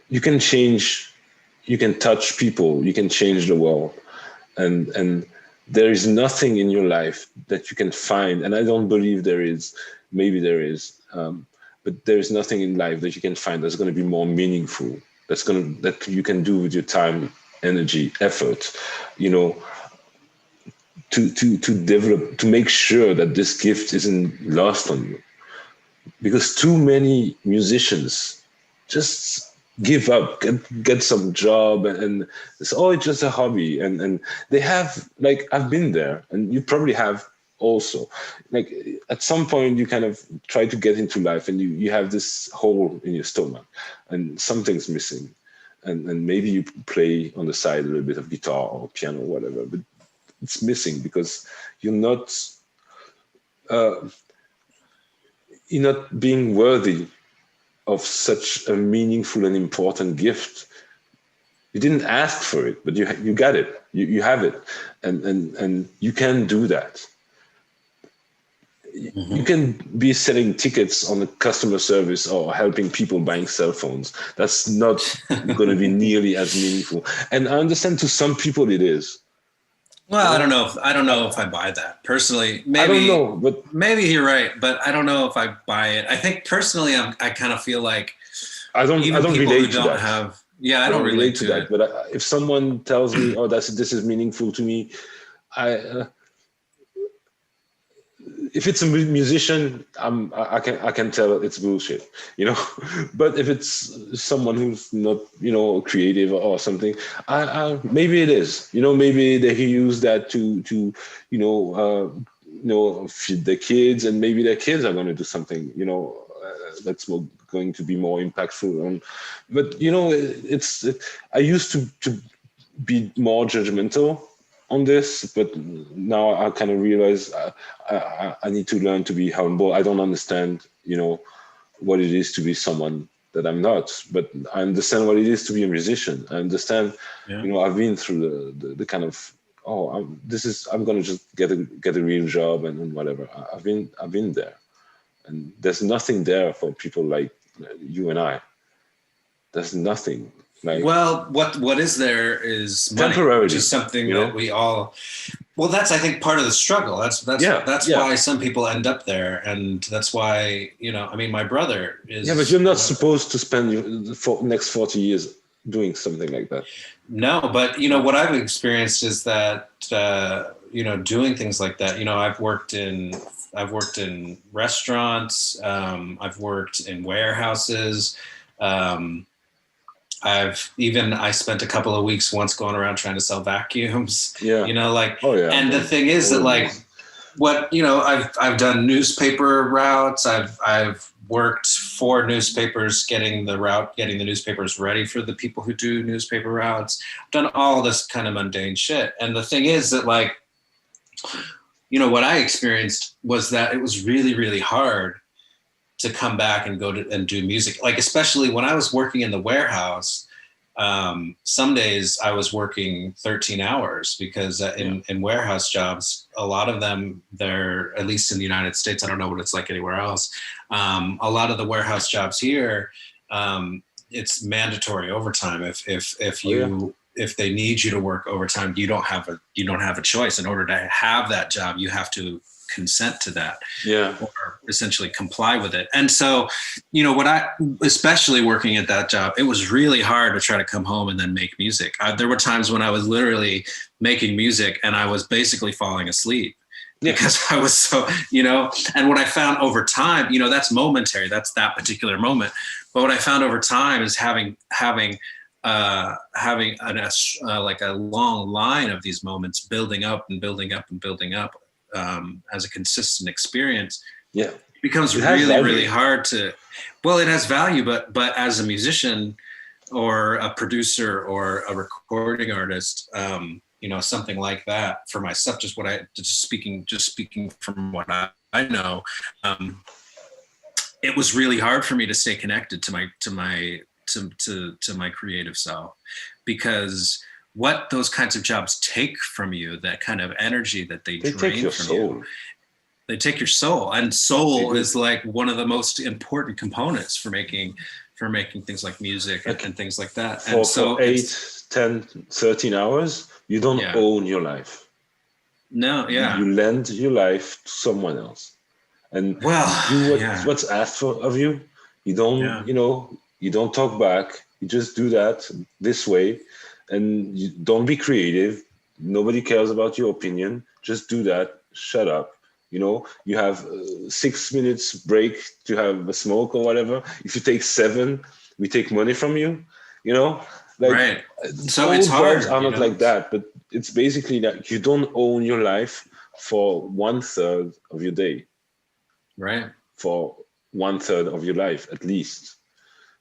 you can change, you can touch people, you can change the world, and there is nothing in your life that you can find, and I don't believe there is. Maybe there is. But there is nothing in life that you can find that's going to be more meaningful, that you can do with your time, energy, effort, to develop, to make sure that this gift isn't lost on you. Because too many musicians just give up, get some job, and it's just a hobby, and they have, like, I've been there, and you probably have also, like, at some point you kind of try to get into life, and you have this hole in your stomach and something's missing, and maybe you play on the side a little bit of guitar or piano or whatever, but it's missing because you're not being worthy of such a meaningful and important gift. You didn't ask for it, but you got it, you have it, and you can do that. You can be selling tickets on the customer service or helping people buying cell phones. That's not going to be nearly as meaningful. And I understand to some people it is. Well, I don't know if I buy that personally. Maybe, I don't know, but maybe you're right, but I don't know if I buy it. I think personally, I kind of feel like I don't relate to that. I don't relate to that. But if someone tells me, "Oh, this is meaningful to me," if it's a musician, I can tell it's bullshit, But if it's someone who's not, creative or something, maybe it is, maybe they use that to feed their kids, and maybe their kids are going to do something, that's going to be more impactful. But I used to be more judgmental. on this, but now I kind of realize I need to learn to be humble. I don't understand, what it is to be someone that I'm not, but I understand what it is to be a musician. I understand, I've been through the kind of, I'm gonna just get a real job and whatever. I've been there, and there's nothing there for people like you and I. There's nothing. Like, well, what is there is money, which is something that we all. Well, that's, I think, part of the struggle. That's why some people end up there, and that's why I mean, my brother is. Yeah, but you're not supposed to spend the next 40 years doing something like that. No, but what I've experienced is that doing things like that. I've worked in restaurants. I've worked in warehouses. I spent a couple of weeks once going around trying to sell vacuums. Yeah. And the thing is that I've done newspaper routes. I've worked for newspapers, getting the newspapers ready for the people who do newspaper routes. I've done all this kind of mundane shit. And the thing is that what I experienced was that it was really, really hard to come back and and do music. Like, especially when I was working in the warehouse, some days I was working 13 hours because in warehouse jobs, a lot of them, they're, at least in the United States, I don't know what it's like anywhere else. A lot of the warehouse jobs here, it's mandatory overtime. If they need you to work overtime, you don't have a choice. In order to have that job, you have to consent to that, or essentially comply with it. And so, especially working at that job, it was really hard to try to come home and then make music. There were times when I was literally making music and I was basically falling asleep because I was so, and what I found over time, that's momentary, that's that particular moment. But what I found over time is having a long line of these moments building up and building up and building up. As a consistent experience, it becomes really hard to. Well, it has value, but as a musician or a producer or a recording artist, something like that for myself. Just speaking from what I know, it was really hard for me to stay connected to my creative self, because what those kinds of jobs take from you, that kind of energy that they drain from you. They take your soul, and soul is like one of the most important components for making things like music and things like that. For 8, 10, 13 hours, you don't own your life. No, You lend your life to someone else, and do what's asked of you. You don't, you don't talk back. You just do that this way. And you don't be creative. Nobody cares about your opinion. Just do that. Shut up. You have 6 minutes break to have a smoke or whatever. If you take 7, we take money from you. Right. So it's hard. Jobs are not like that, but it's basically that you don't own your life for 1/3 of your day. Right. For 1/3 of your life, at least.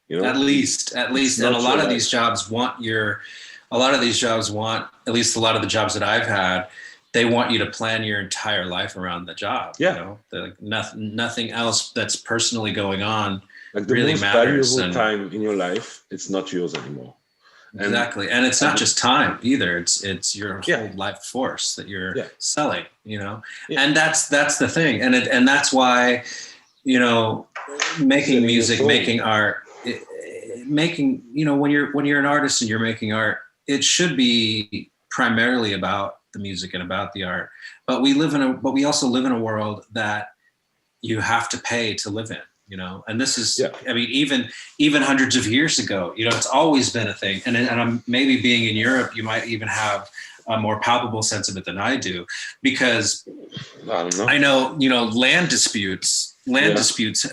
At least. And a lot of these jobs want, at least a lot of the jobs that I've had, they want you to plan your entire life around the job. Nothing else that's personally going on like the really most matters. Valuable time in your life, it's not yours anymore. Exactly. And it's not just time either. It's your whole life force that you're selling, and that's the thing. And that's why, making music, making art, when you're an artist and you're making art, it should be primarily about the music and about the art. But we also live in a world that you have to pay to live in, and this is, I mean, even hundreds of years ago, it's always been a thing. And maybe being in Europe, you might even have a more palpable sense of it than I do, because I know, land disputes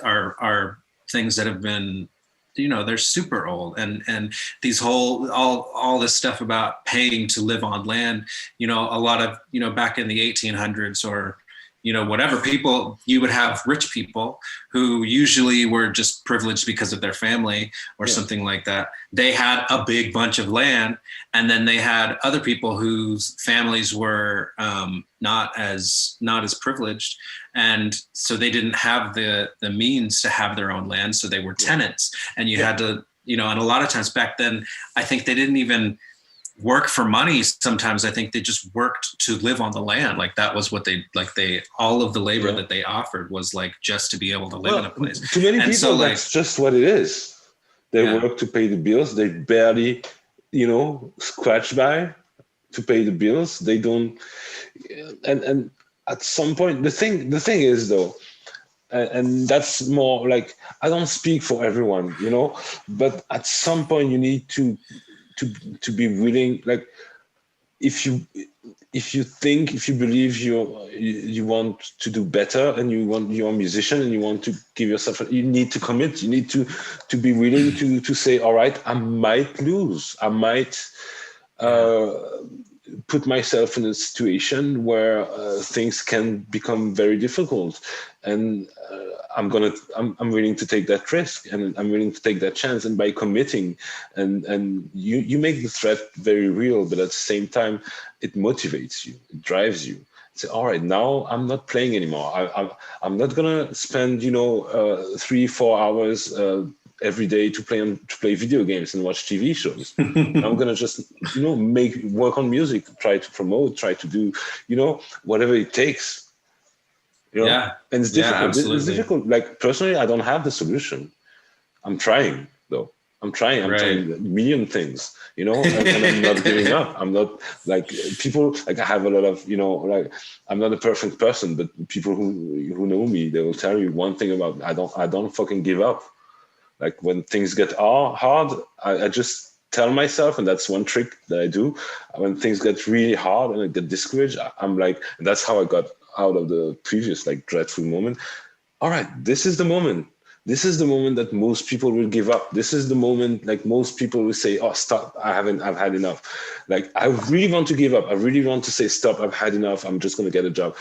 are things that have been, they're super old, and these all this stuff about paying to live on land, a lot of, back in the 1800s or, whatever people, you would have rich people who usually were just privileged because of their family or something like that. They had a big bunch of land, and then they had other people whose families were not as privileged, and so they didn't have the means to have their own land, so they were tenants, and you had to, and a lot of times back then, I think they didn't even work for money. Sometimes I think they just worked to live on the land. Like that was what all of the labor that they offered was like just to be able to live in a place. To many people, so, that's just what it is. They work to pay the bills. They barely, scratch by to pay the bills. They don't, and at some point, the thing is though, and that's more like, I don't speak for everyone, but at some point you need to be willing, like if you believe you want to do better, and you're a musician and you want to give yourself, you need to commit, you need to be willing to say, all right, I might lose, I might put myself in a situation where things can become very difficult, and I'm willing to take that risk, and I'm willing to take that chance. And by committing, and you make the threat very real, but at the same time, it motivates you, it drives you. Say, all right, now I'm not playing anymore. I'm not gonna spend 3-4 hours every day to play video games and watch TV shows. I'm gonna just work on music, try to promote, try to do whatever it takes. And it's difficult. It's difficult. Like personally, I don't have the solution. I'm trying though. I'm trying a million things, and I'm not giving up. I'm not like people, like I have a lot of, like I'm not a perfect person, but people who know me, they will tell you one thing about me. I don't fucking give up. Like when things get hard, I just tell myself, and that's one trick that I do. When things get really hard and I get discouraged, I'm like, and that's how I got out of the previous like dreadful moment. All right, this is the moment. This is the moment that most people will give up. This is the moment like most people will say, oh, stop, I've had enough. Like I really want to give up. I really want to say, stop, I've had enough. I'm just going to get a job.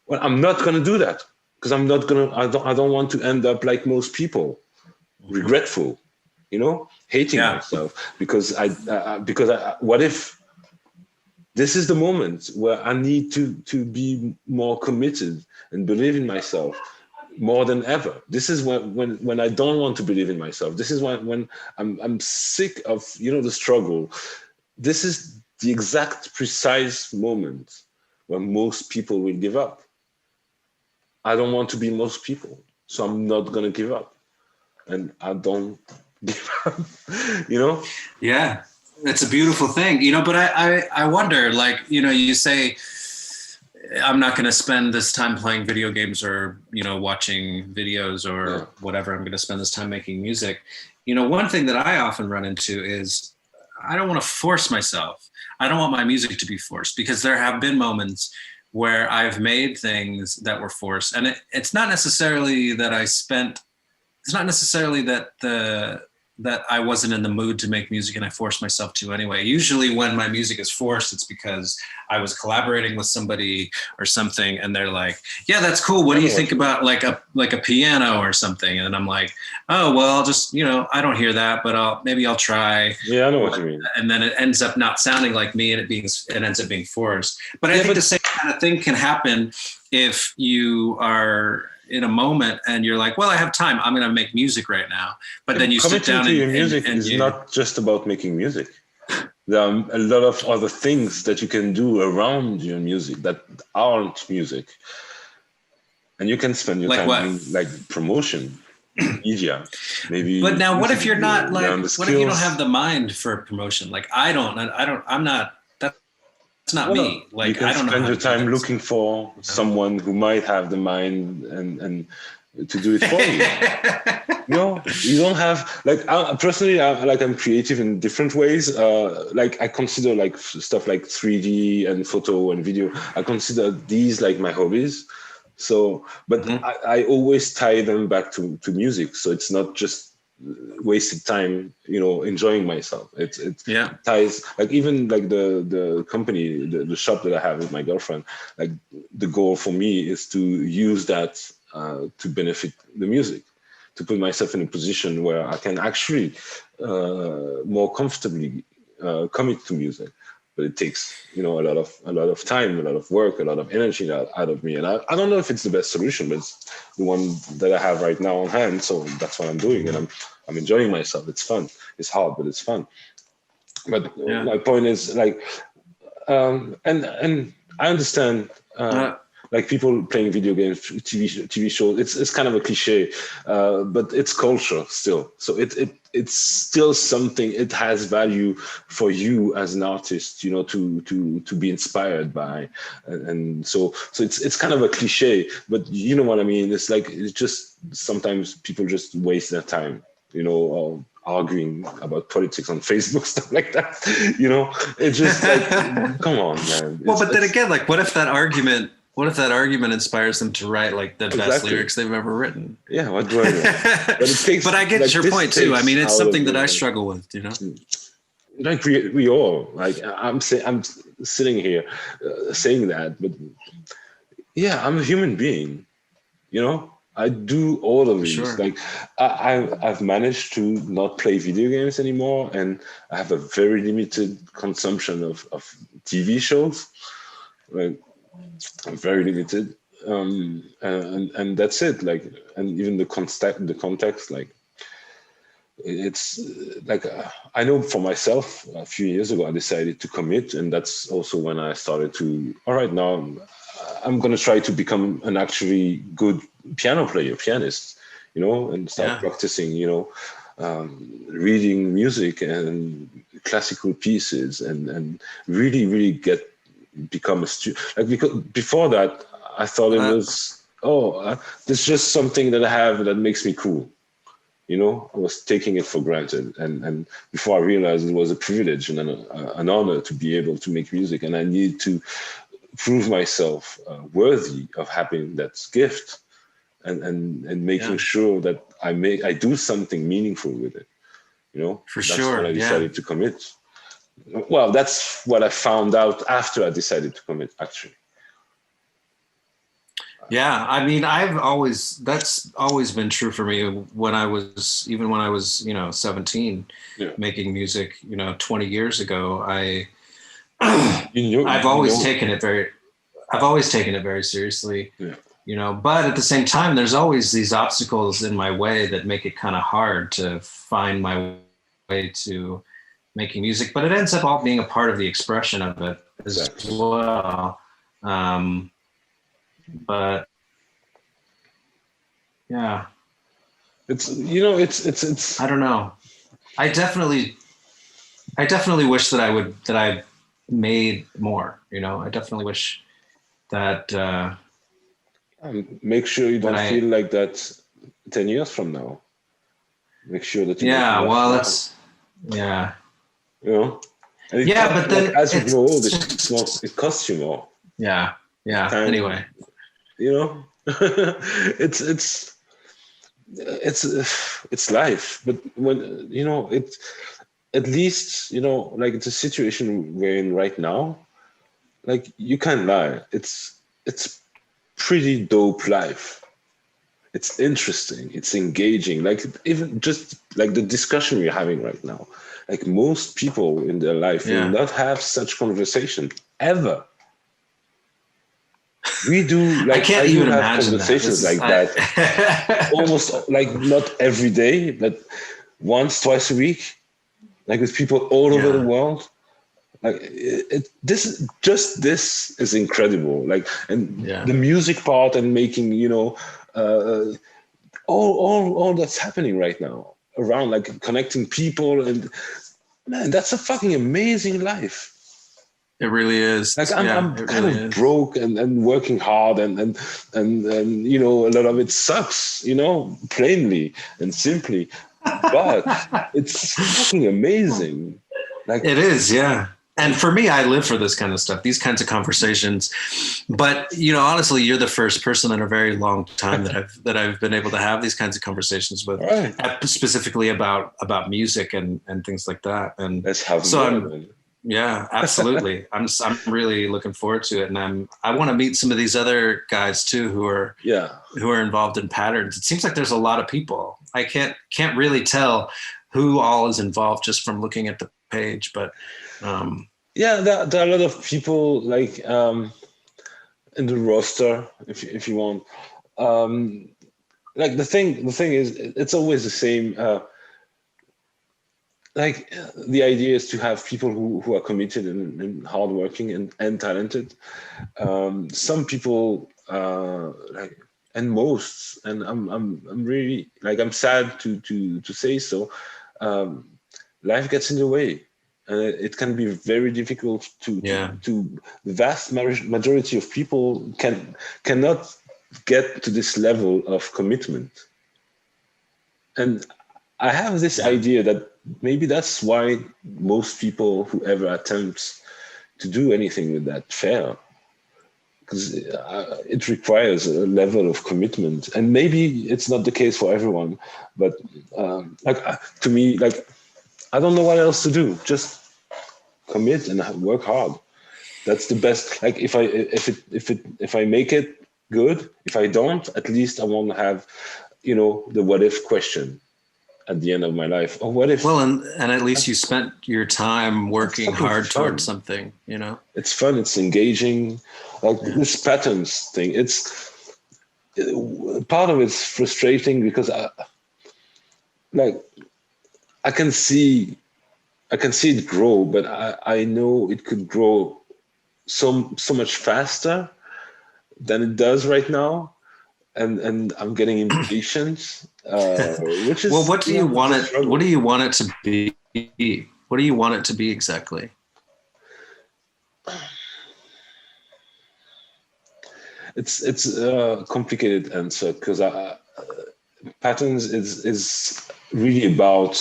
Well, I'm not going to do that because I don't want to end up like most people, regretful, hating myself because what if this is the moment where I need to be more committed and believe in myself more than ever. This is when I don't want to believe in myself. This is when I'm sick of the struggle. This is the exact precise moment when most people will give up. I don't want to be most people, so I'm not going to give up, and I don't give up. Yeah, it's a beautiful thing, but I wonder, like, you say, I'm not going to spend this time playing video games or, watching videos or whatever. I'm going to spend this time making music. One thing that I often run into is I don't want to force myself. I don't want my music to be forced, because there have been moments where I've made things that were forced. And it's not necessarily that that I wasn't in the mood to make music and I forced myself to anyway. Usually when my music is forced, it's because I was collaborating with somebody or something, and they're like, yeah, that's cool. What do you think about like a piano or something? And I'm like, oh, well, I'll just, I don't hear that, but maybe I'll try. Yeah, I know what you mean. And then it ends up not sounding like me, and it ends up being forced. But I think the same kind of thing can happen if you are in a moment and you're like, well, I have time, I'm going to make music right now. But then you sit down and your music is not just about making music. There are a lot of other things that you can do around your music that aren't music. And you can spend your time in like promotion, media, maybe. But now what if you're not like, what if you don't have the mind for promotion? Like I'm not, it's not me. Like you can I don't spend know your time looking for someone who might have the mind and to do it for you. You don't have like personally. I'm creative in different ways. Like I consider like stuff like 3D and photo and video. I consider these like my hobbies. So, but I always tie them back to music. So it's not just wasted time, enjoying myself. It Yeah. ties, like even like the company, the shop that I have with my girlfriend, like the goal for me is to use that to benefit the music, to put myself in a position where I can actually more comfortably commit to music. But it takes, a lot of time, a lot of work, a lot of energy out of me. And I don't know if it's the best solution, but it's the one that I have right now on hand. So that's what I'm doing, and I'm enjoying myself. It's fun. It's hard, but it's fun. But my point is like, and I understand. Like people playing video games, TV shows, it's kind of a cliche, but it's culture still. So it's still something. It has value for you as an artist, to be inspired by, and so it's kind of a cliche, but you know what I mean. It's like, it's just sometimes people just waste their time, or arguing about politics on Facebook, stuff like that. It's just like, come on, man. Well, but then again, like, what if that argument inspires them to write like the best lyrics they've ever written? Yeah, what do I know? But it takes, but I get like, your point too. I mean, it's something that I struggle with, Like we all, like I'm sitting here saying that, but yeah, I'm a human being, I do all of these. Sure. Like I've managed to not play video games anymore, and I have a very limited consumption of TV shows. Like, very limited, and that's it. Like, and even the context, like, it's like, I know for myself, a few years ago I decided to commit, and that's also when I started to, all right, now I'm going to try to become an actually good pianist, and start practicing, reading music and classical pieces, and really become a student. Like, because before that I thought it was there's just something that I have that makes me cool. I was taking it for granted, and before I realized it was a privilege and an honor to be able to make music, and I needed to prove myself worthy of having that gift, and making sure that I do something meaningful with it. For that's sure. when I decided to commit. Well, that's what I found out after I decided to commit, actually. Yeah, I mean, that's always been true for me. When I was 17, making music, 20 years ago, I've always taken it very seriously. Yeah. But at the same time, there's always these obstacles in my way that make it kind of hard to find my way to making music, but it ends up all being a part of the expression of it as well. But yeah, it's I don't know. I definitely wish that I made more. I definitely wish that. Make sure you don't feel like that 10 years from now. Make sure that you. Yeah, well, that's and but then as you grow old, it costs you more. Yeah. Time, anyway, it's life. But when it's at least like it's a situation we're in right now. Like, you can't lie. It's pretty dope life. It's interesting. It's engaging. Like, even just like the discussion we're having right now. Like, most people in their life will not have such conversation ever. We do, like, I can't even have imagine conversations that almost, like, not every day, but once, twice a week, like, with people all over the world. Like, this is incredible. Like, and the music part and making, all that's happening right now around, like, connecting people, and man, that's a fucking amazing life. It really is. Like, I'm kind of broke and working hard, and a lot of it sucks, plainly and simply, but it's fucking amazing. Like, it is, yeah. And for me, I live for this kind of stuff, these kinds of conversations. But honestly, you're the first person in a very long time that I've been able to have these kinds of conversations with, Right. specifically about music and things like that. And Let's have so more. yeah, absolutely. I'm really looking forward to it, and I want to meet some of these other guys too who are involved in patterns. It seems like there's a lot of people. I can't really tell who all is involved just from looking at the page, but there are a lot of people like in the roster, if you want. Like the thing is, it's always the same. Like the idea is to have people who are committed and hardworking and talented. Some people like, and most, and I'm really like, I'm sad to say so. Life gets in the way, and it can be very difficult to the vast majority of people cannot get to this level of commitment. And I have this idea that maybe that's why most people who ever attempts to do anything with that fail, because it requires a level of commitment. And maybe it's not the case for everyone, but to me, like, I don't know what else to do. Just commit and work hard. That's the best. Like if I make it, good. If I don't, at least I won't have, the what if question at the end of my life. Oh, what if? Well, and at least you spent your time working hard towards something, It's fun. It's engaging. Like this patterns thing. Part of it's frustrating because I can see it grow, but I know it could grow so much faster than it does right now. And I'm getting impatient, which is, well, what do you want it? What do you want it to be? What do you want it to be exactly? It's a complicated answer because patterns is really about.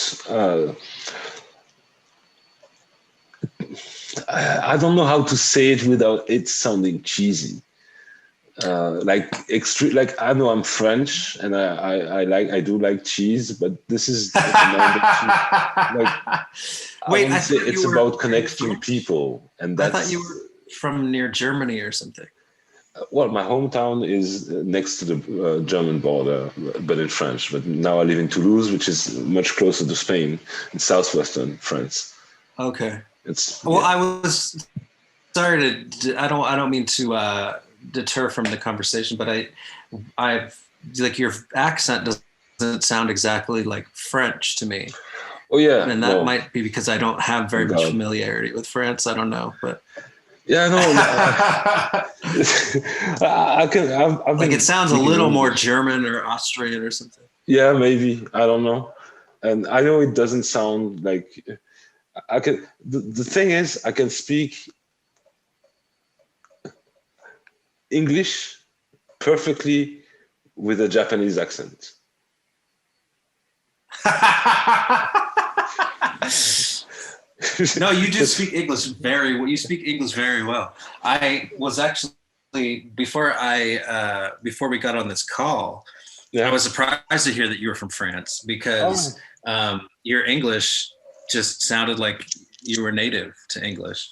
I don't know how to say it without it sounding cheesy. Like extreme, like I know I'm French and I do like cheese, but this is the amount of cheese. Like, wait, I say it's about connecting people, and that's. I thought you were from near Germany or something. Well, my hometown is next to the German border, but in French. But now I live in Toulouse, which is much closer to Spain, in southwestern France. Okay. It's I was sorry to. I don't mean to deter from the conversation, but I've like your accent doesn't sound exactly like French to me. Oh yeah, and that might be because I don't have very much familiarity with France. I don't know, but yeah, no. I've like it sounds a little more German or Austrian or something. Yeah, maybe, I don't know, and I know it doesn't sound like I can. The thing is, I can speak English perfectly with a Japanese accent. No, you just speak English very well. You speak English very well. I was actually before we got on this call, I was surprised to hear that you were from France because your English just sounded like you were native to English.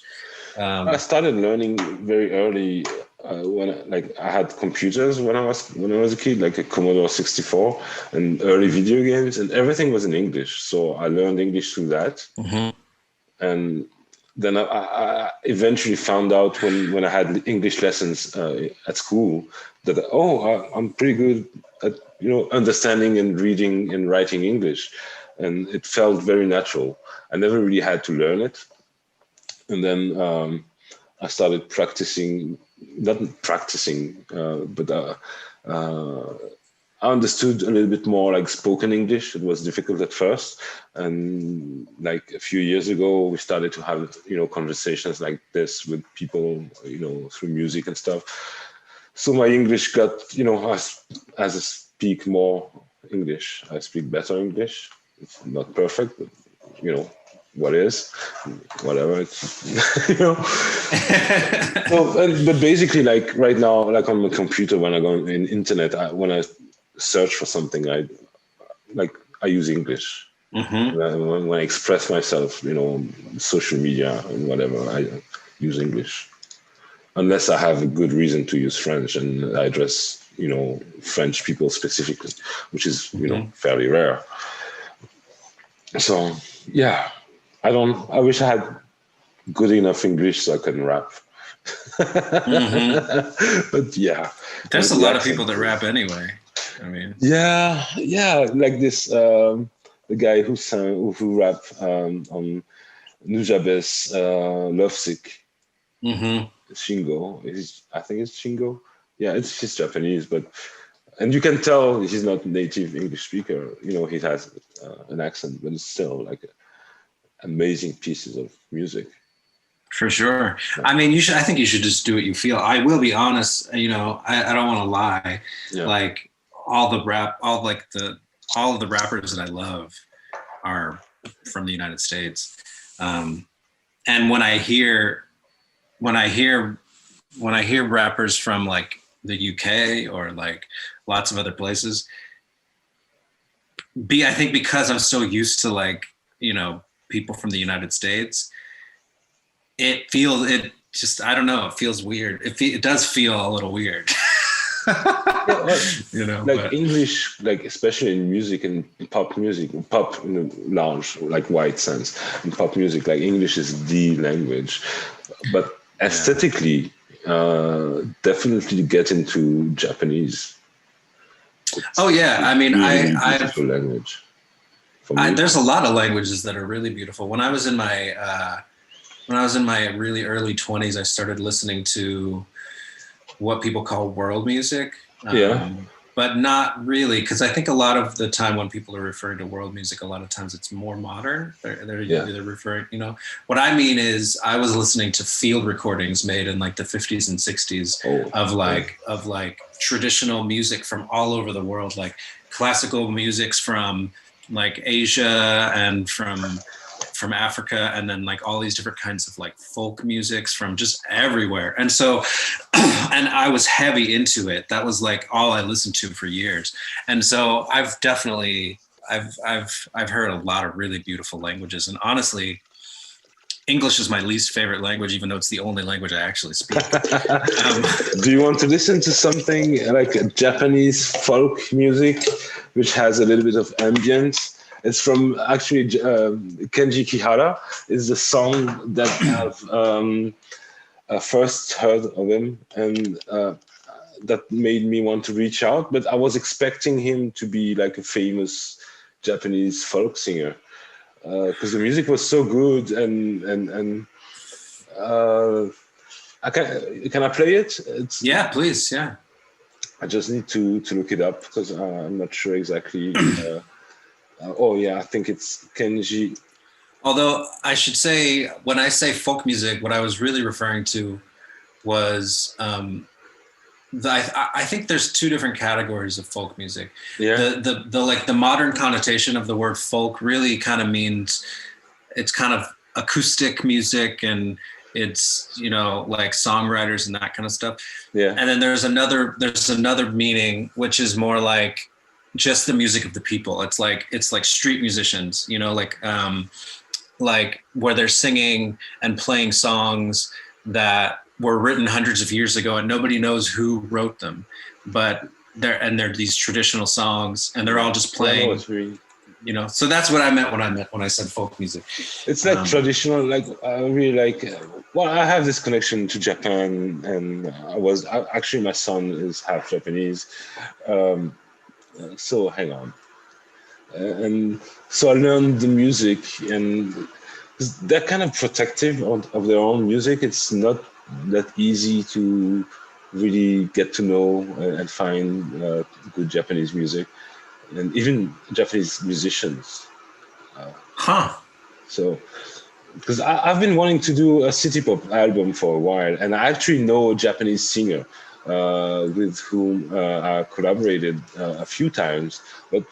I started learning very early when I had computers when I was a kid, like a Commodore 64 and early video games, and everything was in English. So I learned English through that. Mm-hmm. And then I eventually found out when I had English lessons at school that I'm pretty good at understanding and reading and writing English, and it felt very natural. I never really had to learn it, and then I started practicing. Not practicing, but I understood a little bit more like spoken English. It was difficult at first. And like a few years ago, we started to have, conversations like this with people, through music and stuff. So my English got, as I speak more English, I speak better English. It's not perfect, but, what is, whatever. It's, you know. But basically, like right now, like on the computer, when I go in internet, when I search for something, I use English. Mm-hmm. When I express myself, social media and whatever, I use English. Unless I have a good reason to use French and I address, French people specifically, which is, Mm-hmm. fairly rare. So, yeah, I wish I had good enough English so I couldn't rap. Mm-hmm. But yeah, There's a the lot of people accent that rap is. anyway. I mean, Yeah, like this, the guy who rap on Nujabes, Lovesick. mm-hmm. Shingo. I think it's Shingo. Yeah, he's Japanese, and you can tell he's not native English speaker. He has an accent, but it's still like amazing pieces of music. For sure. I mean, I think you should just do what you feel. I will be honest, I don't want to lie. Yeah, Like all the rap, all of the rappers that I love are from the United States. And when I hear rappers from like the UK or like lots of other places, I think because I'm so used to like, people from the United States, it just, I don't know, it feels weird. It does feel a little weird. yeah, like But English, like especially in music and pop music, pop in the lounge, like wide sense, in pop music, like English is the language, but aesthetically, definitely get into Japanese. oh yeah, I mean, Really beautiful language. For me, there's a lot of languages that are really beautiful. When I was in my really early 20s, I started listening to what people call world music. yeah, But not really, because I think a lot of the time when people are referring to world music, a lot of times it's more modern. They're referring, what I mean is I was listening to field recordings made in like the 50s and 60s of like traditional music from all over the world, like classical musics from like Asia and from Africa, and then like all these different kinds of like folk musics from just everywhere. And so, and I was heavy into it. That was like all I listened to for years. And so I've heard a lot of really beautiful languages. And honestly, English is my least favorite language, even though it's the only language I actually speak. Do you want to listen to something like Japanese folk music, which has a little bit of ambience? It's from actually Kenji Kihara. Is the song that I've first heard of him, and that made me want to reach out. But I was expecting him to be like a famous Japanese folk singer, because the music was so good, and can I play it? Yeah, please. Yeah. I just need to look it up because I'm not sure exactly. Oh yeah, I think it's Kenji. Although I should say, when I say folk music, what I was really referring to was I think there's two different categories of folk music. Yeah. The like the modern connotation of the word folk really kind of means it's kind of acoustic music, and it's like songwriters and that kind of stuff. Yeah. And then there's another meaning, which is more like just the music of the people. It's like street musicians, like where they're singing and playing songs that were written hundreds of years ago and nobody knows who wrote them, but they're these traditional songs and they're all just playing. So that's what I meant when I said folk music. It's like traditional, like I really like. Well, I have this connection to Japan, and actually my son is half Japanese. So hang on, and so I learned the music, and they're kind of protective of their own music. It's not that easy to really get to know and find good Japanese music, and even Japanese musicians. So, because I've been wanting to do a city pop album for a while, and I actually know a Japanese singer with whom I collaborated a few times, but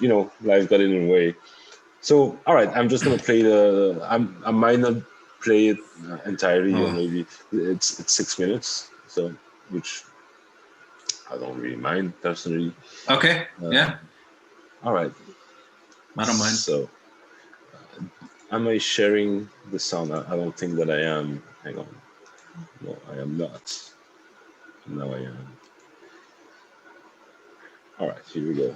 life got in the way. So, all right, I'm just gonna play I might not play it entirely, or maybe it's 6 minutes. So, which I don't really mind personally. Okay. Yeah. All right. I don't mind. So, am I sharing the sound? I don't think that I am. Hang on. No, I am not. Now I am. All right, here we go.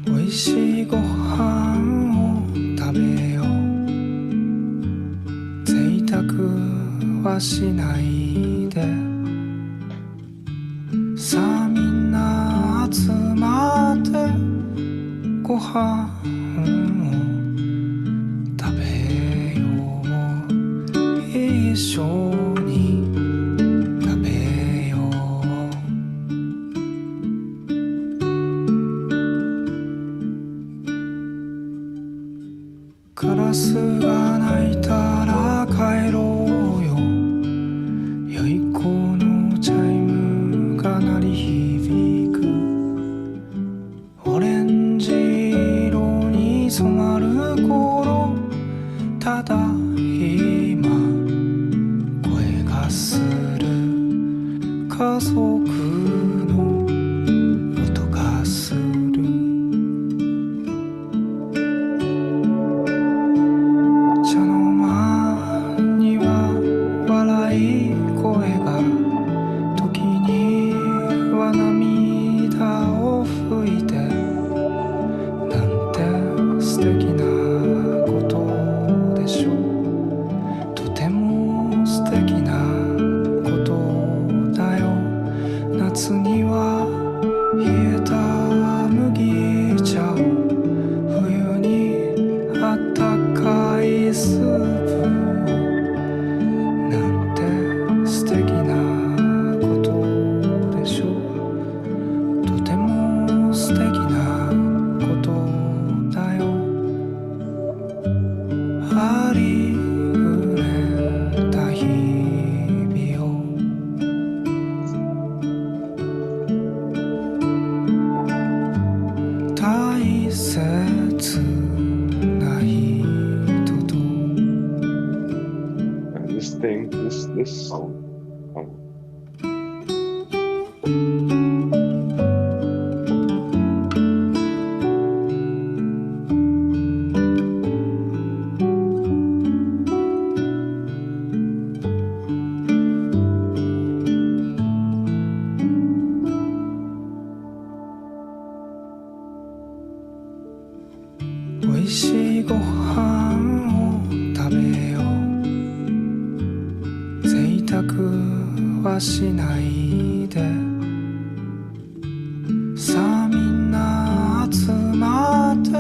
おいしいご飯を食べよう贅沢はしないでさあみんな集まってご飯を食べよう一緒に食べようカラスが鳴いたら帰ろうよ良い子のチャイムが鳴り響くオレンジ色に染まる頃ただ今声がする家族の音がする茶の間には笑い声が時には涙を拭いてなんて素敵なことでしょうとても素敵なことだよ夏には冷えた麦茶を冬にあったかいスープをなんて素敵なことでしょうとても素敵なことだよありふれた日々を大切な人と And this song.「おいしいご飯を食べよう」「贅沢はしないで」「さあみんな集まって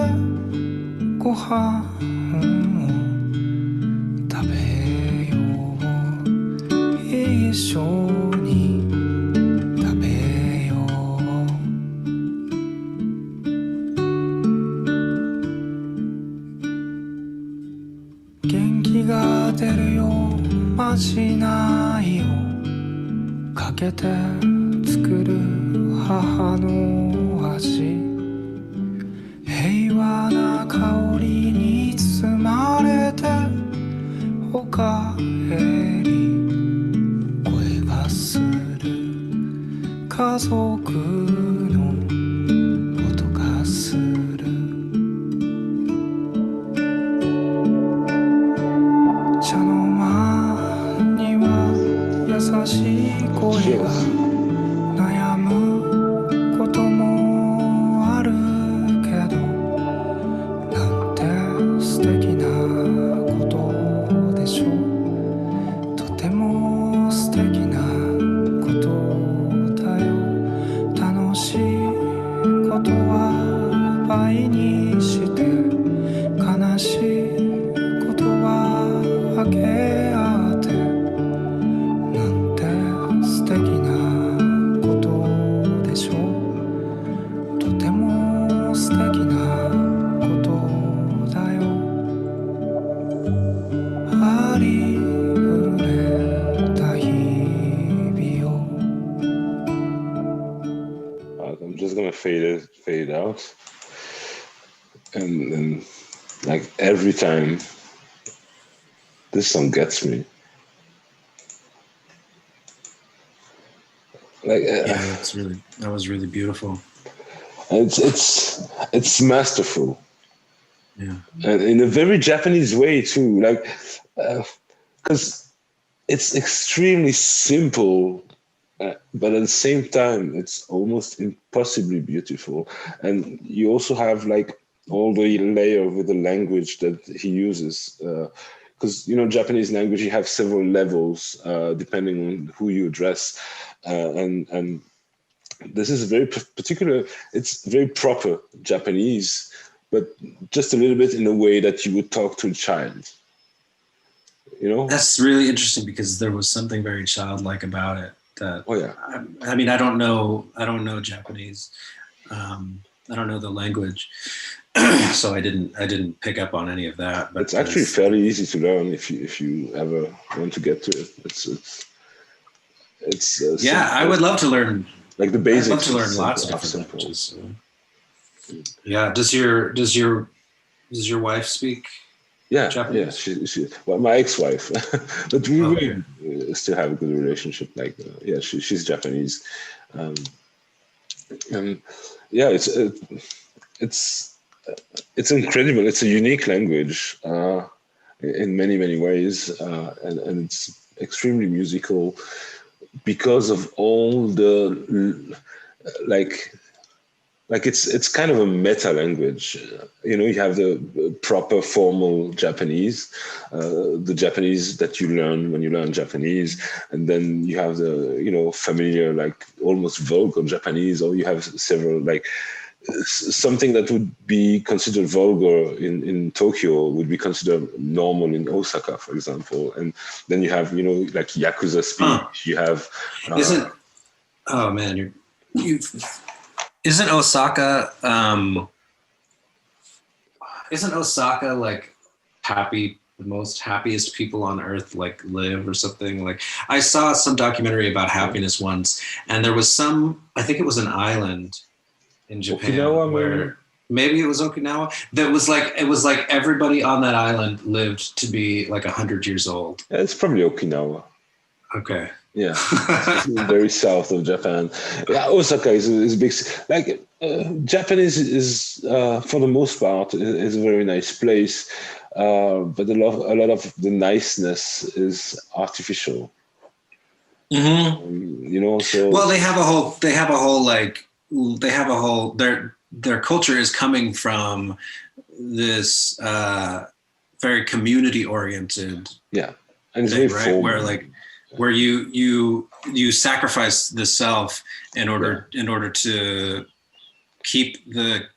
ご飯を食べよう」「一緒に食べよう」元気が出るよまじないをかけて作る母の味平和な香りに包まれておかえり声がする家族の音がする茶の間には優しい声が悩むこともあるけどなんて素敵なことでしょうとても素敵なこと fade out, and like every time this song gets me. Like that was really beautiful. It's masterful. Yeah, and in a very Japanese way too. Like, because it's extremely simple, but at the same time, it's almost impossibly beautiful. And you also have like all the layer with the language that he uses. Because Japanese language, you have several levels depending on who you address, and this is very particular. It's very proper Japanese, but just a little bit in a way that you would talk to a child. That's really interesting because there was something very childlike about it. That, oh yeah. I mean, I don't know Japanese. I don't know the language, so I didn't pick up on any of that. But it's actually fairly easy to learn if you ever want to get to it. It's yeah. I would love to learn. Like the basics. I'd love to learn lots of different languages. Yeah. Does your wife speak? Yeah, Japanese? Yeah. She well, my ex-wife, but we still have a good relationship. Like, yeah, she's Japanese, and yeah, it's incredible. It's a unique language in many ways, and it's extremely musical because of all the like it's kind of a meta language. You have the proper formal Japanese, the Japanese that you learn when you learn Japanese, and then you have the familiar, like almost vulgar Japanese, or you have several, like something that would be considered vulgar in Tokyo would be considered normal in Osaka, for example. And then you have like Yakuza speech. You have oh man, Isn't Osaka like happy? The most happiest people on earth like live or something. Like I saw some documentary about happiness once, and there was I think it was an island in Japan where maybe it was Okinawa. That was like it was like everybody on that island lived to be like 100 years old. Yeah, it's probably Okinawa. Okay. Yeah, it's very south of Japan. Yeah, Osaka is a big. Like Japan is for the most part is a very nice place, but a lot of the niceness is artificial. Mm-hmm. So well, they have a whole their culture is coming from this very community oriented. Yeah, and it's thing, very right? formal. Where you sacrifice the self in order to keep the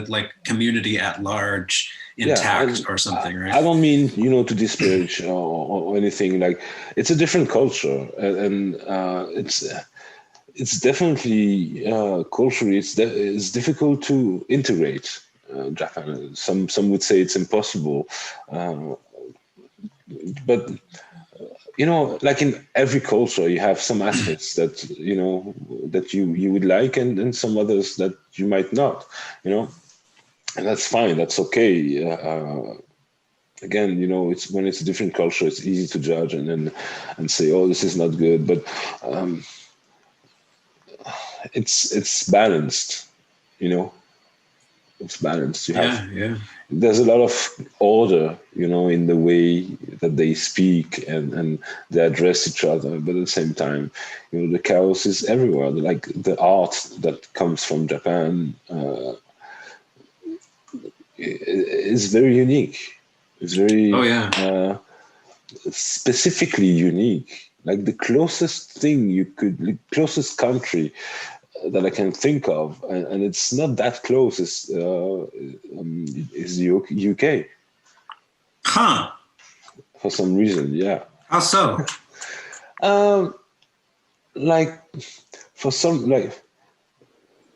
like community at large intact or something, right? I don't mean to disparage or anything. Like it's a different culture, and it's definitely culturally it's difficult to integrate Japan. Some would say it's impossible, but like in every culture, you have some aspects that that you would like, and some others that you might not, and that's fine. That's okay. Again, it's when it's a different culture, it's easy to judge and say, oh, this is not good. But it's balanced. It's balanced. You have there's a lot of order, in the way that they speak and they address each other. But at the same time, the chaos is everywhere. Like the art that comes from Japan is very unique. It's very specifically unique. Like the closest country that I can think of, and it's not that close, is the UK. Huh. For some reason, yeah. How so? Like for some, like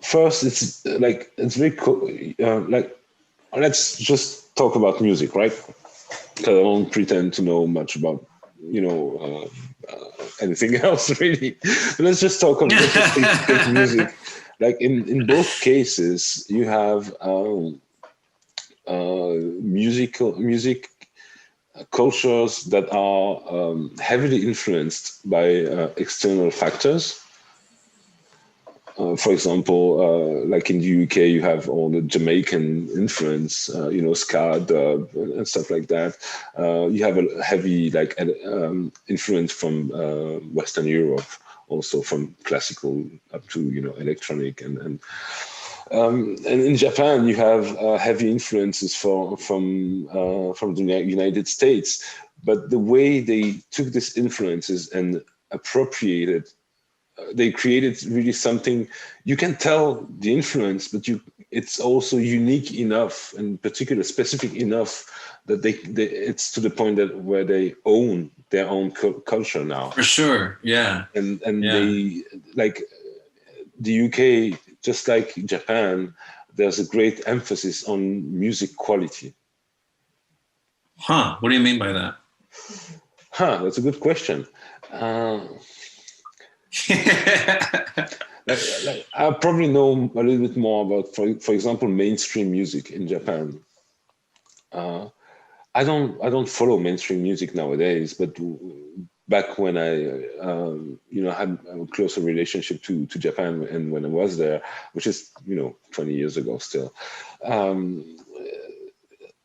first, it's like it's very cool. Like let's just talk about music, right? Because I don't pretend to know much about anything else really. But let's just talk about music. like in both cases, you have music cultures that are heavily influenced by external factors. For example, like in the UK, you have all the Jamaican influence, ska, dub, and stuff like that. You have a heavy influence from Western Europe, also from classical up to electronic, and in Japan you have heavy influences from the United States. But the way they took these influences and appropriated, they created really something. You can tell the influence, but it's also unique enough and particular specific enough that it's to the point that where they own their own culture now. For sure, yeah. And they, like the UK, just like Japan, there's a great emphasis on music quality. What do you mean by that? That's a good question. I probably know a little bit more about, for example, mainstream music in Japan. I don't follow mainstream music nowadays, but back when I had a closer relationship to Japan, and when I was there, which is 20 years ago still,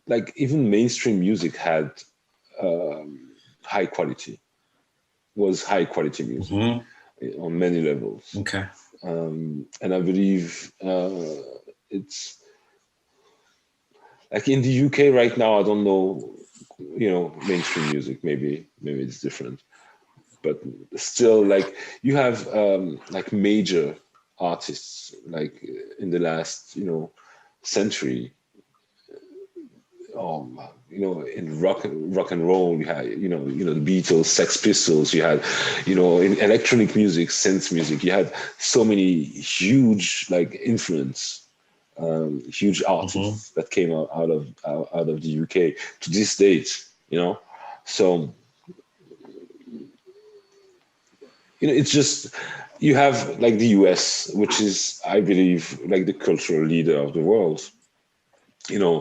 like even mainstream music had high quality music. On many levels. Okay. And I believe it's like in the UK right now, I don't know, mainstream music, maybe it's different, but still, like you have like major artists, like in the last, century, in rock and roll, you had, the Beatles, Sex Pistols, you had, in electronic music, synth music, you had so many huge, like, influence, huge artists that came out of the UK to this date, so, it's just, you have like the US, which is, I believe, like the cultural leader of the world,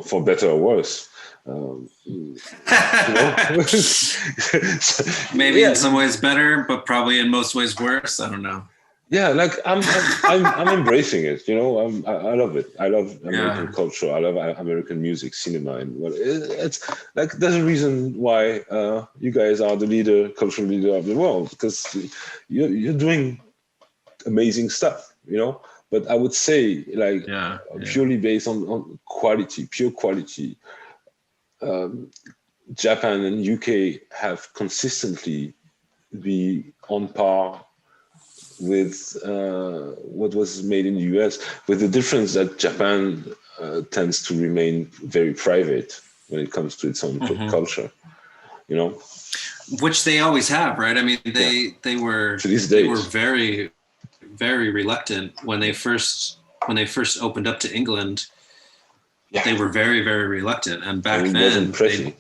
for better or worse. Maybe in some ways better, but probably in most ways worse. I don't know. Yeah, like I'm embracing it. I love it. I love American culture. I love American music, cinema, and it's like there's a reason why you guys are the cultural leader of the world, because you're doing amazing stuff. But I would say, like, purely based on quality, pure quality, Japan and UK have consistently been on par with what was made in the US, with the difference that Japan tends to remain very private when it comes to its own culture, Which they always have, right? I mean, they were very, very reluctant when they first opened up to England. Yeah. They were very, very reluctant, and back then they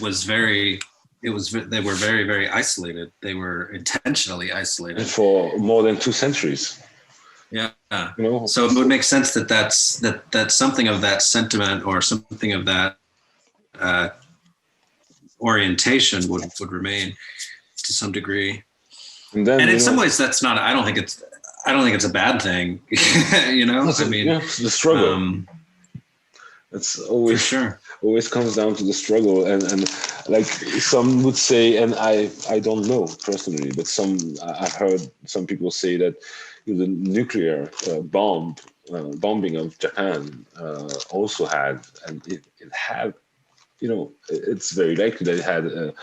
were very, very isolated. They were intentionally isolated for more than 2 centuries. Yeah, so it would make sense that that's something of that sentiment or something of that orientation would remain to some degree. And in some ways, that's not. I don't think it's a bad thing. The struggle. It's always always comes down to the struggle, and like some would say, and I don't know personally, but I've heard some people say that the nuclear bombing of Japan also had, and it had, it's very likely that it had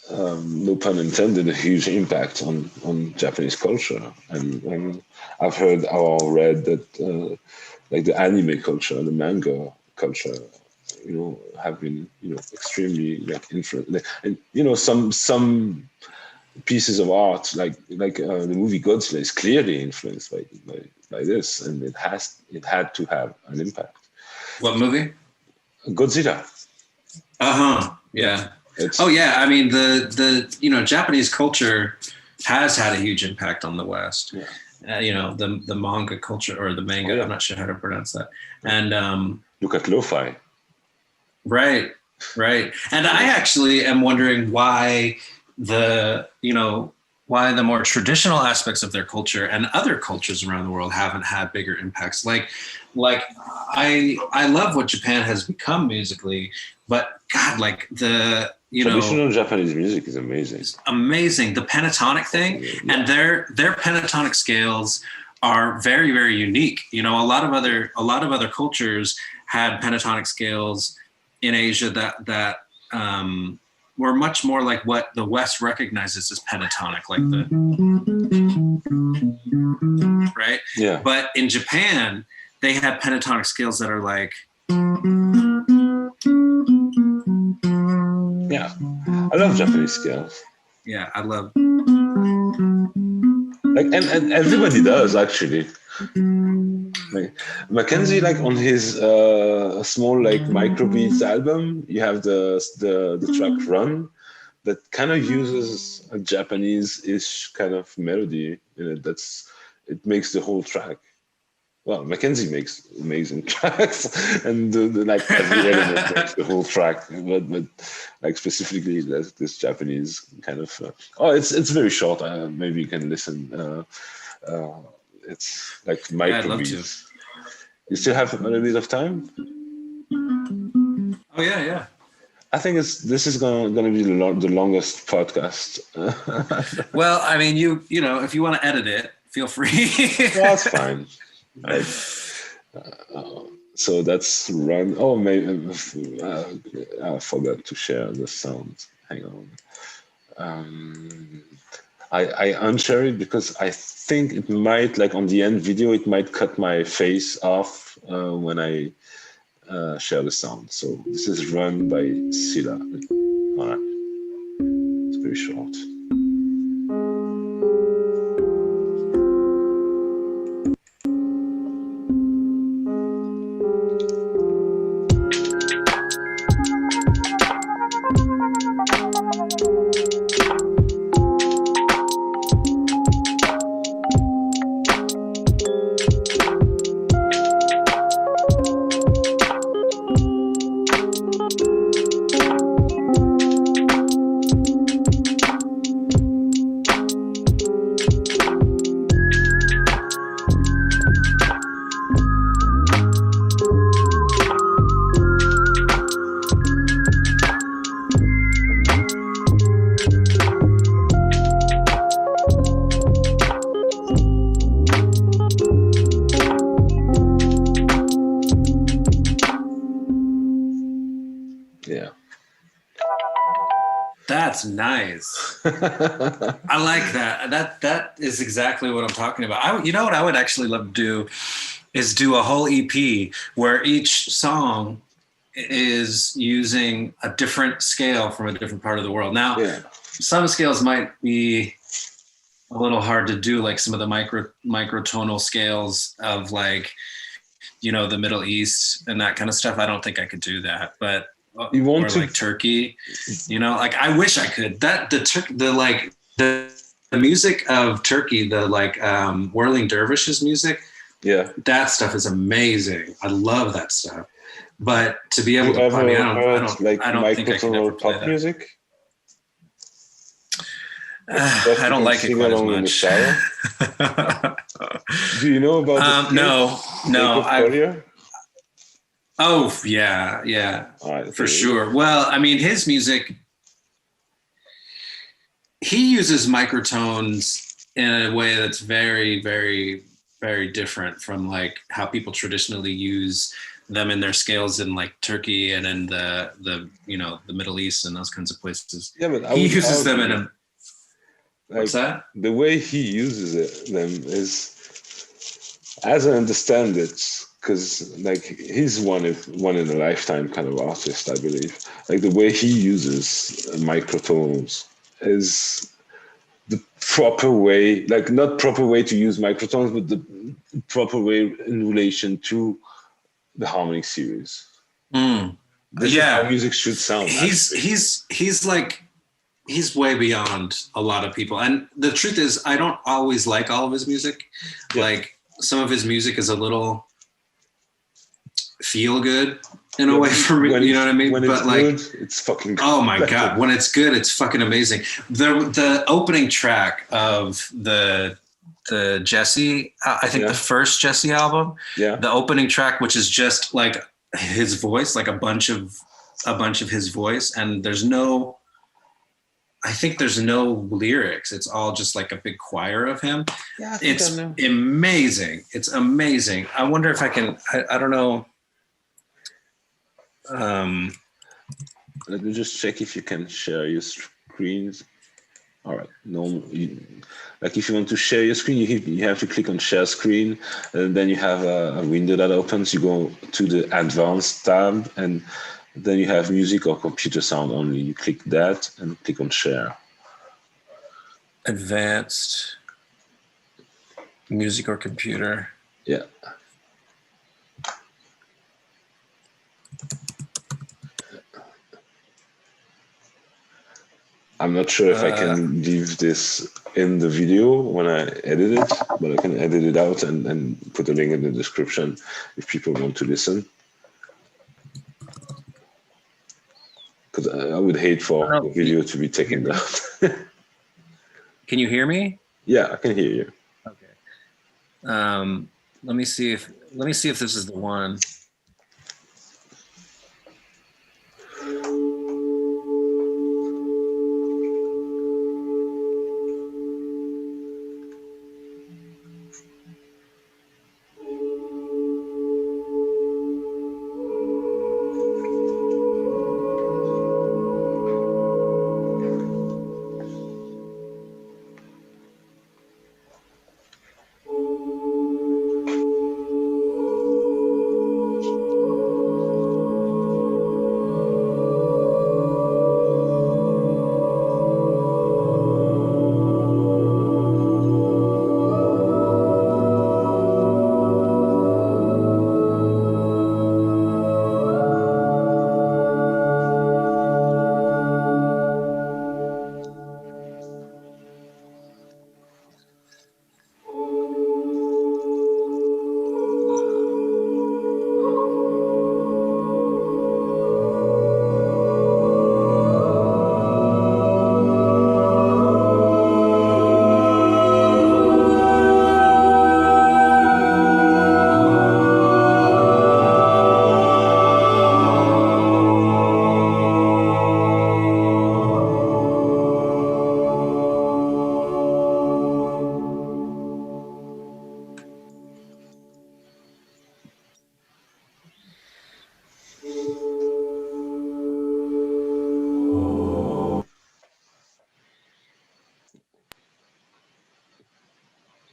no pun intended, a huge impact on Japanese culture, and I've heard or read that like the anime culture, the manga culture, have been, extremely like influential, and some pieces of art, like the movie Godzilla, is clearly influenced by this, and it had to have an impact. What movie? Godzilla. Yeah. I mean, the Japanese culture has had a huge impact on the West. Yeah. the manga culture or the manga. Oh, yeah. I'm not sure how to pronounce that. And look at lo-fi. Right. And I actually am wondering why the more traditional aspects of their culture and other cultures around the world haven't had bigger impacts. Like I love what Japan has become musically, but God, like the traditional Japanese music is amazing. It's amazing. The pentatonic thing, and their pentatonic scales are very, very unique. A lot of other cultures had pentatonic scales in Asia that were much more like what the West recognizes as pentatonic, like the right. Yeah. But in Japan, they had pentatonic scales that are like. Yeah, I love Japanese scales. Yeah, I love. Like, and everybody does actually. Like Mackenzie, like on his small like microbeats album, you have the track "Run" that kind of uses a Japanese-ish kind of melody in it. It makes the whole track. Well, Mackenzie makes amazing tracks, and like every element makes the whole track. But like specifically this Japanese kind of. It's very short. Maybe you can listen. It's like microbeats. You still have a little bit of time? Oh yeah. I think this is gonna be the longest podcast. Well, I mean, if you want to edit it, feel free. That's fine. So that's run. Oh, maybe I forgot to share the sound. Hang on. I unshare it because I think it might, like on the end video, it might cut my face off when I share the sound. So this is run by Sila. All right. It's very short. That's nice. I like that. That is exactly what I'm talking about. You know what I would actually love to do is do a whole EP where each song is using a different scale from a different part of the world. Now, some scales might be a little hard to do, like some of the microtonal scales of like, you know, the Middle East and that kind of stuff. I don't think I could do that, but you want to like Turkey, you know, like I wish I could. That the music of Turkey, the like Whirling Dervishes music, that stuff is amazing. I love that stuff. But to be able to, I don't think I can ever play that. Music? I don't like it quite as much. Do you know about no. Oh yeah, right, for sure. Well, I mean, his music, he uses microtones in a way that's very, very, very different from like how people traditionally use them in their scales in like Turkey and in the you know, the Middle East and those kinds of places. Yeah, but he uses them in a. Like, what's that? The way he uses them is, as I understand it, because like he's one in a lifetime kind of artist, I believe. Like the way he uses microtones is the proper way, like not proper way to use microtones, but the proper way in relation to the harmonic series. This is how music should sound. He's like he's way beyond a lot of people. And the truth is, I don't always like all of his music. Yeah. Like some of his music is a little feel good in a way for me. You know what I mean? When But it's like, good, it's fucking good. oh my God, when it's good, it's fucking amazing. The opening track of the Jesse, I think the first Jesse album, the opening track, which is just like his voice, like a bunch of his voice, and I think there's no lyrics. It's all just like a big choir of him. Yeah, it's amazing. It's amazing. I wonder if I can, I don't know. Let me just check if you can share your screens. All right. No, like if you want to share your screen, you have to click on share screen, and then you have a window that opens. You go to the advanced tab, and then you have music or computer sound only. You click that and click on share. Advanced music or computer. Yeah. I'm not sure if I can leave this in the video when I edit it, but I can edit it out and put a link in the description if people want to listen. Because I would hate for the video to be taken down. Can you hear me? Yeah, I can hear you. Okay. Let me see if this is the one.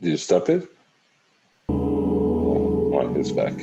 Did you stop it? Oh, all right, it's back.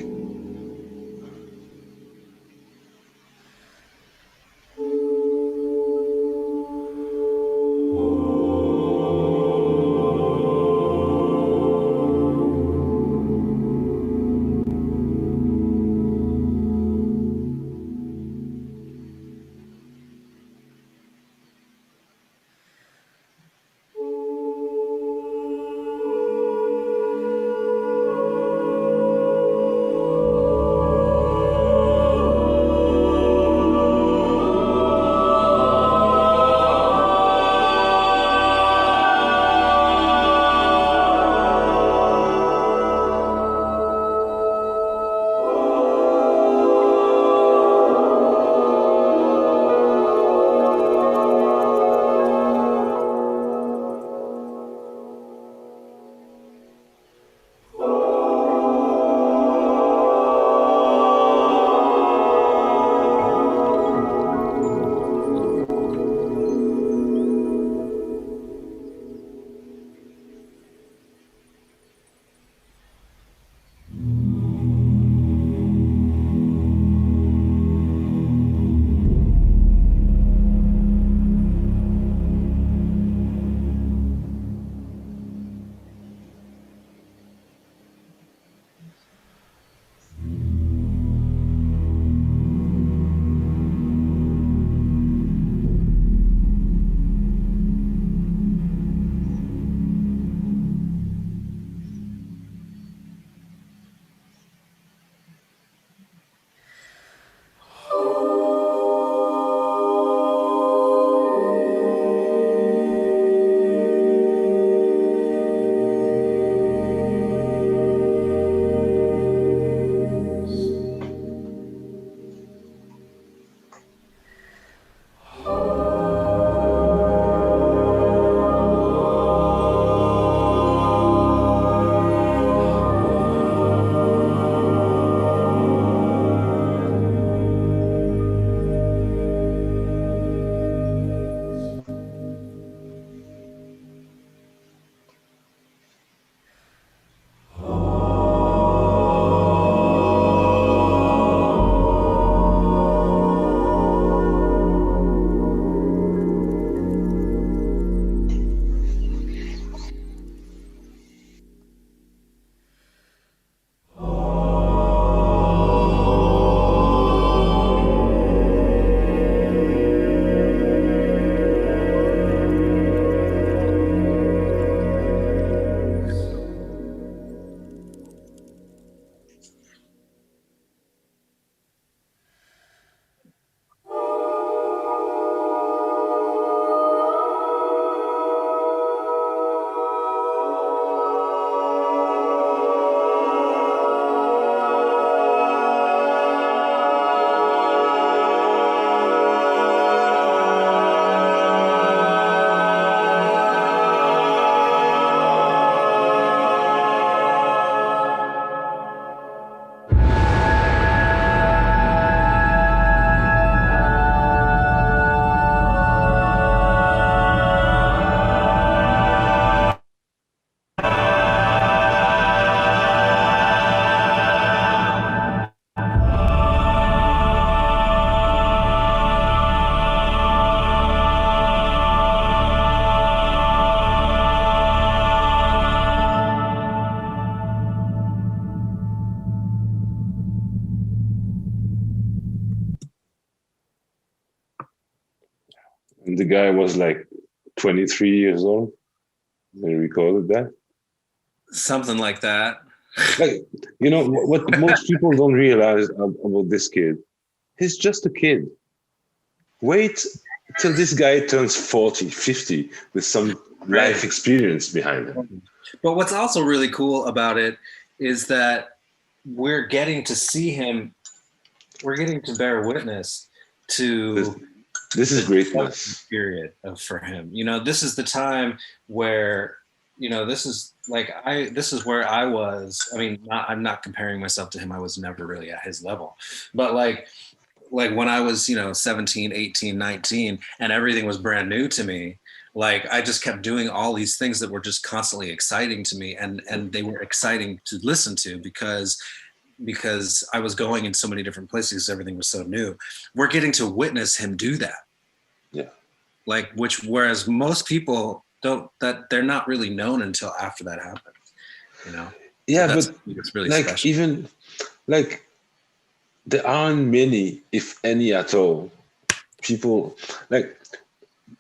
the guy was like 23 years old. They recorded that. Something like that. Like, you know, what most people don't realize about this kid, he's just a kid. Wait till this guy turns 40, 50 with some life experience behind him. But what's also really cool about it is that we're getting to see him, we're getting to bear witness to this is greatness period for him. You know, this is the time where, you know, this is where I was. I mean, I'm not comparing myself to him. I was never really at his level, but like when I was, you know, 17, 18, 19, and everything was brand new to me, like I just kept doing all these things that were just constantly exciting to me, and they were exciting to listen to because I was going in so many different places. Everything was so new. We're getting to witness him do that. Yeah. Like, whereas most people don't, that they're not really known until after that happens, you know? Yeah, so but it's really like special. even like there aren't many, if any at all, people like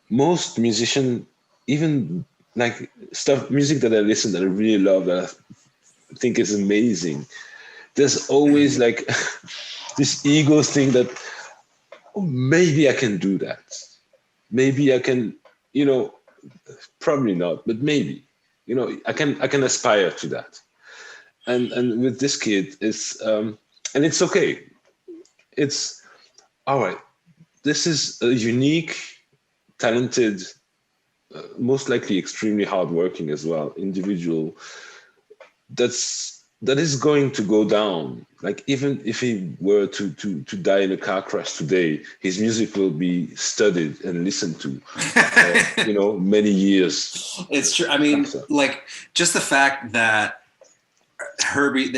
most musicians, even like music that I listen that I really love, that I think is amazing. There's always like this ego thing that, oh, maybe I can do that. Maybe I can, you know, probably not, but maybe, you know, I can aspire to that. And with this kid, it's and it's okay. It's all right. This is a unique, talented, most likely extremely hardworking as well individual. That is going to go down. Like even if he were to die in a car crash today, his music will be studied and listened to for, you know, many years. It's true. I mean, like just the fact that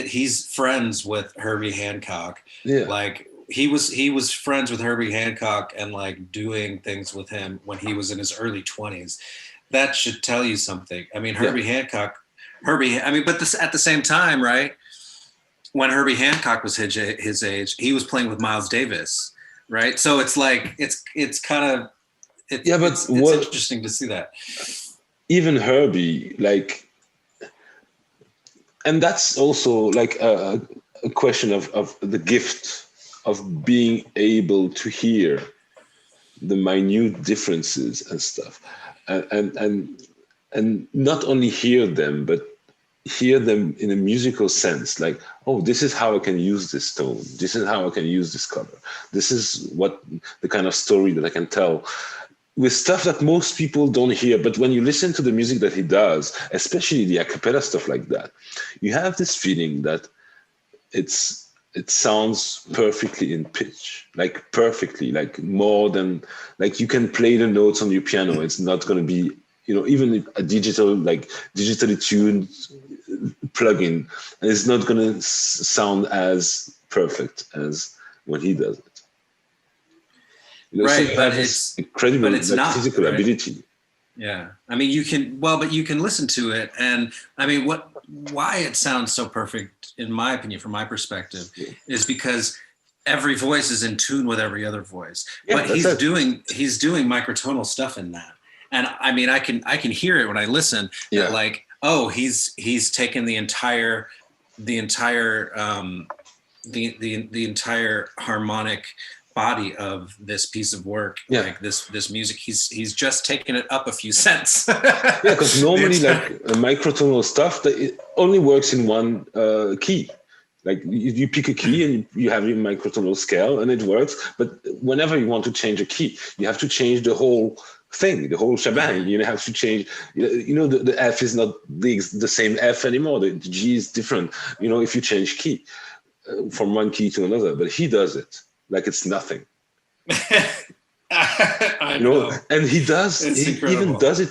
he's friends with Herbie Hancock. Yeah. Like he was friends with Herbie Hancock and like doing things with him when he was in his early 20s. That should tell you something. I mean, Herbie Hancock. But this at the same time, right? When Herbie Hancock was his age, he was playing with Miles Davis, right? So it's like it's interesting to see that. Even Herbie, like, and that's also like a question of the gift of being able to hear the minute differences and stuff, and not only hear them, but hear them in a musical sense, like, oh, this is how I can use this tone, this is how I can use this color, this is what the kind of story that I can tell with stuff that most people don't hear. But when you listen to the music that he does, especially the a cappella stuff like that, you have this feeling that it sounds perfectly in pitch, like perfectly, like more than, like you can play the notes on your piano. It's not going to be, you know, even a digitally tuned plugin, and it's not going to sound as perfect as when he does it. You know, right, so but it's incredible, but it's like, not physical right? ability. Yeah, I mean, but you can listen to it, and I mean, why it sounds so perfect, in my opinion, from my perspective, is because every voice is in tune with every other voice. Yeah, but he's doing microtonal stuff in that. And I mean, I can hear it when I listen. Yeah. That like, oh, he's taken the entire harmonic body of this piece of work, like this music. He's just taken it up a few cents. Yeah, because normally like microtonal stuff, that it only works in one key. Like you pick a key and you have your microtonal scale and it works. But whenever you want to change a key, you have to change the whole thing, the whole shebang. You have to change, you know, the F is not the same F anymore. The G is different, you know, if you change key from one key to another. But he does it like it's nothing. I know. And he even does it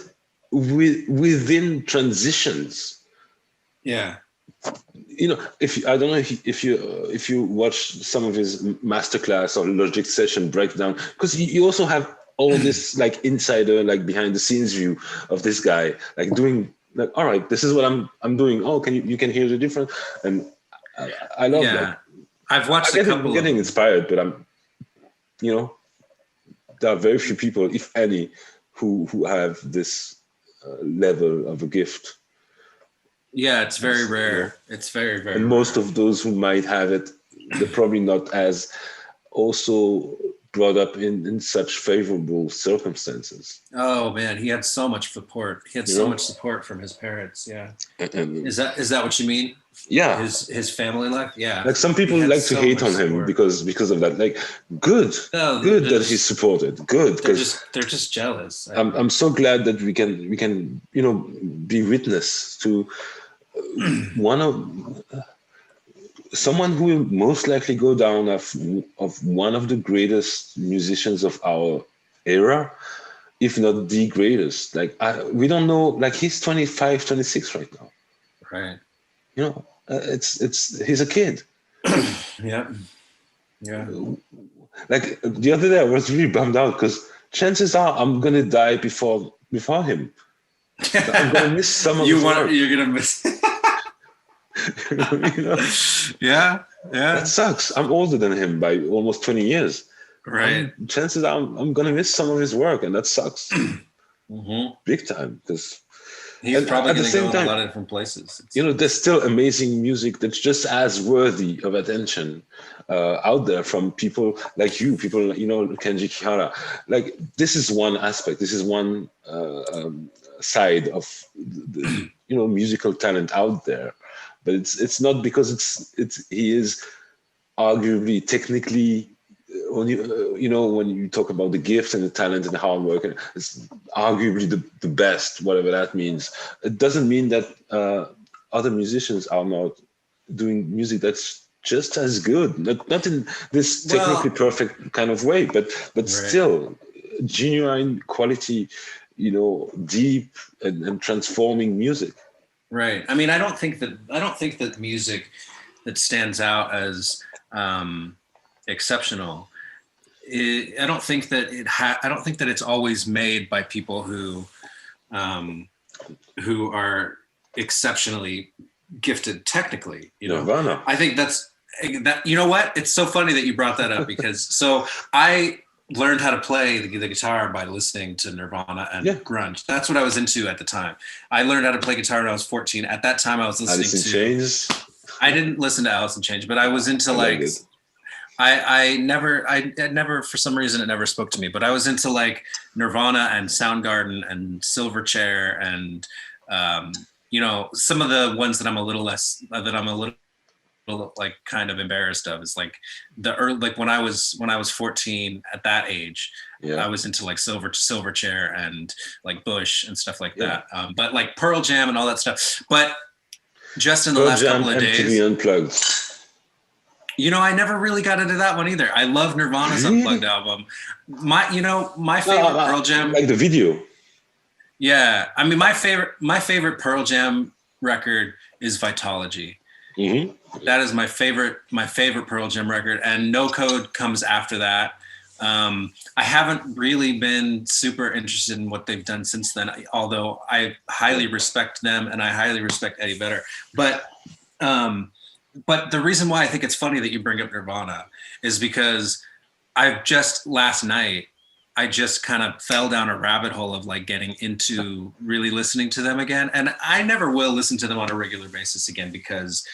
within transitions. Yeah. You know, I don't know if you watch some of his masterclass or Logic session breakdown, because you also have all this like insider, like behind the scenes view of this guy, like doing like, all right, this is what I'm doing. Oh, you can hear the difference, and I love that. I've watched a couple. I'm getting inspired, but I'm, you know, there are very few people, if any, who have this level of a gift. Yeah, it's very rare. You know? It's very, very and rare. most of those who might have it, they're probably not as also brought up in such favorable circumstances. Oh man, he had so much support. He had You so know? much support from his parents. Yeah. And Is that what you mean? yeah, His family life? Yeah. like some people He had like to so hate much on him support. because of that. Like, good No, that they're he's supported. Good, because they're just jealous. I'm so glad that we can be witness to one of someone who will most likely go down of one of the greatest musicians of our era, if not the greatest. Like, we don't know, like, he's 25, 26 right now. Right. You know, he's a kid. Yeah. Yeah. Like, the other day I was really bummed out because chances are I'm gonna die before him. I'm gonna miss some of his work. You're gonna miss. You know? Yeah. Yeah. That sucks. I'm older than him by almost 20 years. Right. Chances are I'm gonna miss some of his work, and that sucks. Mm-hmm. Big time, because He's probably at the going to go same in time, a lot of different places. there's still amazing music that's just as worthy of attention out there from people like you, Kenji Kihara. Like, this is one aspect. This is one side of the musical talent out there, but it's not because he is arguably technically. When you talk about the gift and the talent and the hard work, and it's arguably the best, whatever that means. It doesn't mean that other musicians are not doing music that's just as good. Not in this technically perfect kind of way, but Right. Still genuine quality, deep and transforming music. Right. I mean, I don't think that music that stands out as exceptional. I don't think that it's always made by people who are exceptionally gifted technically. Nirvana. I think that. You know what? It's so funny that you brought that up because so I learned how to play the guitar by listening to Nirvana and grunge. That's what I was into at the time. I learned how to play guitar when I was 14. At that time, I was listening Alice in Chains. I didn't listen to Alice in Chains, but I was into I never, for some reason, it never spoke to me, but I was into like Nirvana and Soundgarden and Silverchair and, some of the ones that I'm a little like kind of embarrassed of is like when I was 14 at that age, I was into like Silverchair and like Bush and stuff like that. But like Pearl Jam and all that stuff. But just in the last couple of days, MTV Unplugged. I never really got into that one either. I love Nirvana's Unplugged album. My favorite Pearl Jam, like the video. Yeah, I mean, my favorite Pearl Jam record is Vitology. Mm-hmm. That is my favorite Pearl Jam record, and No Code comes after that. I haven't really been super interested in what they've done since then, although I highly respect them and I highly respect Eddie Vedder. But the reason why I think it's funny that you bring up Nirvana is because last night, I just kind of fell down a rabbit hole of like getting into really listening to them again. And I never will listen to them on a regular basis again because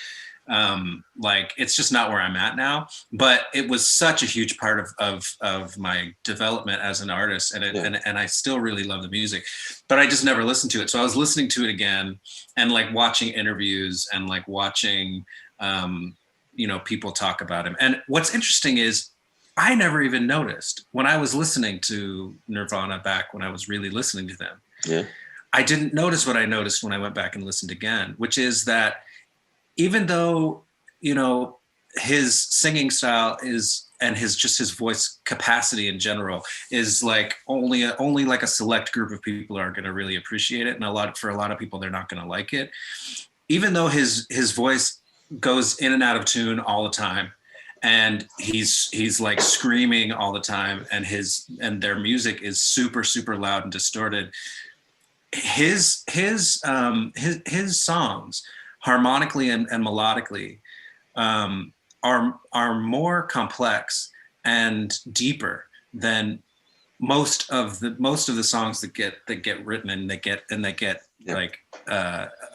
like it's just not where I'm at now. But it was such a huge part of my development as an artist, and I still really love the music, but I just never listened to it. So I was listening to it again and like watching interviews and like watching people talk about him. And what's interesting is I never even noticed when I was listening to Nirvana back when I was really listening to them. Yeah. I didn't notice what I noticed when I went back and listened again, which is that even though, his singing style and his voice capacity in general is like only like a select group of people are going to really appreciate it. And for a lot of people, they're not going to like it. Even though his voice goes in and out of tune all the time, and he's like screaming all the time, and their music is super, super loud and distorted. His songs, harmonically and melodically, are more complex and deeper than most of the songs that get written and that get like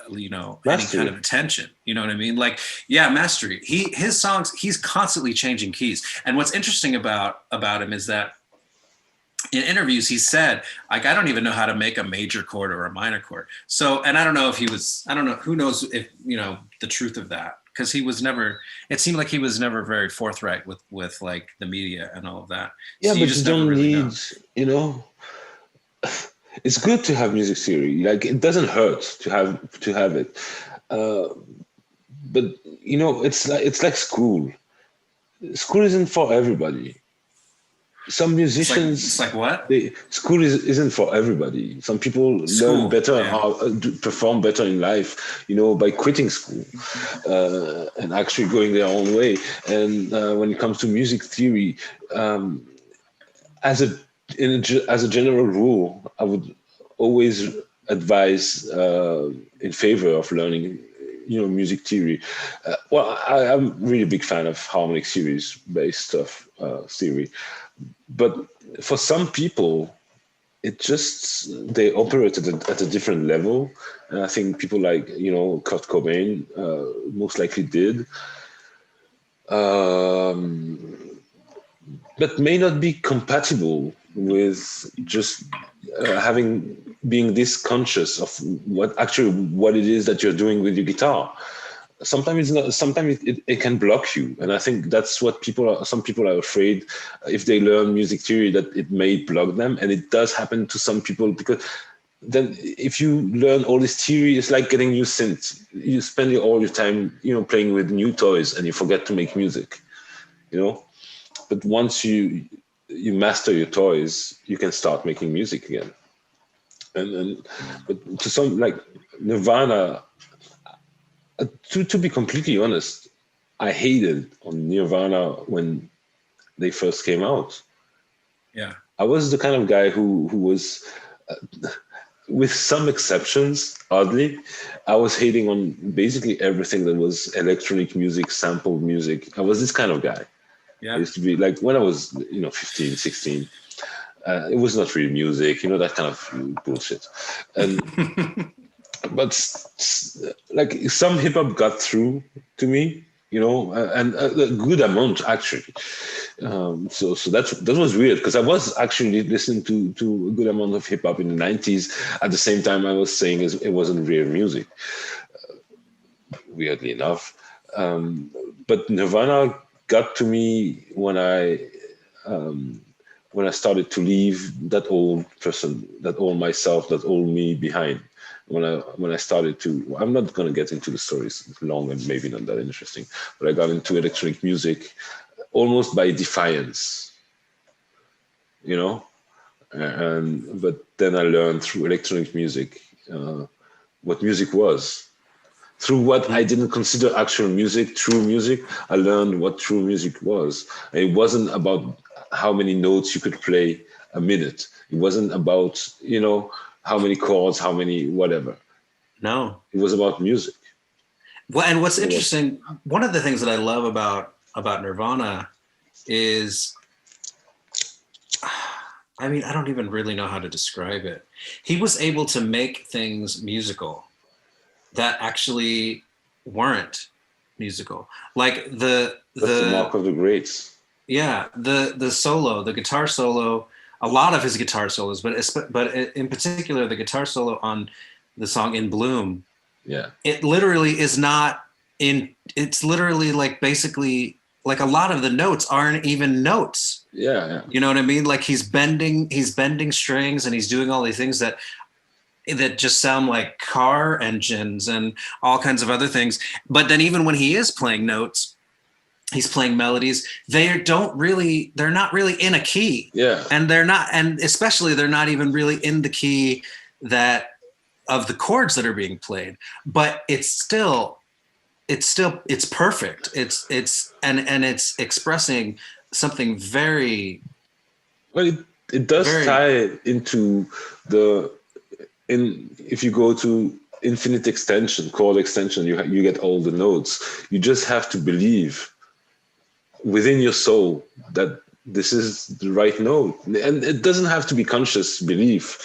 you know, any kind of attention, you know what I mean? Like, yeah, mastery. His songs, he's constantly changing keys. And what's interesting about him is that in interviews he said, like, I don't even know how to make a major chord or a minor chord. So, and I don't know, who knows if, you know, the truth of that, because it seemed like he was never very forthright with like the media and all of that. Yeah, So but you don't really need, you know, it's good to have music theory. Like, it doesn't hurt to have it. But you know, it's like school. School isn't for everybody. Some musicians, it's like what? School isn't for everybody. Some people learn better how perform better in life, you know, by quitting school and actually going their own way. And when it comes to music theory, as a general rule, I would always advise in favor of learning, you know, music theory. I'm really a big fan of harmonic series based stuff, theory. But for some people, they operate at a different level. And I think people like, you know, Kurt Cobain most likely did. But may not be compatible with just being this conscious of what it is that you're doing with your guitar. Sometimes it's not. Sometimes it can block you, and I think that's what some people are afraid if they learn music theory, that it may block them, and it does happen to some people, because then if you learn all this theory, it's like getting new synths. You spend all your time, you know, playing with new toys, and you forget to make music, you know. But once you master your toys, you can start making music again. But to some, like Nirvana. To be completely honest, I hated on Nirvana when they first came out. Yeah, I was the kind of guy who was, with some exceptions, oddly, I was hating on basically everything that was electronic music, sampled music. I was this kind of guy. Yeah, I used to be like, when I was, you know, 15, 16. It was not really music, you know, that kind of bullshit. And but like some hip hop got through to me, you know, and a good amount actually. So that was weird, because I was actually listening to a good amount of hip hop in the 90s. At the same time, I was saying it wasn't real music, weirdly enough. But Nirvana got to me when I started to leave that old person, that old myself, that old me behind. When I started to, I'm not going to get into the stories, it's long and maybe not that interesting, but I got into electronic music almost by defiance, you know. But then I learned through electronic music what music was. Through what I didn't consider actual music, true music, I learned what true music was. And it wasn't about how many notes you could play a minute. It wasn't about, you know, how many chords, how many whatever. No. It was about music. Well, and what's interesting, one of the things that I love about Nirvana is, I mean, I don't even really know how to describe it. He was able to make things musical that actually weren't musical. Like That's the mark of the greats. Yeah, the solo, the guitar solo, a lot of his guitar solos, but in particular the guitar solo on the song In Bloom. Yeah. It literally is not in, it's literally like basically like a lot of the notes aren't even notes. Yeah. You know what I mean? Like he's bending strings and he's doing all these things that just sound like car engines and all kinds of other things. But then even when he is playing notes, he's playing melodies, they're not really in a key. Yeah. And especially they're not even really in the key that of the chords that are being played, but it's perfect. It's expressing something very, well, it does tie into if you go to infinite extension, chord extension, you get all the notes. You just have to believe within your soul that this is the right note. And it doesn't have to be conscious belief.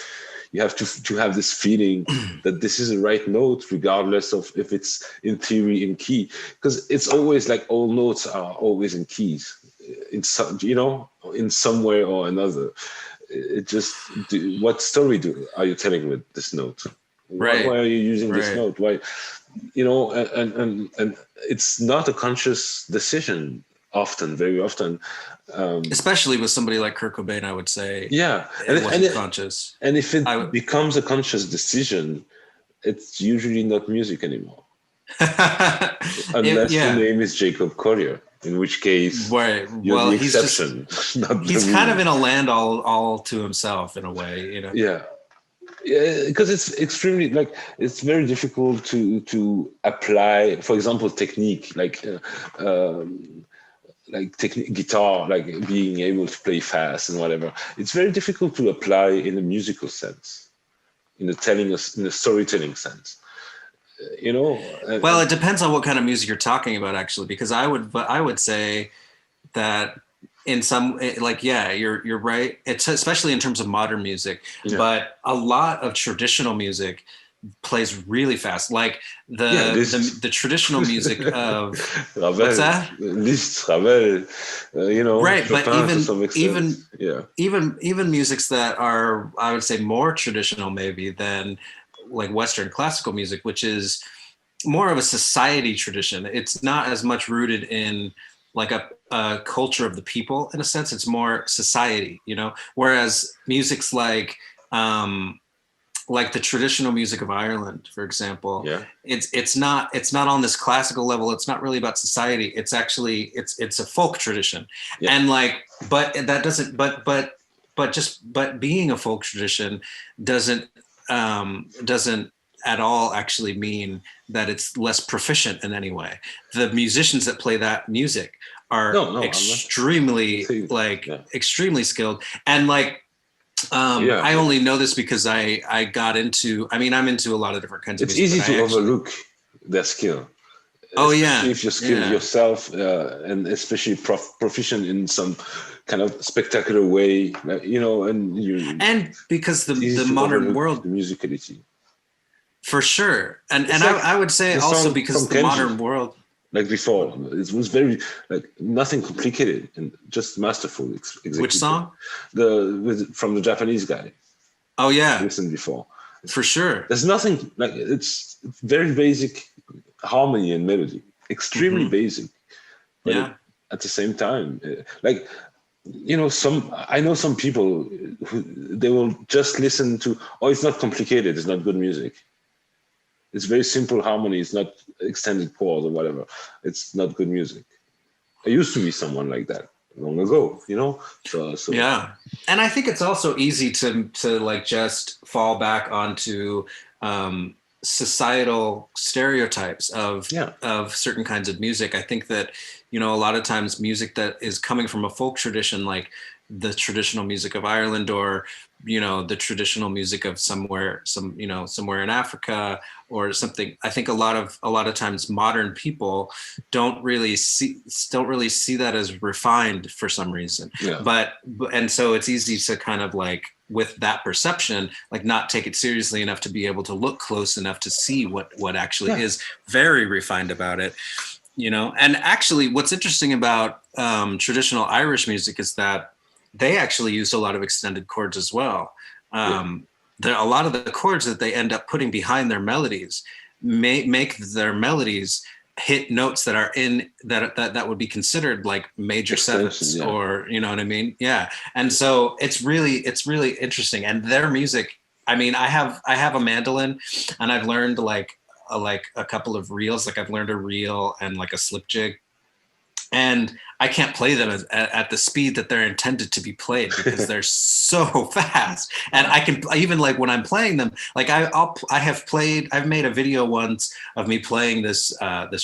You have to have this feeling that this is the right note, regardless of if it's in theory in key, because it's always like all notes are always in keys, in some, in some way or another. It just, what story are you telling with this note? Right. Why are you using this note? Why, and it's not a conscious decision. Very often, especially with somebody like Kurt Cobain, I would say, yeah, it wasn't conscious. And if it becomes a conscious decision, it's usually not music anymore, unless your name is Jacob Collier, in which case, you're the exception. He's kind of in a land all to himself in a way, Yeah, because it's extremely, like, it's very difficult to apply, for example, technique, like guitar, like being able to play fast and whatever. It's very difficult to apply in a musical sense, in a storytelling sense. Well, it depends on what kind of music you're talking about, actually, because I would say that in some, like, you're right. It's especially in terms of modern music, but a lot of traditional music plays really fast, like the traditional music of Ravel, what's that? Liszt, Ravel, right? Chopin, but even musics that are, I would say, more traditional maybe than like Western classical music, which is more of a society tradition. It's not as much rooted in like a culture of the people in a sense. It's more society, whereas music's like the traditional music of Ireland, for example, it's not on this classical level. It's not really about society. It's actually it's a folk tradition, and but that doesn't. But being a folk tradition doesn't at all actually mean that it's less proficient in any way. The musicians that play that music are extremely extremely skilled, and I only know this because I got into, I'm into a lot of different kinds of music. It's easy to overlook their skill. Especially if you're skilled yourself, and especially proficient in some kind of spectacular way, and because the modern world, the musicality, for sure, and I would say also because the modern world, like before, it was very nothing complicated and just masterful. Which song? From the Japanese guy. Oh yeah, listened before. For sure. There's nothing it's very basic harmony and melody, extremely basic. But at the same time, I know some people who they will just listen to. Oh, it's not complicated. It's not good music. It's very simple harmony. It's not extended chords or whatever. It's not good music. I used to be someone like that long ago, So yeah, and I think it's also easy to just fall back onto societal stereotypes of certain kinds of music. I think that a lot of times music that is coming from a folk tradition, like the traditional music of Ireland, or the traditional music of somewhere in Africa or something. I think a lot of times modern people don't really see that as refined for some reason. But so it's easy to kind of with that perception, not take it seriously enough to be able to look close enough to see what actually is very refined about it. And actually what's interesting about traditional Irish music is that they actually used a lot of extended chords as well. There are a lot of the chords that they end up putting behind their melodies make their melodies hit notes that are in that would be considered like major sevenths, or you know what I mean? Yeah. And so it's really interesting. And their music, I have a mandolin, and I've learned a couple of reels. I've learned a reel and a slip jig. And I can't play them at the speed that they're intended to be played because they're so fast. And I can even when I'm playing them, I've made a video once of me playing this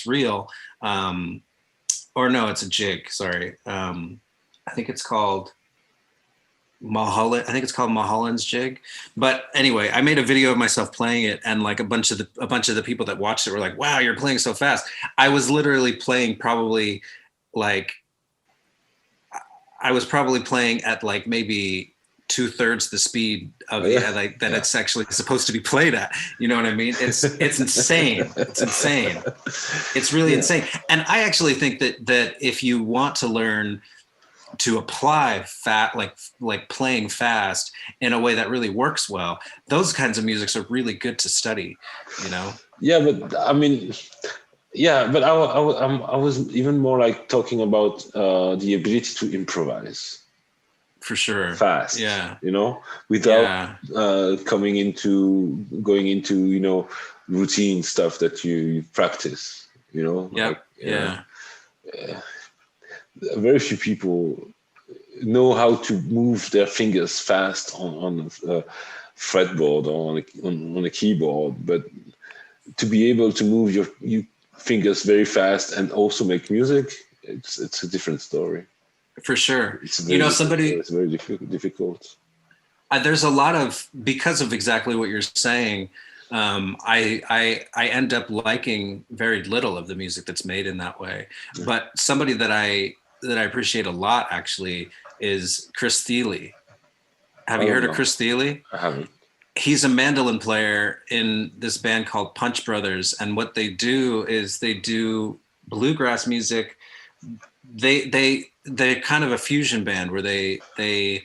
reel, or no, it's a jig. Sorry, I think it's called Mulholland. I think it's called Mulholland's jig. But anyway, I made a video of myself playing it, and a bunch of the people that watched it were like, "Wow, you're playing so fast." I was literally playing probably I was probably playing at like maybe 2/3 the speed of like that it's actually supposed to be played at. You know what I mean? It's insane. It's insane. It's really insane. And I actually think that if you want to learn to apply like playing fast in a way that really works well, those kinds of musics are really good to study, you know? Yeah, but I mean, yeah, but I was even more like talking about the ability to improvise. For sure. Fast. Yeah. You know, without going into, you know, routine stuff that you practice, you know? Very few people know how to move their fingers fast on a fretboard or on a keyboard, but to be able to move your fingers very fast and also make music, it's a different story. For sure. It's very difficult. There's a lot of, because of exactly what you're saying, I end up liking very little of the music that's made in that way. Yeah. But somebody that I appreciate a lot actually is Chris Thile. Have you heard of Chris Thile? I haven't. He's a mandolin player in this band called Punch Brothers, and what they do is they do bluegrass music. They're kind of a fusion band where they're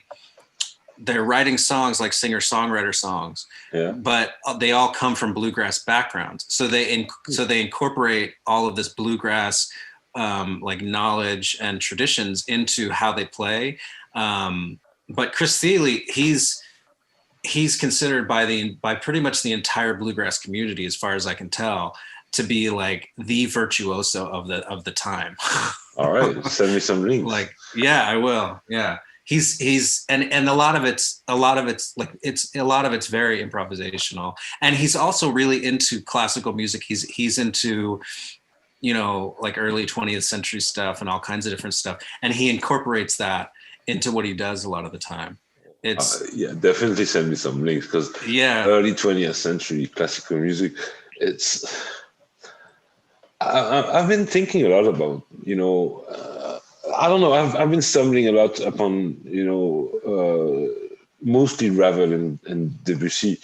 writing songs like singer-songwriter songs, but they all come from bluegrass backgrounds. So they incorporate all of this bluegrass like knowledge and traditions into how they play. But Chris Thile, he's considered by pretty much the entire bluegrass community, as far as I can tell, to be like the virtuoso of the time. All right, send me some links. Like, yeah, I will. Yeah, he's and a lot of it's very improvisational, and he's also really into classical music. He's into, you know, like early 20th century stuff and all kinds of different stuff, and he incorporates that into what he does a lot of the time. It's definitely send me some links, because early 20th century classical music, it's I've been thinking a lot about, you know, I don't know, I've been stumbling a lot upon, you know, mostly Ravel and Debussy,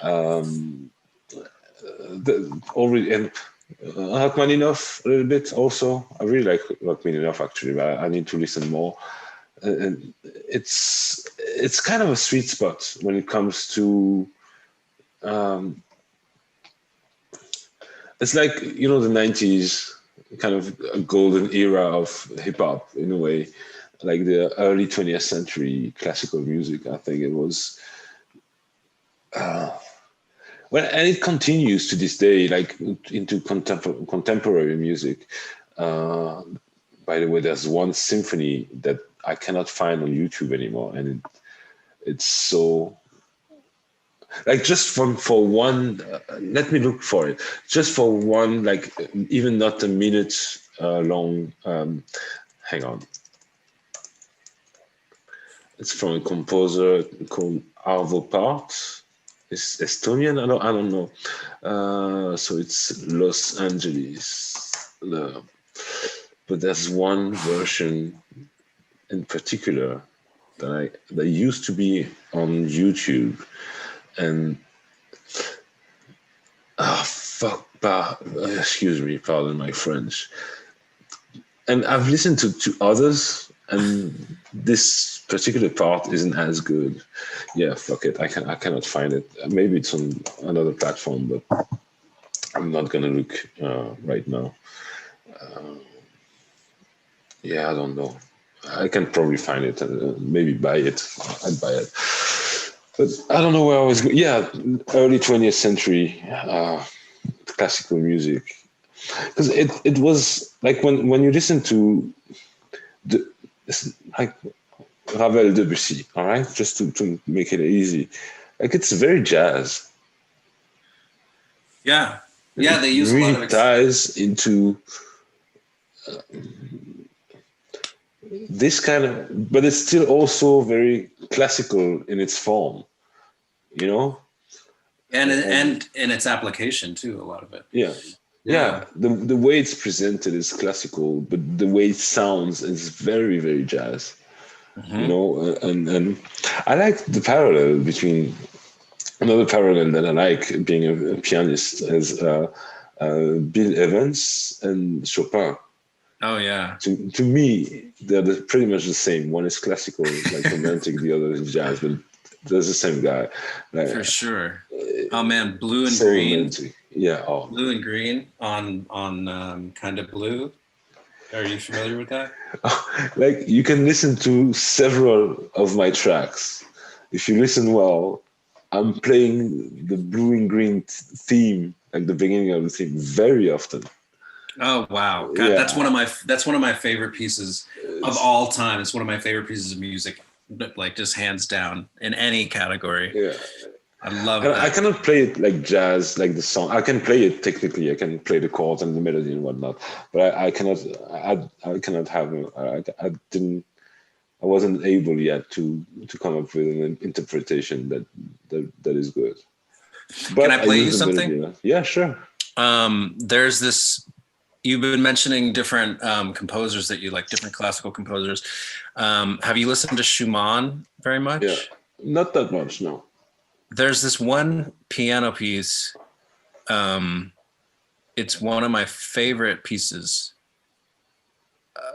and Rachmaninoff a little bit also. I really like Rachmaninoff actually, but I need to listen more. And it's kind of a sweet spot when it comes to it's like, you know, the 90s, kind of a golden era of hip hop in a way, like the early 20th century classical music. I think it was and it continues to this day, like into contemporary music. By the way, there's one symphony that I cannot find on YouTube anymore, and it's so, like, just for one, let me look for it. Just for one, like, even not a minute long. Hang on. It's from a composer called Arvo Pärt. It's Estonian. I don't know. So it's Los Angeles. But there's one version in particular that used to be on YouTube, and excuse me, pardon my French. And I've listened to others, and this particular part isn't as good. Yeah, fuck it. I cannot find it. Maybe it's on another platform, but I'm not gonna look right now. Yeah, I don't know. I can probably find it and maybe buy it. I'd buy it. But I don't know where I was going. Yeah, early 20th century classical music. Because it was like when you listen to like Ravel, Debussy, all right? Just to make it easy. Like, it's very jazz. Yeah. Yeah, they use really a lot of ties into this kind of, but it's still also very classical in its form, you know, and in its application too. A lot of it. Yeah. The way it's presented is classical, but the way it sounds is very, very jazz. you know, and I like the parallel between another parallel that I like being a pianist is Bill Evans and Chopin. Oh yeah. To me, pretty much the same. One is classical, like romantic, the other is jazz, but they're the same guy. Like, For sure. Oh man, blue and so green. romantic. Yeah. Oh, Blue and green on Kind of Blue. Are you familiar with that? like you can listen to several of my tracks. If you listen well, I'm playing the blue and green theme, like the beginning of the theme, very often. Oh wow, God, Yeah, that's one of my favorite pieces of all time. It's one of my favorite pieces of music, like just hands down in any category. yeah. I love And I that. cannot play it like jazz, like the song. I can play it technically. I can play the chords and the melody and whatnot, but I cannot. I cannot have. I didn't. I wasn't able yet to come up with an interpretation that is good. Can But I I play you use the something? melody. Yeah, sure. There's this. You've been mentioning different composers that you like, different classical composers. Have you listened to Schumann very Yeah, much? not that much. No. There's this one piano piece. It's one of my favorite pieces,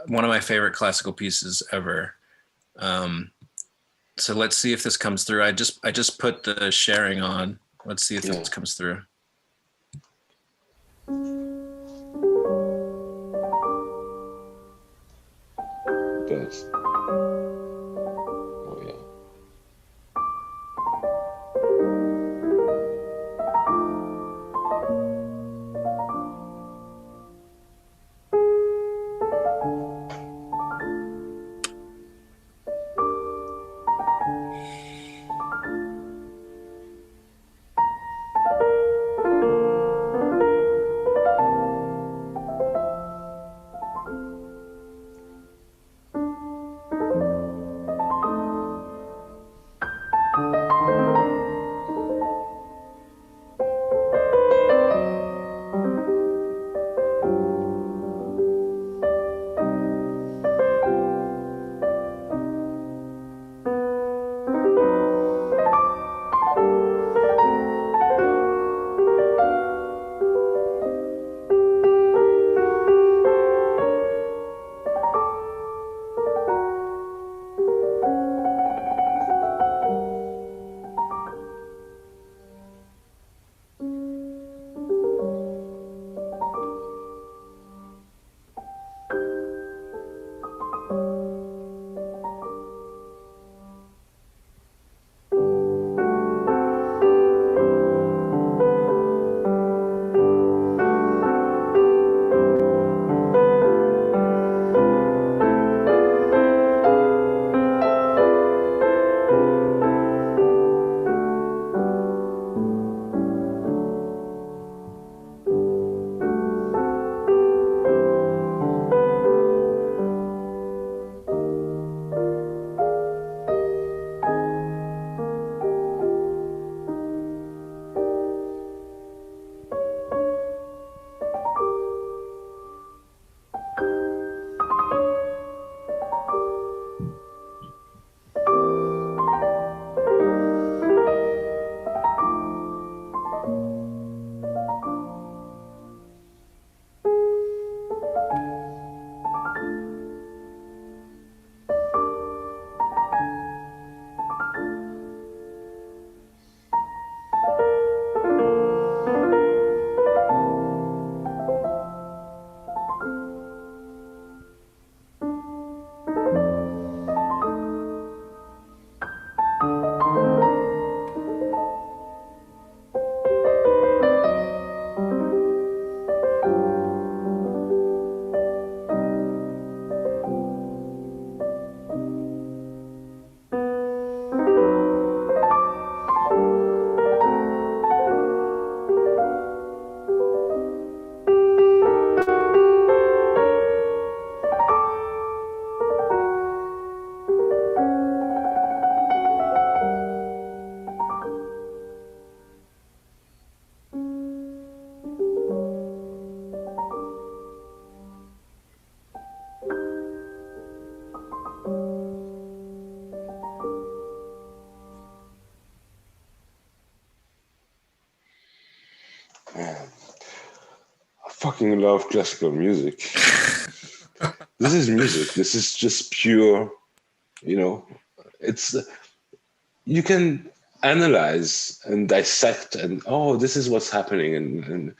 one of my favorite classical pieces ever. So let's see if this comes through. I just put the sharing on. Let's see if Yeah. this comes through. Does. Oh yeah. fucking love classical music. This is music. This is just pure, it's, you can analyze and dissect and, oh, this is what's happening.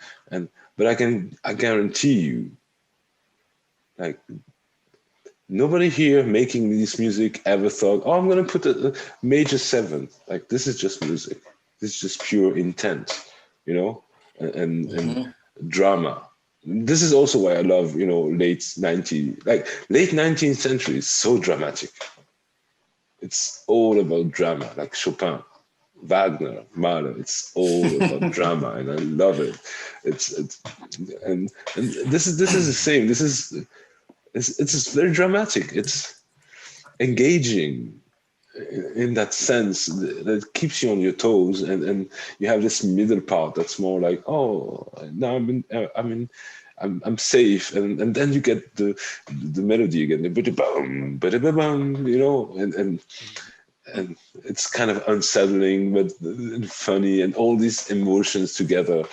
But I guarantee you, like, nobody here making this music ever thought, oh, I'm going to put a major seventh. Like, this is just music. This is just pure intent, and drama. This is also why I love, late 19th century is so dramatic. It's all about drama, like Chopin, Wagner, Mahler. It's all about drama, and I love it. And this is the same. It's very dramatic. It's engaging in that sense that keeps you on your toes, and you have this middle part that's more like, oh, now I'm safe, and then you get the melody again, the bam, bam, and it's kind of unsettling but funny, and all these emotions together.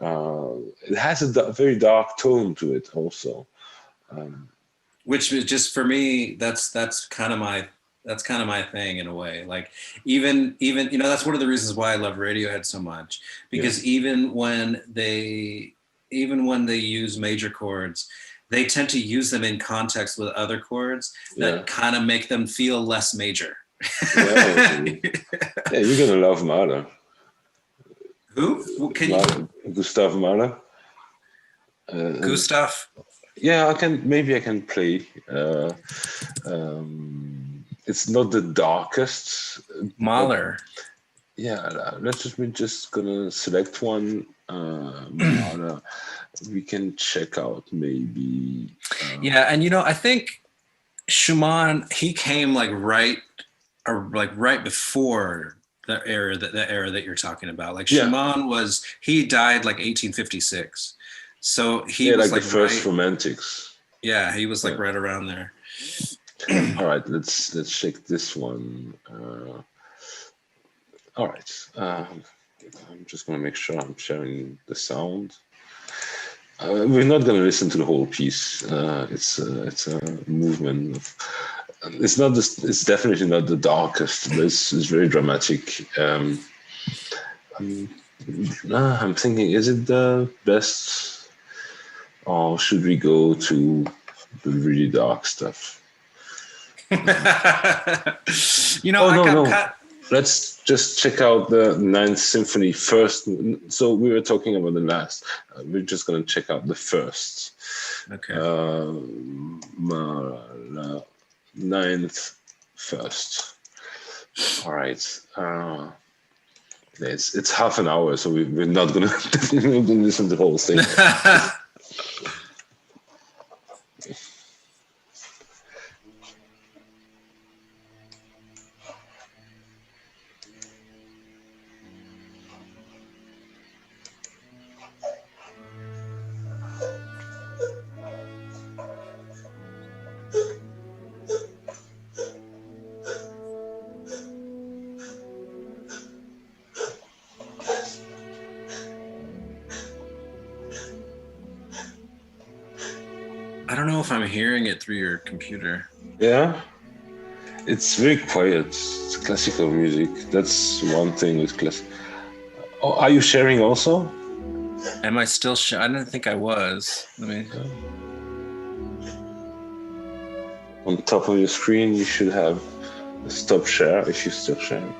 It has a very dark tone to it also. Which is just, for me, that's kind of my thing in a way. Like, even that's one of the reasons why I love Radiohead so much, because even when they use major chords, they tend to use them in context with other chords that kind of make them feel less major. Yeah, you're gonna love Mahler. Who? Gustav Mahler. Gustav. Yeah, I can play. It's not the darkest. Mahler. We're just gonna select one. Mahler. We can check out maybe. And I think Schumann, he came right before the era that you're talking about. Like, Schumann he died 1856. So he was the first Romantics. Yeah, he was right around there. All right, let's check this one. All right, I'm just gonna make sure I'm sharing the sound. We're not gonna listen to the whole piece. It's a movement. It's definitely not the darkest, but it's very dramatic. I'm thinking, is it the best? Or should we go to the really dark stuff? No. Let's just check out the Ninth Symphony first. So we were talking about the last. We're just going to check out the first. Okay. Ninth first. All right. It's half an hour, so we're not going to listen to the whole thing. I don't know if I'm hearing it through your computer. Yeah, it's very quiet. It's classical music. That's one thing with classic. Oh, are you sharing also? Am I still I didn't think I was. Let me. On top of your screen, you should have a stop share if you're still sharing.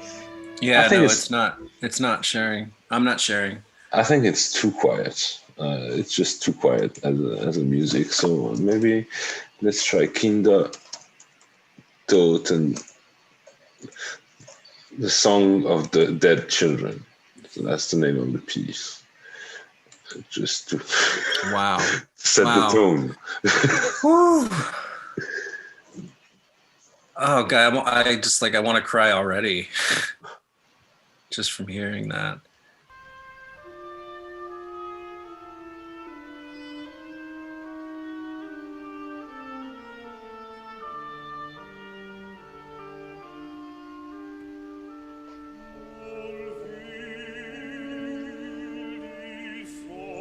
Yeah, no, it's not. It's not sharing. I'm not sharing. I think it's too quiet. It's just too quiet as a music. So maybe let's try Kinder Toten, the Song of the Dead Children. So that's the name of the piece. Just to set the tone. Oh God, I want to cry already, just from hearing that.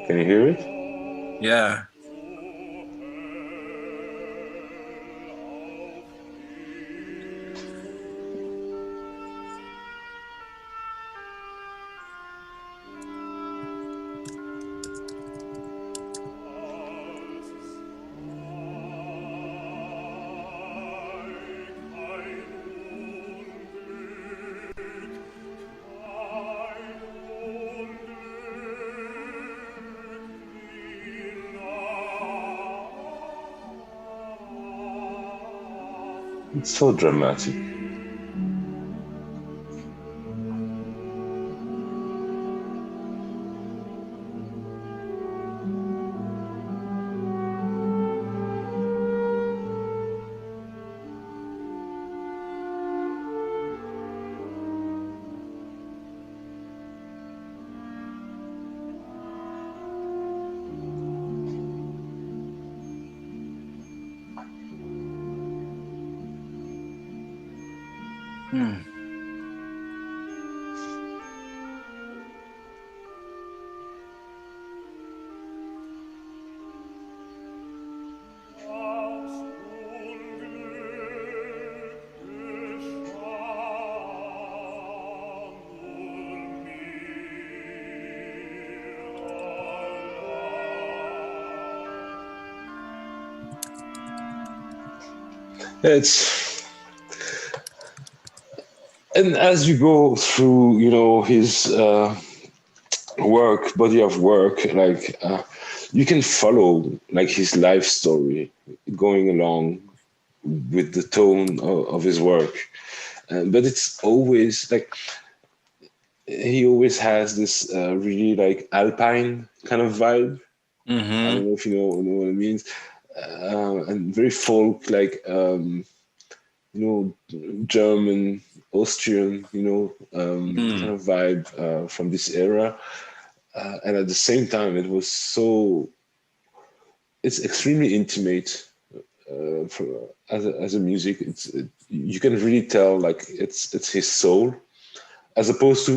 Can you hear it? Yeah. It's so dramatic. Hmm. It's and as you go through, his body of work, like you can follow like his life story going along with the tone of his work. But it's always like he always has this really like alpine kind of vibe. I don't Mm-hmm. know if you know what it means. And very folk, like German, Austrian, kind Mm. of vibe from this era. And at the same time, it's extremely intimate for, as a music. You can really tell like it's his soul, as opposed to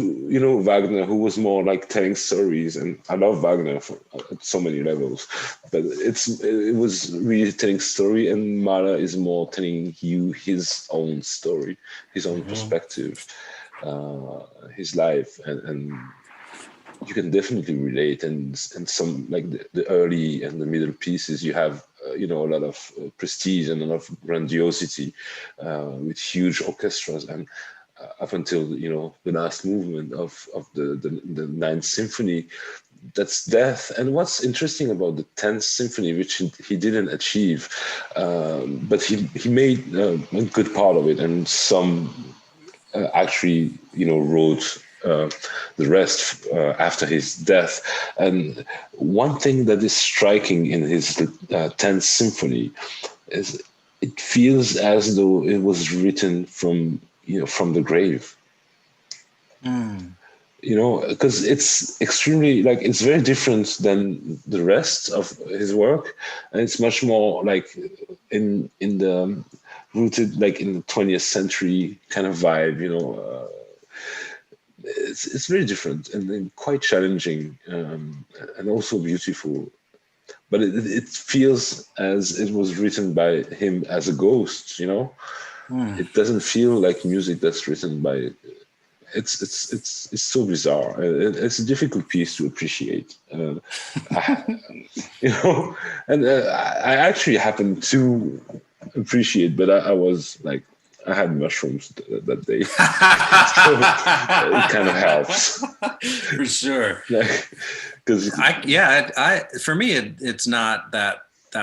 Wagner, who was more like telling stories. And I love Wagner at so many levels, but it was really telling story, and Mahler is more telling you his own story, his own Mm-hmm. perspective, his life, and you can definitely relate. And some like the early and the middle pieces, you have a lot of prestige and a lot of grandiosity with huge orchestras. And up until the last movement of the Ninth Symphony, that's death. And what's interesting about the Tenth Symphony, which he didn't achieve, but he made a good part of it, and some actually wrote the rest after his death. And one thing that is striking in his 10th symphony is it feels as though it was written from the grave, Mm. because it's extremely, like, it's very different than the rest of his work. And it's much more like in the rooted like in the 20th century kind of vibe. It's very different and quite challenging, and also beautiful. But it feels as it was written by him as a ghost. Mm. It doesn't feel like music that's written by. It's so bizarre. It's a difficult piece to appreciate. you know, and I actually happened to appreciate, but I was like, I had mushrooms that day, so it kind of helps. For sure. Because I for me it's not that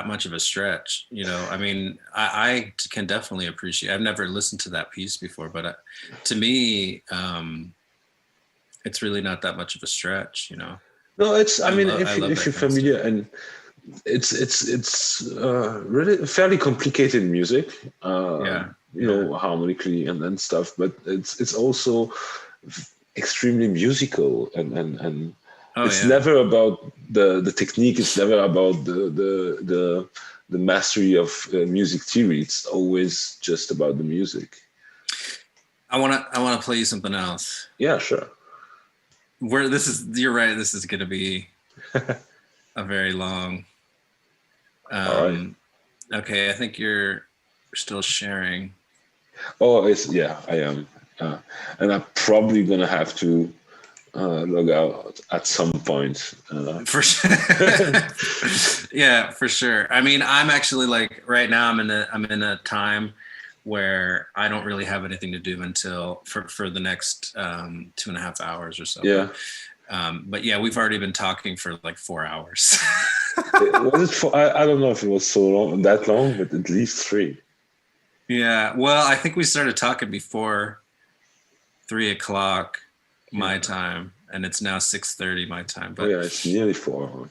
much of a stretch. I mean, I can definitely appreciate. I've never listened to that piece before, but to me, it's really not that much of a stretch. no, it's. I mean, I if love if that you're kind of stuff. familiar, and it's really fairly complicated music. Yeah, yeah. Harmonically and stuff, but it's also extremely musical, and Oh it's yeah. never about the technique. It's never about the mastery of music theory. It's always just about the music. I wanna play you something else. Yeah, sure. You're right. This is gonna be a very long. All right. Okay, I think you're still sharing. Oh, I am. And I'm probably gonna have to log out at some point. For sure. Yeah, for sure. I mean, I'm actually like right now I'm in a time where I don't really have anything to do until for the next 2.5 hours or so. Yeah. But yeah, we've already been talking for like 4 hours. Was it for? I don't know if it was so long, that long, but at least 3. Yeah. Well, I think we started talking before 3 o'clock my time, and it's now 6:30 my time. But yeah, it's nearly 4 hours.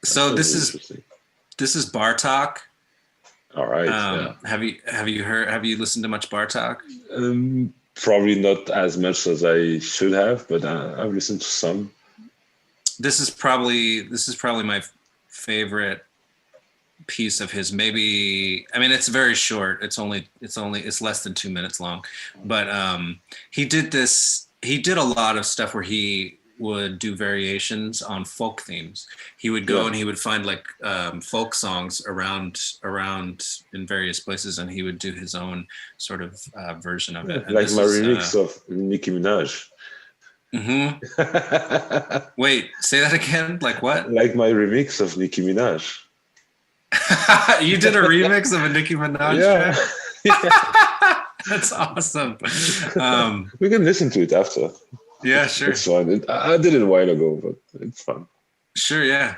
so this is Bartok. All right. Yeah. Have you listened to much Bartok? Probably not as much as I should have, but I've listened to some. This is probably my favorite piece of his. Maybe, I mean, it's very short. It's less than 2 minutes long, but he did a lot of stuff where he would do variations on folk themes. He would go and he would find like folk songs around in various places, and he would do his own sort of version of it. And like my remix of Nicki Minaj. Mm-hmm. Wait, say that again. Like what? Like my remix of Nicki Minaj. You did a remix of a Nicki Minaj track? Yeah. That's awesome. We can listen to it after. Yeah, sure. It's fun. I did it a while ago, but it's fun. Sure, yeah.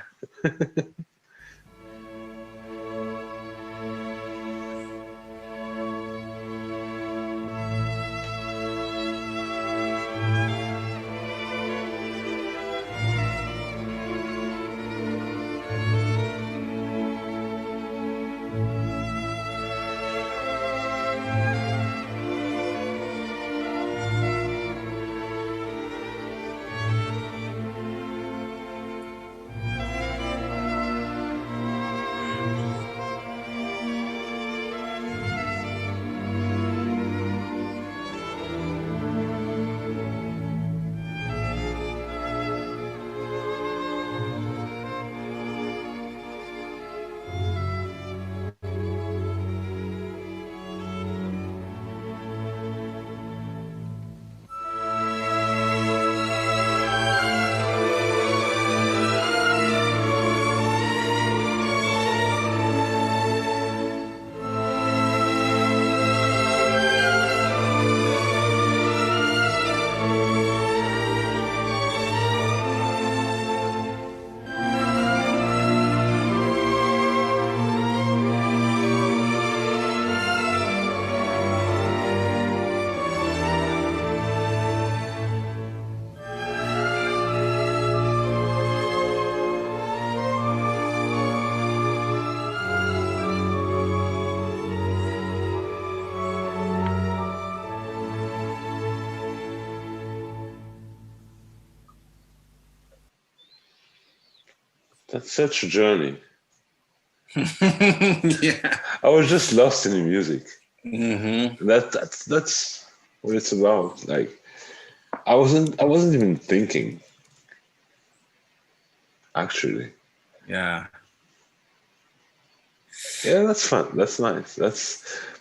That's such a journey. Yeah. I was just lost in the music. Mm-hmm. That's what it's about. Like I wasn't even thinking. Actually. Yeah. Yeah, that's fun. That's nice.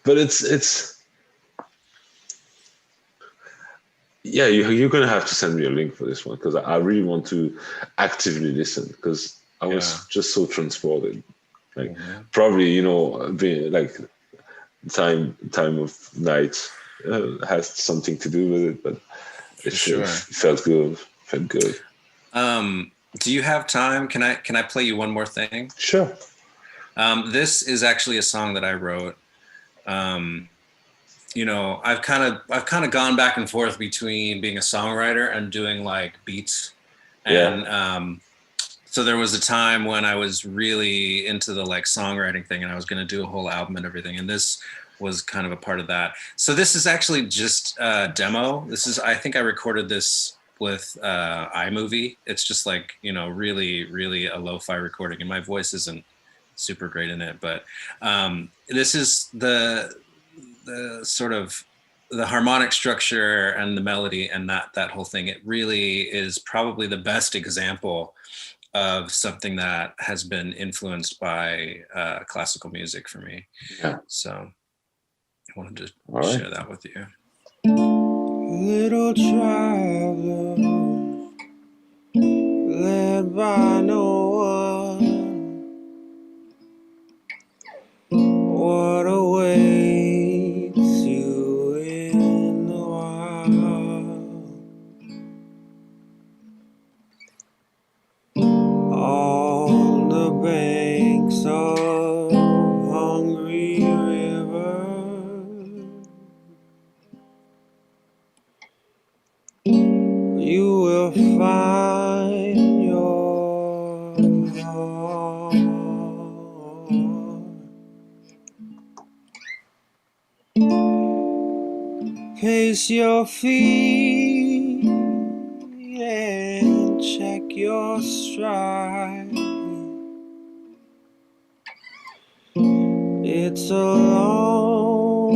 But it's yeah, you're gonna have to send me a link for this one because I really want to actively listen because I was just so transported. Like probably being like time of night has something to do with it, but it felt good. Felt good. Do you have time? Can I play you one more thing? Sure. This is actually a song that I wrote. I've kind of gone back and forth between being a songwriter and doing like beats. And so there was a time when I was really into the like songwriting thing and I was going to do a whole album and everything. And this was kind of a part of that. So this is actually just a demo. I think I recorded this with iMovie. It's just like, really, really a lo-fi recording and my voice isn't super great in it, but this is the sort of the harmonic structure and the melody and that whole thing. It really is probably the best example of something that has been influenced by classical music for me. Yeah. So I wanted to All right. share that with you. Little traveler, led by no one, what awaits you in the wild? On the banks of hungry river, you will find your heart. Pace your feet and check your stride. It's a long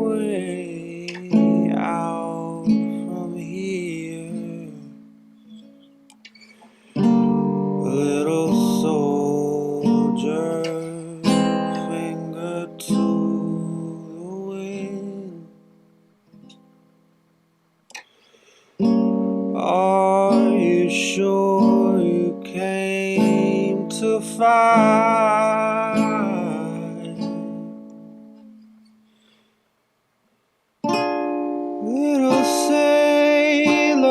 way out from here. Little soldier, finger to the wind. Are you sure you came to fight? Little sailor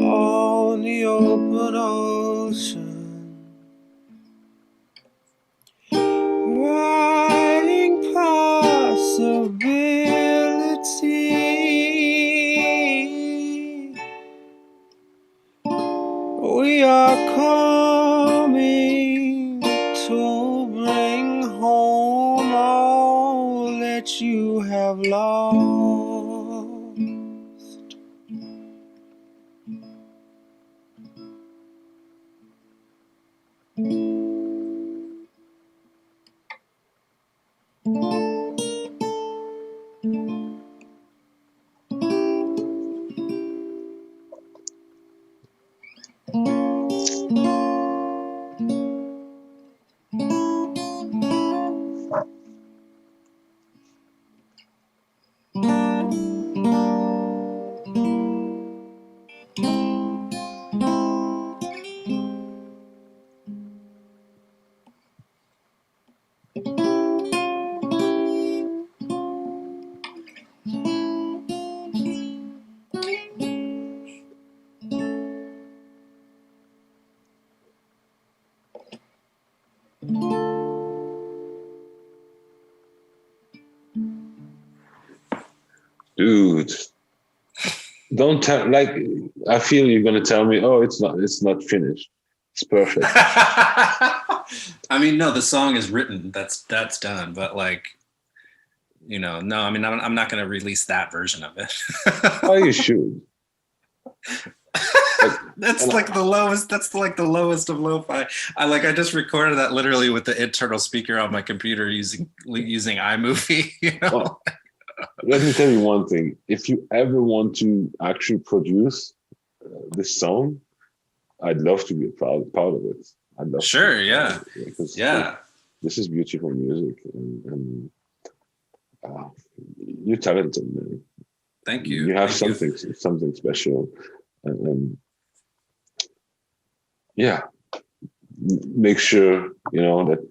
on the open ocean, writing possibility. We are coming to bring home all that you have lost. Dude, don't tell. Like, I feel you're gonna tell me, oh, it's not finished. It's perfect. I mean, no, the song is written. That's done. But like, you know, no. I mean, I'm not going to release that version of it. Oh, you should. That's like the lowest. That's like the lowest of lo-fi. I just recorded that literally with the internal speaker on my computer using iMovie. You know. Well, let me tell you one thing. If you ever want to actually produce this song, I'd love to be a part of it. I'd love Sure, to. yeah. Because Yeah. this is beautiful music, and you're talented, man. Thank you. You have Thank you. something special, and yeah, make sure you know that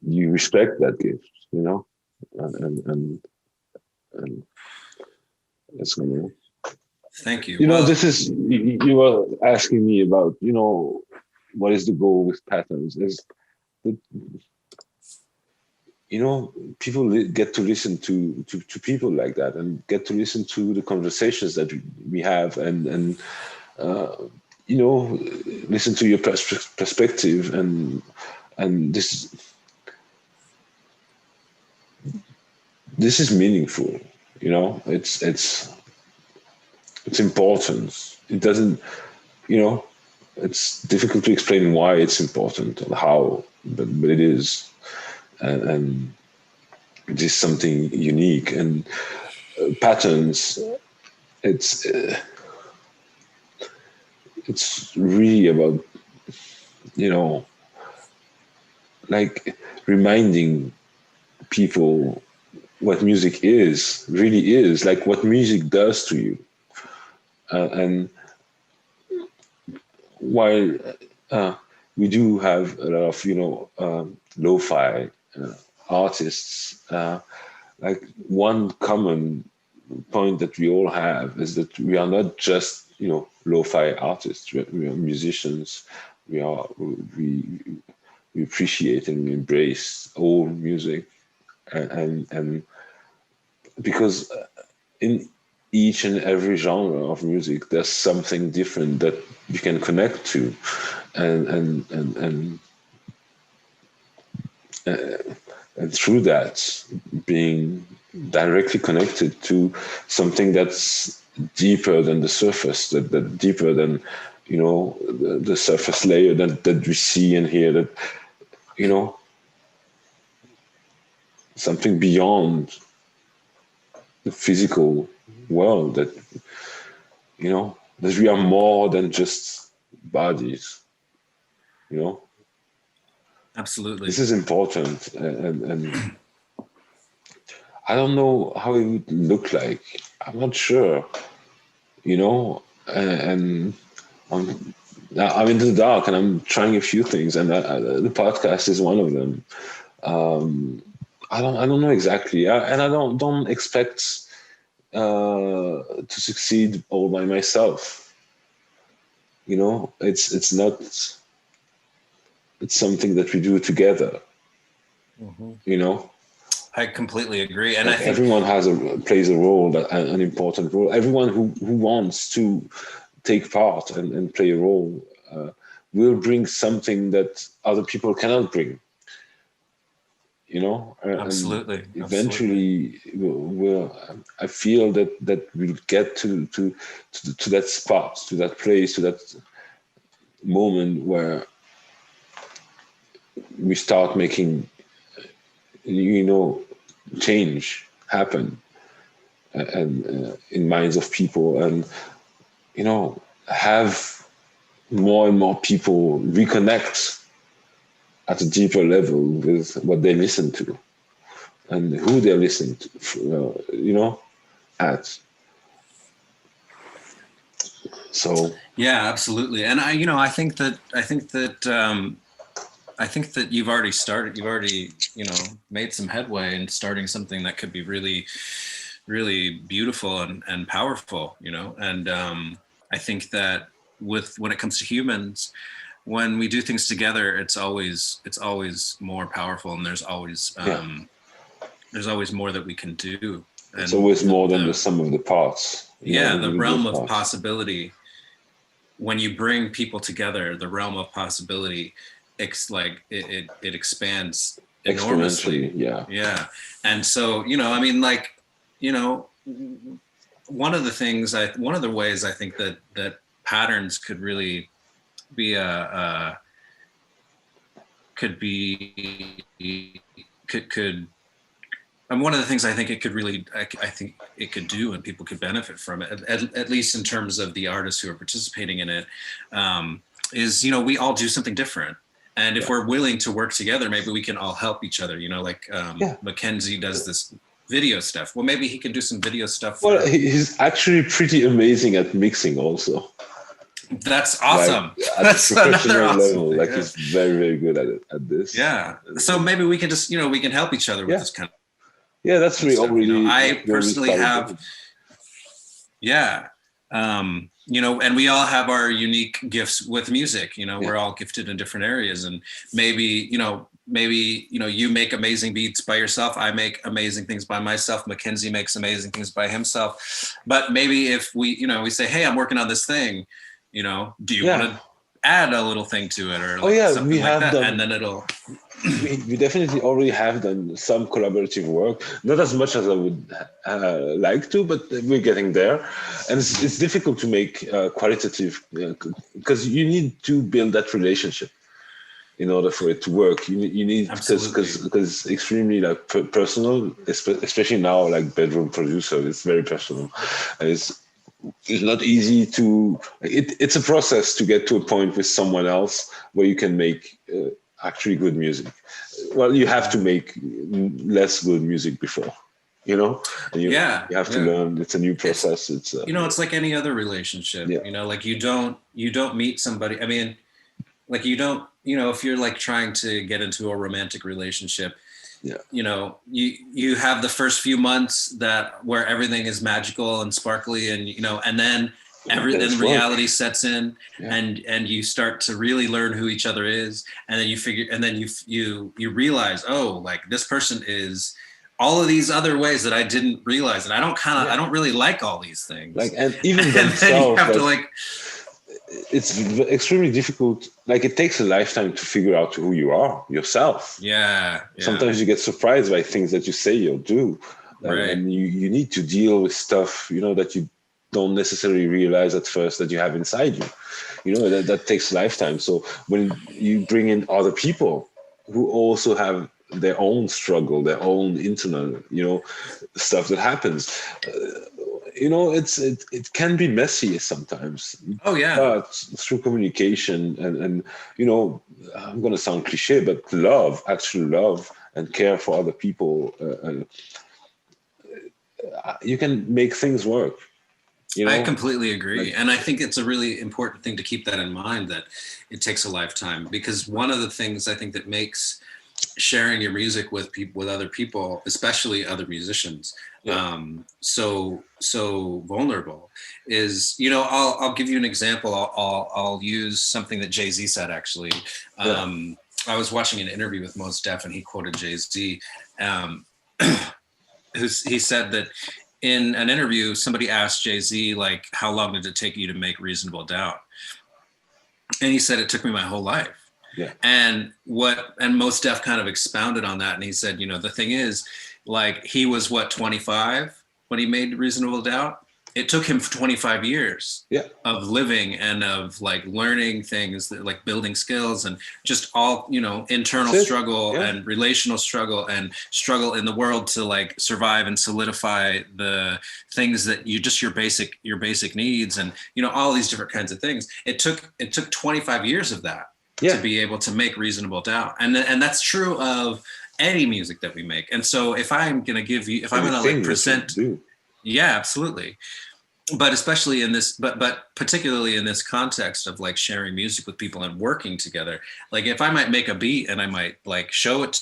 you respect that gift, you know, and it's gonna. Thank you. You know, Well, this is you were asking me about, you know, what is the goal with patterns? Is the, you know, people get to listen to people like that, and get to listen to the conversations that we have, and you know, listen to your perspective, and this is meaningful. You know, it's important. It doesn't, you know, it's difficult to explain why it's important or how, but it is, and it is something unique. And patterns, it's it's really about, like reminding people what music really is, like what music does to you. And while we do have a lot of, lo-fi artists, like one common point that we all have is that we are not just, lo-fi artists. We are musicians. We appreciate and we embrace all music, and because in each and every genre of music, there's something different that you can connect to, and through that, being directly connected to something that's deeper than the surface, that deeper than, the surface layer that we see and hear, that, something beyond the physical world, that, that we are more than just bodies, Absolutely. This is important, and I don't know how it would look like. I'm not sure, and I'm in the dark, and I'm trying a few things, and the podcast is one of them. I don't know exactly, and I don't expect to succeed all by myself. It's not. It's something that we do together. I completely agree, and like I think everyone plays a role, an important role. Everyone who wants to take part and play a role will bring something that other people cannot bring. Absolutely. And eventually, I feel that we'll get to that spot, to that place, to that moment where we start making, change happen, and in minds of people, and have more and more people reconnect at a deeper level with what they listen to and who they're listening to, at. So yeah, absolutely. And I think that you've already started. You've already, made some headway in starting something that could be really, really beautiful and powerful. And I think that when it comes to humans, when we do things together, it's always more powerful, and there's always more that we can do. And it's always more than the sum of the parts. The realm of possibility. When you bring people together, the realm of possibility, it expands enormously. Yeah. And so, one of the ways I think that patterns could really be and one of the things I think it could really, I think it could do, and people could benefit from it, at least in terms of the artists who are participating in it, is, we all do something different. And if we're willing to work together, maybe we can all help each other, Mackenzie does this video stuff. Well, maybe he can do some video stuff. Well, he's actually pretty amazing at mixing also. That's awesome. That's another awesome level. Thing, he's very, very good at this. Yeah. So maybe we can just, we can help each other with this kind of. Yeah, that's really. I personally have. Yeah. And we all have our unique gifts with music. We're all gifted in different areas, and maybe you make amazing beats by yourself. I make amazing things by myself. Mackenzie makes amazing things by himself. But maybe if we say, hey, I'm working on this thing. Do you want to add a little thing to it, or something we have that? Done, and then it'll. we definitely already have done some collaborative work, not as much as I would like to, but we're getting there. And it's difficult to make qualitative, because you need to build that relationship in order for it to work. You need, because extremely personal, especially now, bedroom producer, it's very personal, and it's it's not easy to. It's a process to get to a point with someone else where you can make actually good music. Well, you have to make less good music before, you know, and you have to learn. It's a new process. It's it's like any other relationship. Yeah. Like you don't meet somebody. I mean, like you don't, if you're like trying to get into a romantic relationship, you have the first few months where everything is magical and sparkly, and and then then reality sets in, and you start to really learn who each other is, and then you realize, oh, like this person is all of these other ways that I didn't realize, and I don't really like all these things. Like, and even themselves, and you have to like. It's extremely difficult. Like, it takes a lifetime to figure out who you are yourself. Yeah. Sometimes you get surprised by things that you say or do, and you need to deal with stuff, that you don't necessarily realize at first that you have inside you. That takes a lifetime. So when you bring in other people who also have their own struggle, their own internal, stuff that happens, it can be messy sometimes. Oh yeah. But through communication and I'm going to sound cliche, but actual love and care for other people, you can make things work. I completely agree. And I think it's a really important thing to keep that in mind, that it takes a lifetime, because one of the things I think that makes sharing your music with other people, especially other musicians, so vulnerable is, I'll give you an example. I'll use something that Jay-Z said, actually. I was watching an interview with Mos Def, and he quoted Jay-Z. He said that in an interview, somebody asked Jay-Z, like, how long did it take you to make Reasonable Doubt? And he said, it took me my whole life. Yeah. And Mos Def kind of expounded on that. And he said, the thing is, like, he was 25 when he made Reasonable Doubt? It took him 25 years of living and of like learning things, that, like building skills and just all, internal struggle and relational struggle and struggle in the world to like survive and solidify the things that your basic needs, and, all these different kinds of things. It took 25 years of that to be able to make Reasonable Doubt. And that's true of any music that we make. And so if I'm going to like present, yeah, absolutely. But especially in this, but particularly in this context of like sharing music with people and working together, like if I might make a beat and I might like show it.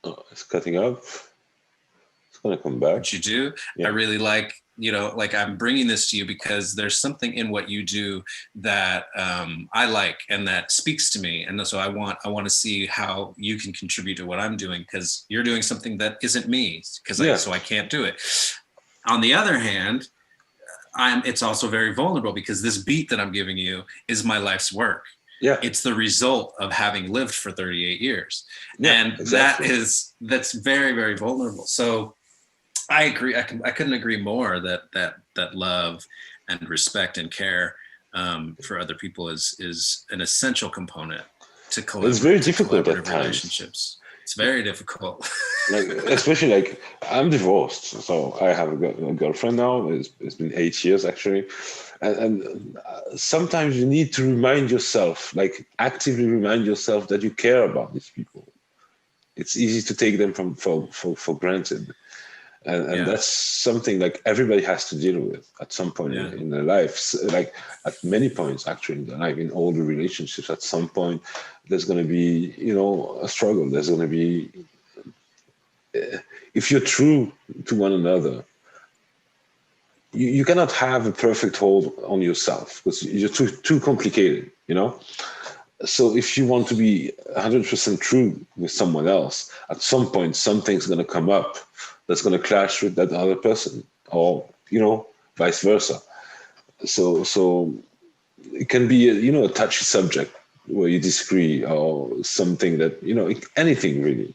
Oh, it's cutting up. It's going to come back. What you do, I really like, like I'm bringing this to you because there's something in what you do that I like and that speaks to me, and so I want to see how you can contribute to what I'm doing, because you're doing something that isn't me, so I can't do it. On the other hand, it's also very vulnerable, because this beat that I'm giving you is my life's work. Yeah, it's the result of having lived for 38 years, and exactly. that's very, very vulnerable. So I agree. I couldn't agree more that love and respect and care for other people is an essential component to collaborative. It's very difficult at times. Relationships. It's very difficult. Like, especially like I'm divorced, so I have a girlfriend now. It's been 8 years actually, and sometimes you need to remind yourself, like actively remind yourself that you care about these people. It's easy to take them for granted. And that's something like everybody has to deal with at some point in their lives, like at many points actually in their life, in all the relationships. At some point, there's going to be, a struggle. There's going to be, if you're true to one another, you cannot have a perfect hold on yourself, because you're too complicated, So if you want to be 100% true with someone else, at some point, something's going to come up that's going to clash with that other person, or, vice versa. So it can be, a touchy subject where you disagree, or something that, anything really,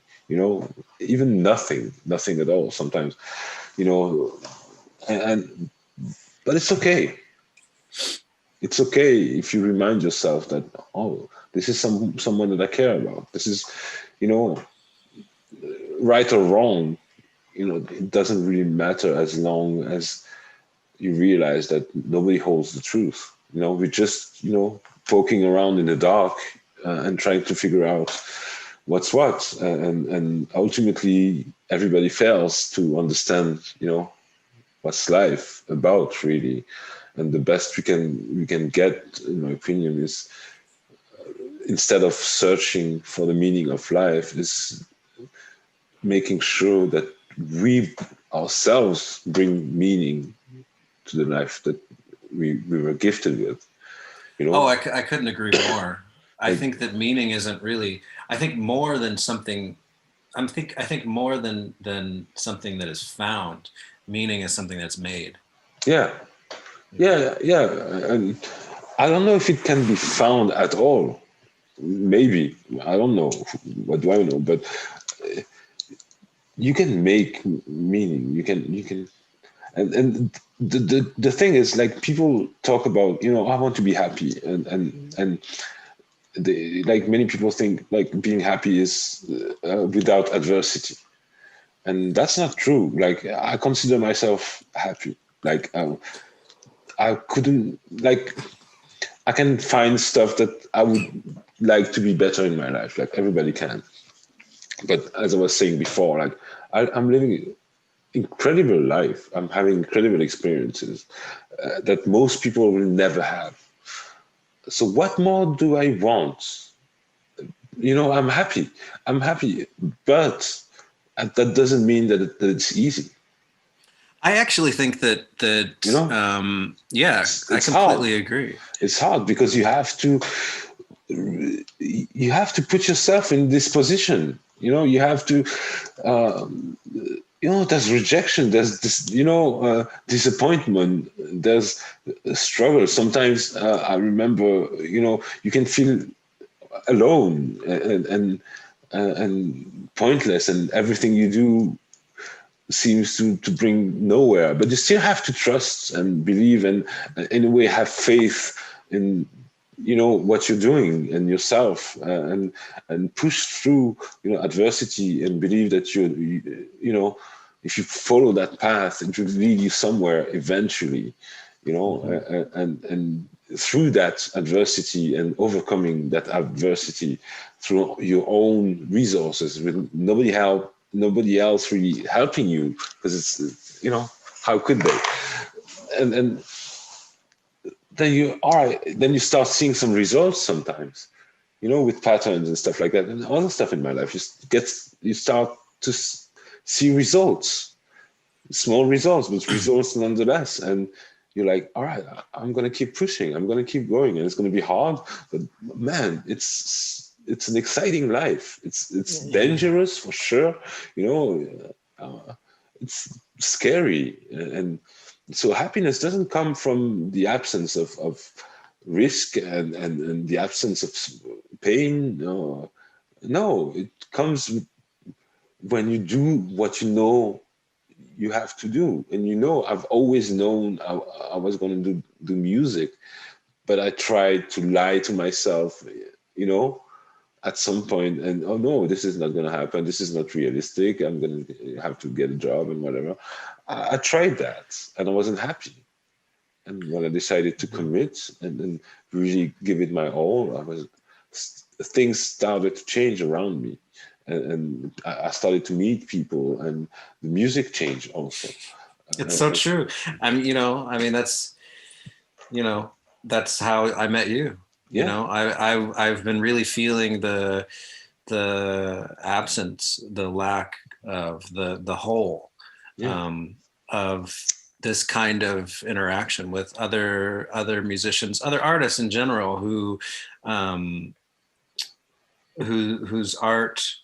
even nothing at all sometimes, but it's okay. It's okay if you remind yourself that, oh, this is someone that I care about. This is, right or wrong, it doesn't really matter as long as you realize that nobody holds the truth. We're just, poking around in the dark and trying to figure out what's what. And ultimately, everybody fails to understand, what's life about, really. And the best we can get, in my opinion, is instead of searching for the meaning of life, is making sure that we ourselves bring meaning to the life that we were gifted with. Oh, I couldn't agree more. I think that meaning isn't really. I think more than something. I think more than something that is found. Meaning is something that's made. Yeah. And I don't know if it can be found at all. Maybe, I don't know. What do I know? But you can make meaning. You can, and the thing is, like, people talk about, I want to be happy, and like many people think like being happy is without adversity, and that's not true. Like, I consider myself happy. Like, I couldn't, like, I can find stuff that I would like to be better in my life. Like, everybody can. But as I was saying before, like, I'm living incredible life. I'm having incredible experiences that most people will never have. So what more do I want? I'm happy. But that doesn't mean that it's easy. I actually think that yeah, I completely agree. It's hard because you have to put yourself in this position. You have to there's rejection, there's this, disappointment, there's struggle. Sometimes I remember, you can feel alone and pointless, and everything you do seems to bring nowhere. But you still have to trust and believe, and in a way have faith in what you're doing and yourself, and push through adversity, and believe that if you follow that path, it will lead you somewhere eventually, and through that adversity and overcoming that adversity through your own resources, with nobody else really helping you, because it's how could they? And then you start seeing some results sometimes, with patterns and stuff like that, and other stuff in my life. You start to see results, small results, but results nonetheless. And you're like, all right, I'm going to keep pushing. I'm going to keep going, and it's going to be hard, but man, it's an exciting life. It's dangerous for sure. It's scary, and so happiness doesn't come from the absence of risk and the absence of pain. No, it comes when you do what you have to do. And I've always known I was going to do music, but I tried to lie to myself, at some point, and oh no, this is not going to happen. This is not realistic. I'm going to have to get a job and whatever. I tried that, and I wasn't happy. And when I decided to commit and really give it my all, things started to change around me, and I started to meet people, and the music changed also. It's so true. That's how I met you. Yeah. I've been really feeling the absence, the lack of the whole, of this kind of interaction with other musicians, other artists in general, whose art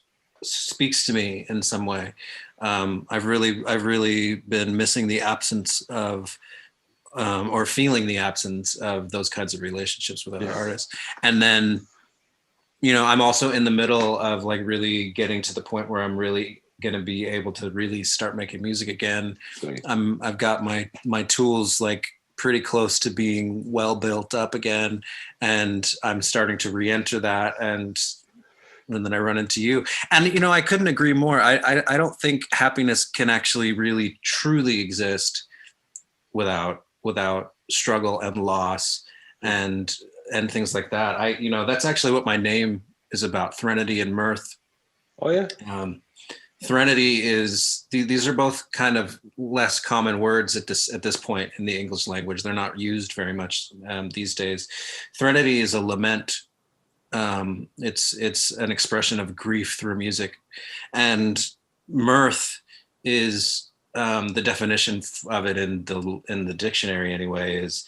speaks to me in some way. I've really been missing the absence of, or feeling the absence of those kinds of relationships with other artists. And then, I'm also in the middle of like really getting to the point where I'm really going to be able to really start making music again. Right. I've got my tools like pretty close to being well built up again, and I'm starting to re-enter that. And and then I run into you. And you know, I couldn't agree more. I don't think happiness can actually really truly exist without struggle and loss and things like that. You know, that's actually what my name is about, Threnody and Myrth. Oh yeah. Threnody is, these are both kind of less common words at this point in the English language. They're not used very much these days. Threnody is a lament. It's an expression of grief through music, and mirth is the definition of it in the dictionary anyway is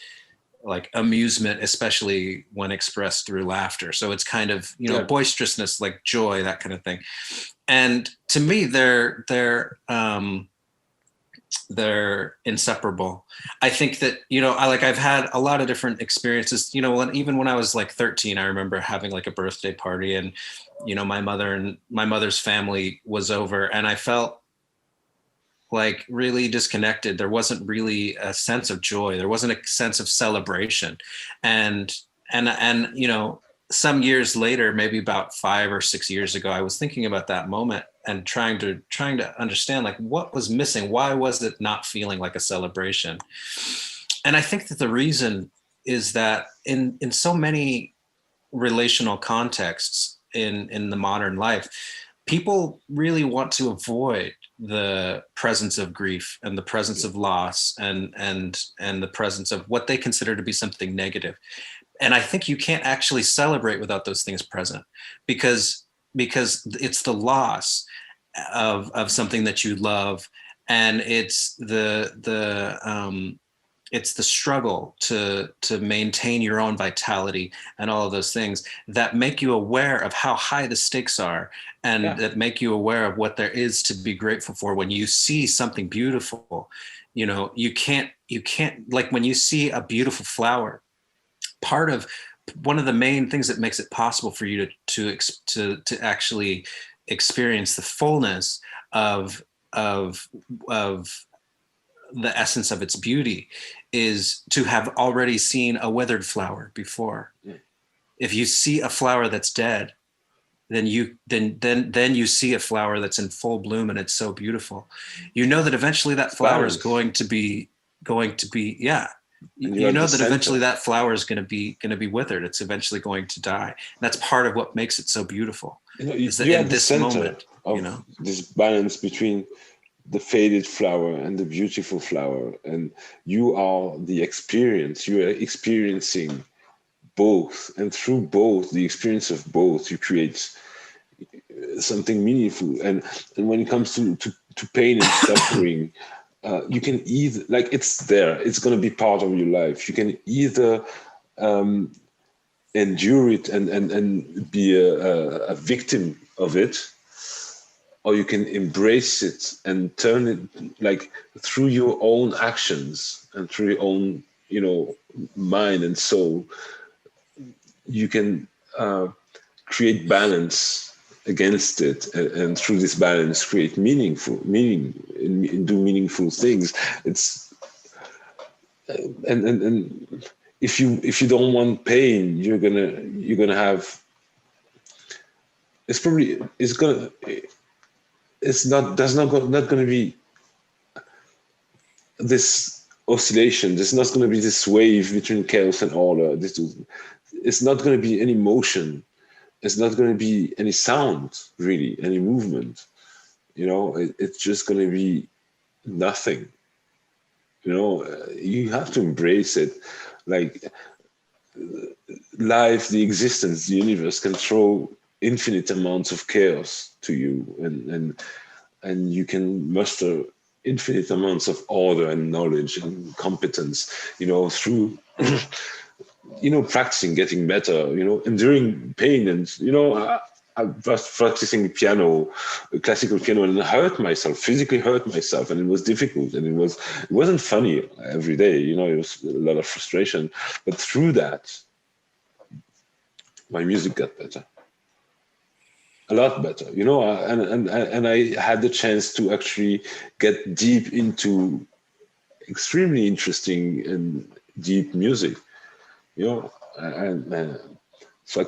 like amusement, especially when expressed through laughter. So it's kind of, you know, boisterousness, like joy, that kind of thing. And to me, they're inseparable. I think that, you know, I've had a lot of different experiences, you know, even when I was like 13, I remember having like a birthday party, and, you know, my mother's family was over, and I felt like really disconnected. There wasn't really a sense of joy. There wasn't a sense of celebration. And, you know, some years later, maybe about 5 or 6 years ago, I was thinking about that moment and trying to understand like what was missing. Why was it not feeling like a celebration? And I think that the reason is that in so many relational contexts in the modern life, people really want to avoid the presence of grief and the presence of loss and the presence of what they consider to be something negative. And I think you can't actually celebrate without those things present, because it's the loss of something that you love, and it's it's the struggle to maintain your own vitality and all of those things that make you aware of how high the stakes are, and that make you aware of what there is to be grateful for when you see something beautiful. You know, you can't like when you see a beautiful flower, one of the main things that makes it possible for you to actually experience the fullness of the essence of its beauty is to have already seen a withered flower before. If you see a flower that's dead, then you see a flower that's in full bloom, and it's so beautiful. You know that eventually that flower is going to be you know that eventually that flower is going to be withered. It's eventually going to die. And that's part of what makes it so beautiful. You know, is that you in have the this center moment, of you know, this balance between the faded flower and the beautiful flower, and you are the experience. You are experiencing both, and through both, the experience of both, you create something meaningful. And when it comes to pain and suffering, you can either, like, it's there, it's going to be part of your life. You can either endure it and be a victim of it, or you can embrace it and turn it, like, through your own actions and through your own, you know, mind and soul, you can create balance against it, and through this balance create meaning and do meaningful things. It's and if you don't want pain, you're gonna have, not gonna be this oscillation. There's not going to be this wave between chaos and order. It's not going to be any motion. It's not going to be any sound, really, any movement. You know, it's just going to be nothing. You know, you have to embrace it. Like, life, the existence, the universe can throw infinite amounts of chaos to you, and you can muster infinite amounts of order and knowledge and competence, you know, through you know, practicing, getting better, you know, enduring pain. And, you know, I was practicing piano, classical piano, and I physically hurt myself, and it was difficult, and it wasn't funny every day, you know, it was a lot of frustration. But through that, my music got better, a lot better, you know, and I had the chance to actually get deep into extremely interesting and deep music, you know, and so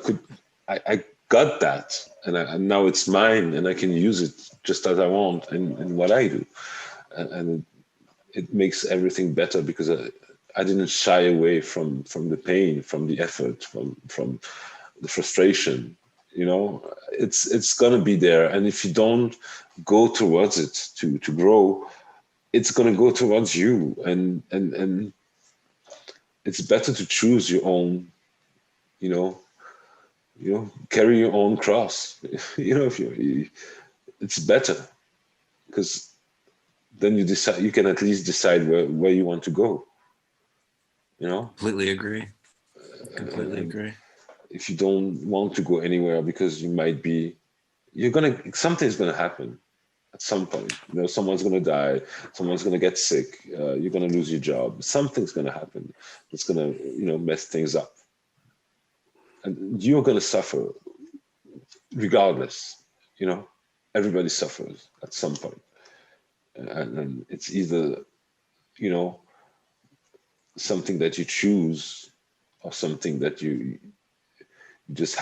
I got that, and now it's mine, and I can use it just as I want, and what I do, and it makes everything better because I didn't shy away from the pain, from the effort, from the frustration. You know, it's gonna be there, and if you don't go towards it to grow, it's gonna go towards you, and it's better to choose your own, you know, carry your own cross. If it's better because then you decide, you can at least decide where you want to go. Completely agree. Completely agree. If you don't want to go anywhere because something's gonna happen at some point. Someone's gonna die, someone's gonna get sick, you're gonna lose your job, something's gonna happen that's gonna mess things up, and you're gonna suffer regardless. Everybody suffers at some point, and it's either something that you choose or something that you just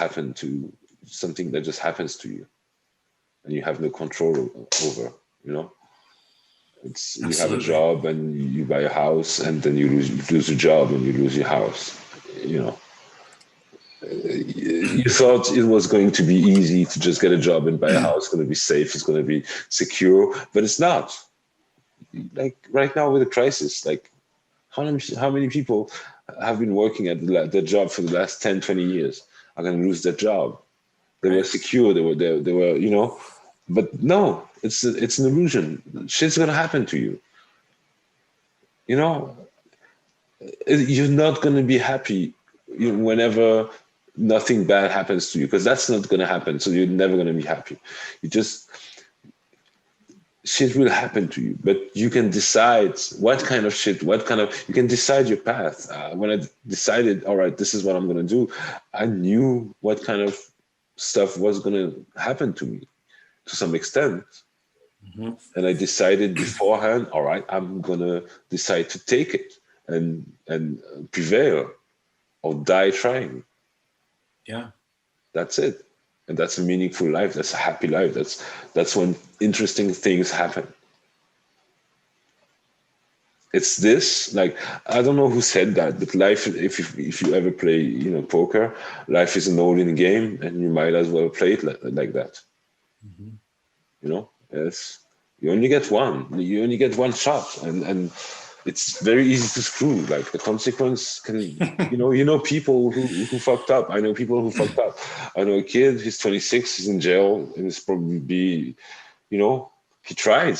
something that just happens to you and you have no control over. You have a job and you buy a house, and then you lose your job and you lose your house. You thought it was going to be easy to just get a job and buy a house. It's going to be safe, it's going to be secure, but it's not. Like right now with the crisis, like how many people have been working at their job for the last 10, 20 years are going to lose their job? They were secure, they were but no, it's an illusion. Shit's going to happen to you. You're not going to be happy whenever nothing bad happens to you, because that's not going to happen. So you're never going to be happy. Shit will happen to you, but you can decide what kind of shit, you can decide your path. When I decided, all right, this is what I'm going to do, I knew what kind of stuff was going to happen to me to some extent. Mm-hmm. And I decided beforehand, all right, I'm going to decide to take it and prevail or die trying. Yeah. That's it. And that's a meaningful life. That's a happy life. That's when interesting things happen. It's this, like, I don't know who said that, but life, if you ever play, poker, life is an all-in game, and you might as well play it like that. Mm-hmm. Yes, you only get one. You only get one shot, and it's very easy to screw. Like the consequence can, people who fucked up. I know people who fucked up. I know a kid, he's 26, he's in jail, and it's probably he tried.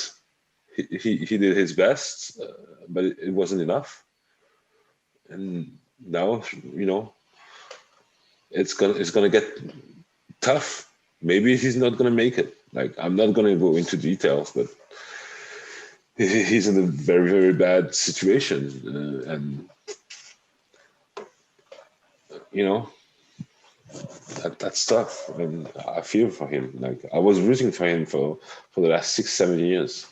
He did his best, but it wasn't enough. And now, it's gonna get tough. Maybe he's not gonna make it. Like, I'm not gonna go into details, but he's in a very, very bad situation, and that's tough. And I feel for him. Like, I was rooting for him for the last 6-7 years,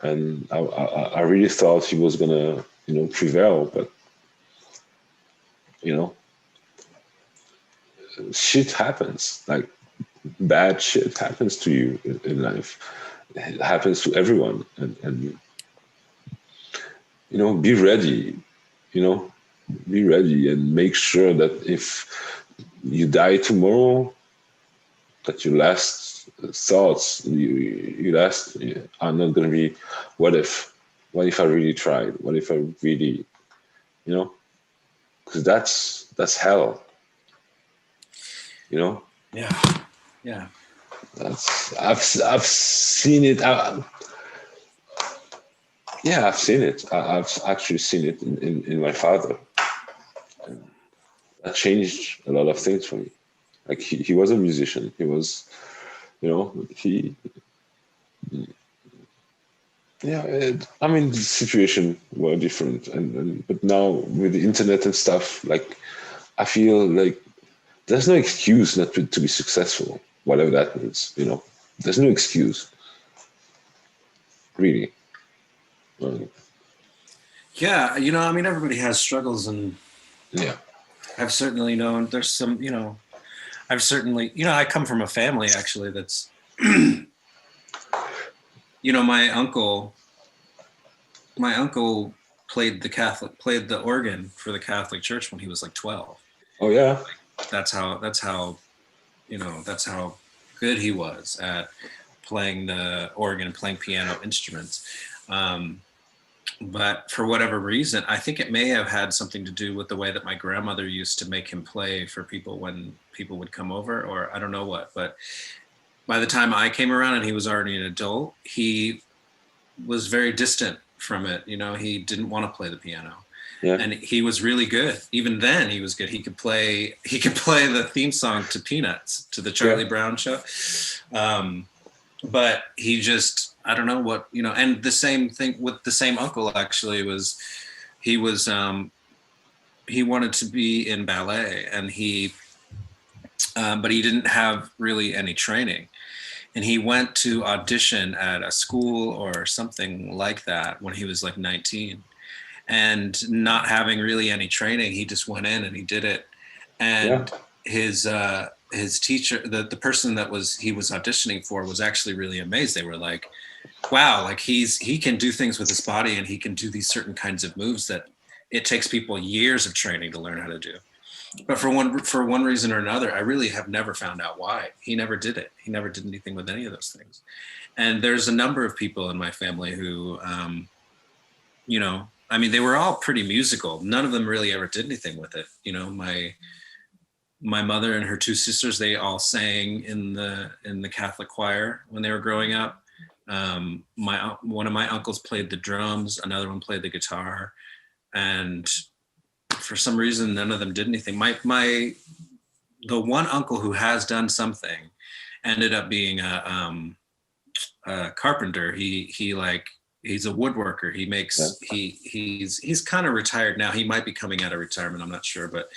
and I really thought he was gonna prevail, but shit happens. Like, bad shit happens to you in life. It happens to everyone, and be ready. Be ready, and make sure that if you die tomorrow, that your last thoughts, your last are not going to be, what if I really tried? What if I really, because that's hell. Yeah. I've seen it. I've seen it. I've actually seen it in my father. And that changed a lot of things for me. Like, he was a musician. He was, the situation were different, but now with the internet and stuff, like, I feel like there's no excuse not to be successful, whatever that means. There's no excuse, really. Yeah, everybody has struggles, and yeah, I've certainly known there's some, I've certainly, I come from a family actually that's, my uncle played the organ for the Catholic Church when he was like 12. Oh yeah. That's how good he was at playing the organ and playing piano instruments. But for whatever reason, I think it may have had something to do with the way that my grandmother used to make him play for people when people would come over, or I don't know what. But by the time I came around and he was already an adult, he was very distant from it. He didn't want to play the piano. Yeah. And he was really good. Even then, he was good. He could play the theme song to Peanuts, to the Charlie Brown show. But he just, I don't know what, and the same thing with the same uncle actually was, he wanted to be in ballet, and but he didn't have really any training. And he went to audition at a school or something like that when he was like 19. And not having really any training, he just went in and he did it. And his teacher, the person that he was auditioning for, was actually really amazed. They were like, wow, like he can do things with his body, and he can do these certain kinds of moves that it takes people years of training to learn how to do. But for one reason or another, I really have never found out why. He never did it. He never did anything with any of those things. And there's a number of people in my family who, they were all pretty musical. None of them really ever did anything with it. My mother and her two sisters, they all sang in the Catholic choir when they were growing up. One of my uncles played the drums, another one played the guitar, and for some reason, none of them did anything. The one uncle who has done something ended up being a carpenter. He's a woodworker. He makes, he's kind of retired now. He might be coming out of retirement. I'm not sure, but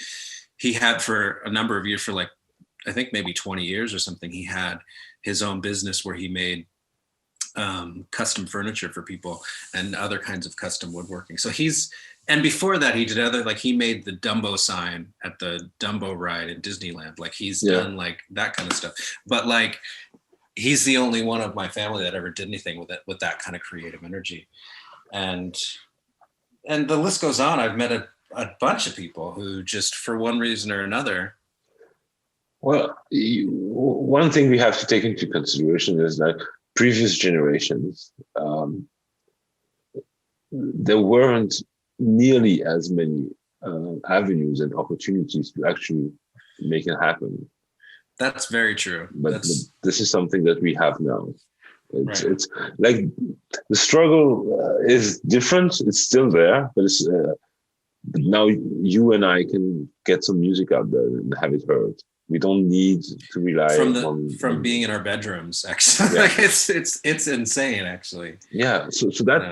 he had for a number of years, for like, I think maybe 20 years or something, he had his own business where he made custom furniture for people and other kinds of custom woodworking. So and before that, he did he made the Dumbo sign at the Dumbo ride in Disneyland. Like he's done like that kind of stuff. But like, he's the only one of my family that ever did anything with that kind of creative energy. And the list goes on. I've met a bunch of people who just, for one reason or another. Well, one thing we have to take into consideration is that previous generations, there weren't nearly as many avenues and opportunities to actually make it happen. That's very true. But this is something that we have now. It's like the struggle is different. It's still there, but it's now you and I can get some music out there and have it heard. We don't need to rely from being in our bedrooms. Actually, like it's insane. Actually, So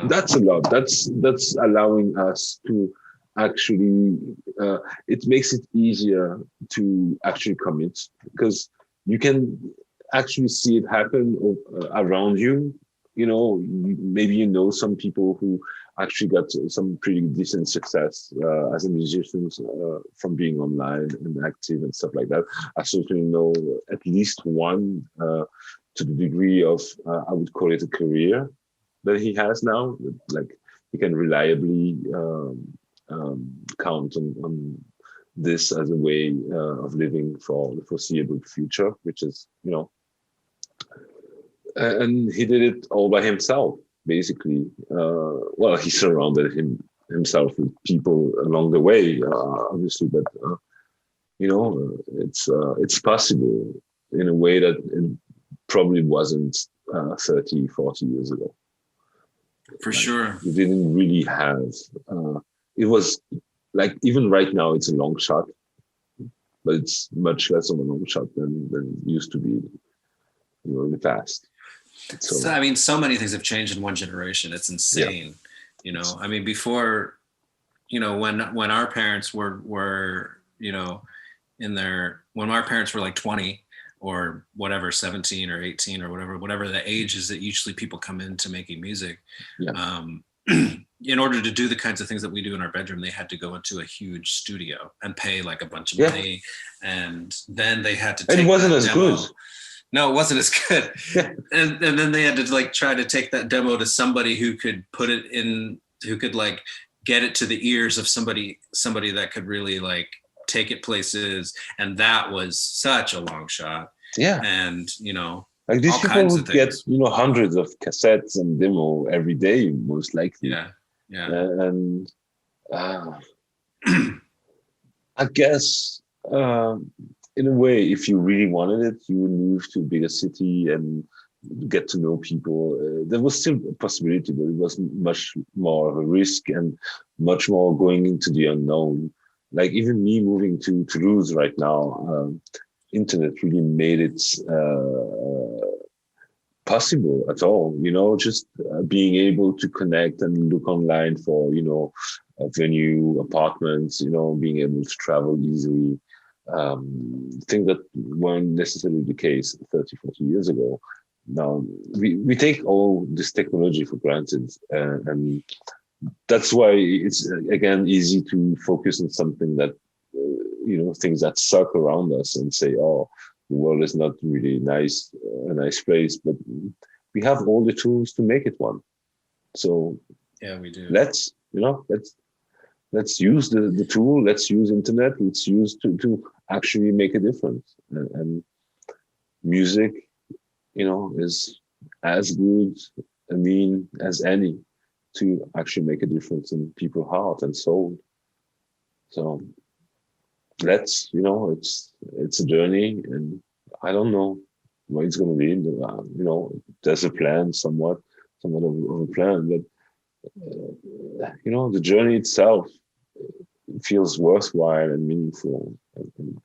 that's a lot. That's allowing us to actually. It makes it easier to actually commit, because you can actually see it happen around you. Maybe some people who actually got some pretty decent success as a musician from being online and active and stuff like that. I certainly know at least one to the degree of, I would call it a career that he has now. Like he can reliably count on this as a way of living for the foreseeable future, which is, and he did it all by himself. Basically, he surrounded himself with people along the way, obviously, but it's possible in a way that it probably wasn't 30, 40 years ago. For sure. You didn't really have, it was like, even right now, it's a long shot, but it's much less of a long shot than it used to be, in the past. So so many things have changed in one generation. It's insane. Before, when our parents were when our parents were like 20 or whatever, 17 or 18 or whatever the age is that usually people come into making music. in order to do the kinds of things that we do in our bedroom, they had to go into a huge studio and pay like a bunch of money, and then they had to take it wasn't as demo. good. No, it wasn't as good. Yeah. And then they had to like try to take that demo to somebody who could put it in, who could like get it to the ears of somebody that could really like take it places. And that was such a long shot. Yeah. And, you know, like these all people kinds would of get, things. you know, hundreds of cassettes and demo every day, most likely. Yeah. Yeah. And I guess in a way, if you really wanted it, you would move to a bigger city and get to know people. There was still a possibility, but it was much more of a risk and much more going into the unknown. Like even me moving to Toulouse right now, internet really made it possible at all, you know, just being able to connect and look online for, you know, a venue, apartments, you know, being able to travel easily. Things that weren't necessarily the case 30, 40 years ago. Now, we take all this technology for granted, and that's why it's, again, easy to focus on something that, you know, things that suck around us and say, oh, the world is not really nice, a nice place, but we have all the tools to make it one. So yeah, we do. Let's use the tool. Let's use internet. Let's use to actually make a difference. And music, you know, is as good, I mean, as any to actually make a difference in people's heart and soul. So let's, you know, it's a journey, and I don't know what it's going to be. You know, there's a plan, somewhat of a plan, but you know, the journey itself feels worthwhile and meaningful. And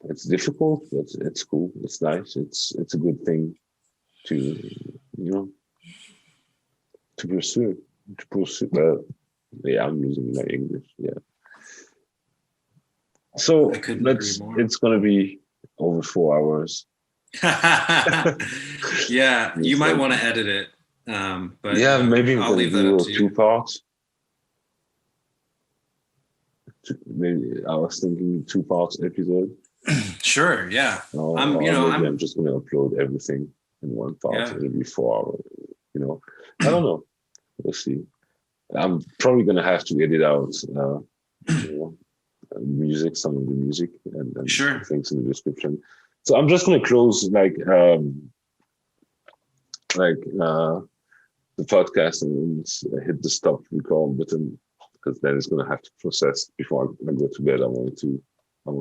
it's difficult, but it's cool. It's nice. It's a good thing to, you know, to pursue. Yeah, I'm losing my English. Yeah. So it's going to be over 4 hours. Yeah, you might want to edit it. But yeah, maybe I'll leave that do up to 2 you. parts. Maybe I was thinking 2 parts episode. Sure, yeah. I'm just going to upload everything in 1 part. Yeah. It'll be 4 hours. You know, I don't know. We'll see. I'm probably going to have to edit out, you know, music, some of the music, and sure. things in the description. So I'm just going to close like the podcast and hit the stop record button, because then it's going to have to process before I go to bed. I want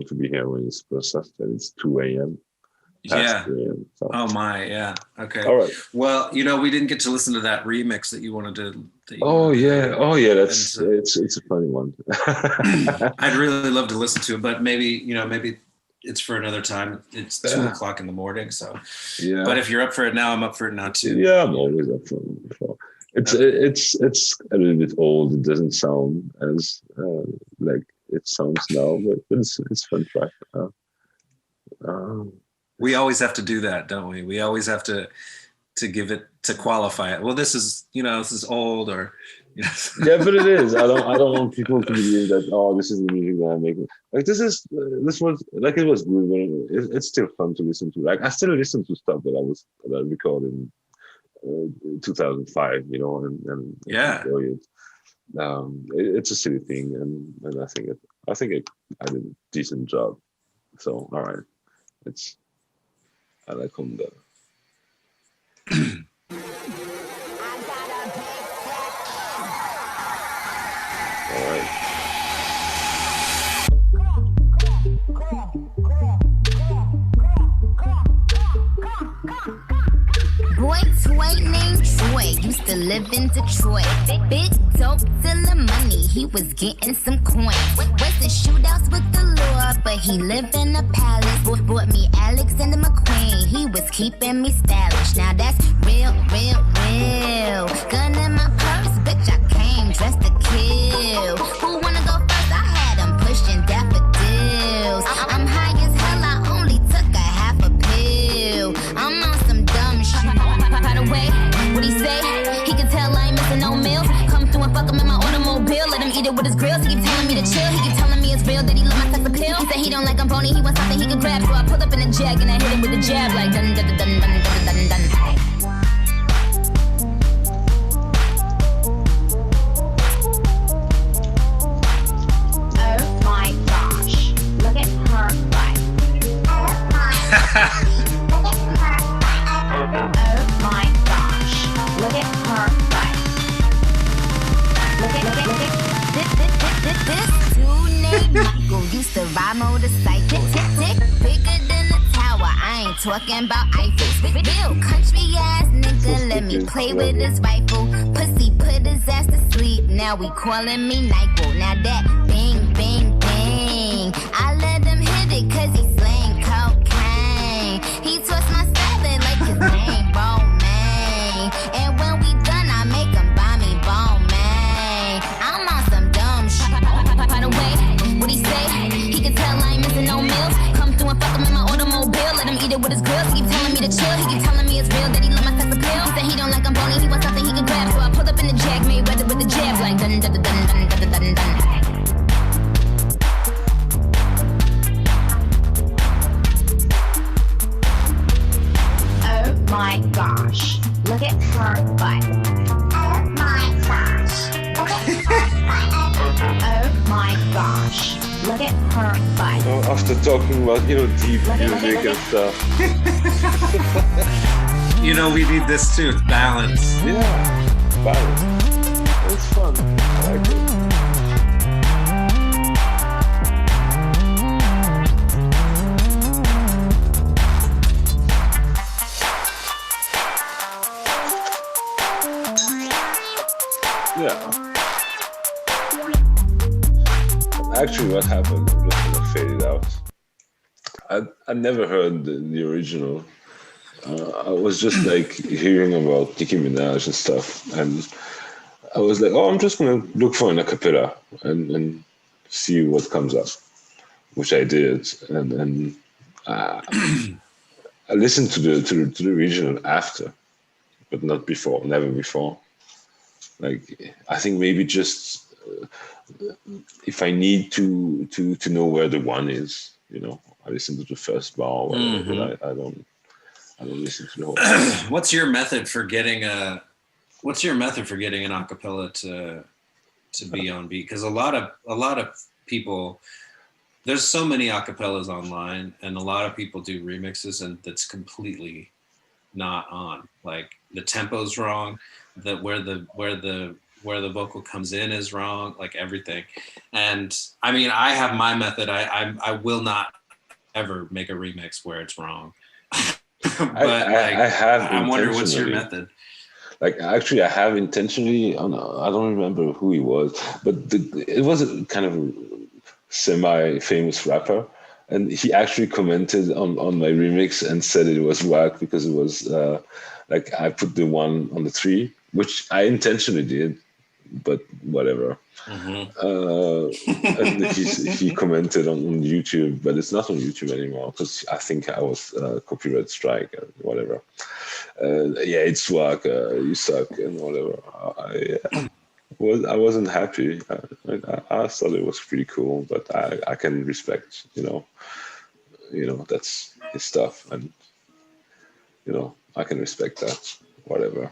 to be here when it's processed, and it's 2 a.m. Yeah. 2 a.m. So. Oh my, yeah. Okay. All right. Well, you know, we didn't get to listen to that remix that you wanted to. That's it's a funny one. I'd really love to listen to it, but maybe it's for another time. It's 2 o'clock in the morning, so. Yeah. But if you're up for it now, I'm up for it now too. Yeah, I'm always up for it. It's a little bit old. It doesn't sound as like it sounds now, but it's fun track. We always have to do that, don't we? We always have to give it, to qualify it. Well, this is old, or you know. Yeah, but it is. I don't want people to believe that, oh, this is the music that I'm making. Like this was like, it was good, but it's still fun to listen to. Like I still listen to stuff that I recorded in 2005, you know, and yeah, enjoy it. It's a silly thing, and I think I did a decent job. So all right, I like him there. All right. Boy, toy named Troy used to live in Detroit. Big dope till the money, he was getting some coins. Wasn't shootouts with the law, but he lived in a palace. Bought me Alexander McQueen, he was keeping me stylish. Now that's real, real, real. Gun in my purse, bitch, I came dressed to kill. Who wanna go first? I had him pushing daffodils. I'm high as hell, I only took a half a pill. I'm on some dumb shit. By the way, what he say? He can tell with his grills. He keep telling me to chill. He keep telling me it's real that he love my sex appeal. He said he don't like I'm bony. He wants something he can grab. So I pull up in a jag and I hit him with a jab like dun dun dun dun dun dun dun dun. Oh my gosh! Look at her butt. Oh my gosh! Look at her butt. Look at. This dude named Michael used to ride motorcycle. Tick, bigger than a tower. I ain't talking about Eiffel. Real country ass nigga, let me play with his rifle. Pussy put his ass to sleep. Now we calling me Nyquil. Now that bang, bang, bang. I let him hit it cause he slang cocaine. He twists my salad like his name Romaine. And when we done, I make him buy me bone man. I'm on some dumb shit. By the way, what he say? He can tell I ain't missing no meals. Come through and fuck him in my automobile. Let him eat it with his grills. He keep telling me to chill. He keep telling me it's real that he love my sex appeal. He said he don't like I'm bony. He wants something he can grab. So I pull up in the jag, made weather with the jab like dun dun dun dun dun dun dun dun. Oh my gosh! Look at her butt. Oh my gosh! Look at her butt. Oh my gosh! Look at her butt. After talking about, deep music and stuff. We need this too, balance. Yeah, balance. It's fun. I like it. Yeah. Actually, what happened? I'm just gonna fade it out. I never heard the original. I was just like hearing about Nicki Minaj and stuff, and I was like, oh, I'm just gonna look for an acapella and see what comes up, which I did, and I listened to the original after, but not before, never before. Like I think maybe just if I need to know where the one is, I listen to the first bar, or whatever, but I don't listen to the whole thing. What's your method for getting an acapella to be on beat? Because a lot of people, there's so many acapellas online, and a lot of people do remixes, and that's completely not on. Like the tempo's wrong, that where the vocal comes in is wrong, like everything. And I mean, I have my method. I will not ever make a remix where it's wrong. But I wonder what's your method. Like actually, I have intentionally. I don't remember who he was, but it was a kind of semi-famous rapper, and he actually commented on my remix and said it was whack because it was like I put the 1 on the 3, which I intentionally did, but whatever. And he commented on YouTube, but it's not on YouTube anymore because I think I was copyright strike or whatever. Yeah, it's whack. You suck and whatever. I wasn't happy. I thought it was pretty cool, but I can respect, that's his stuff, and I can respect that. Whatever,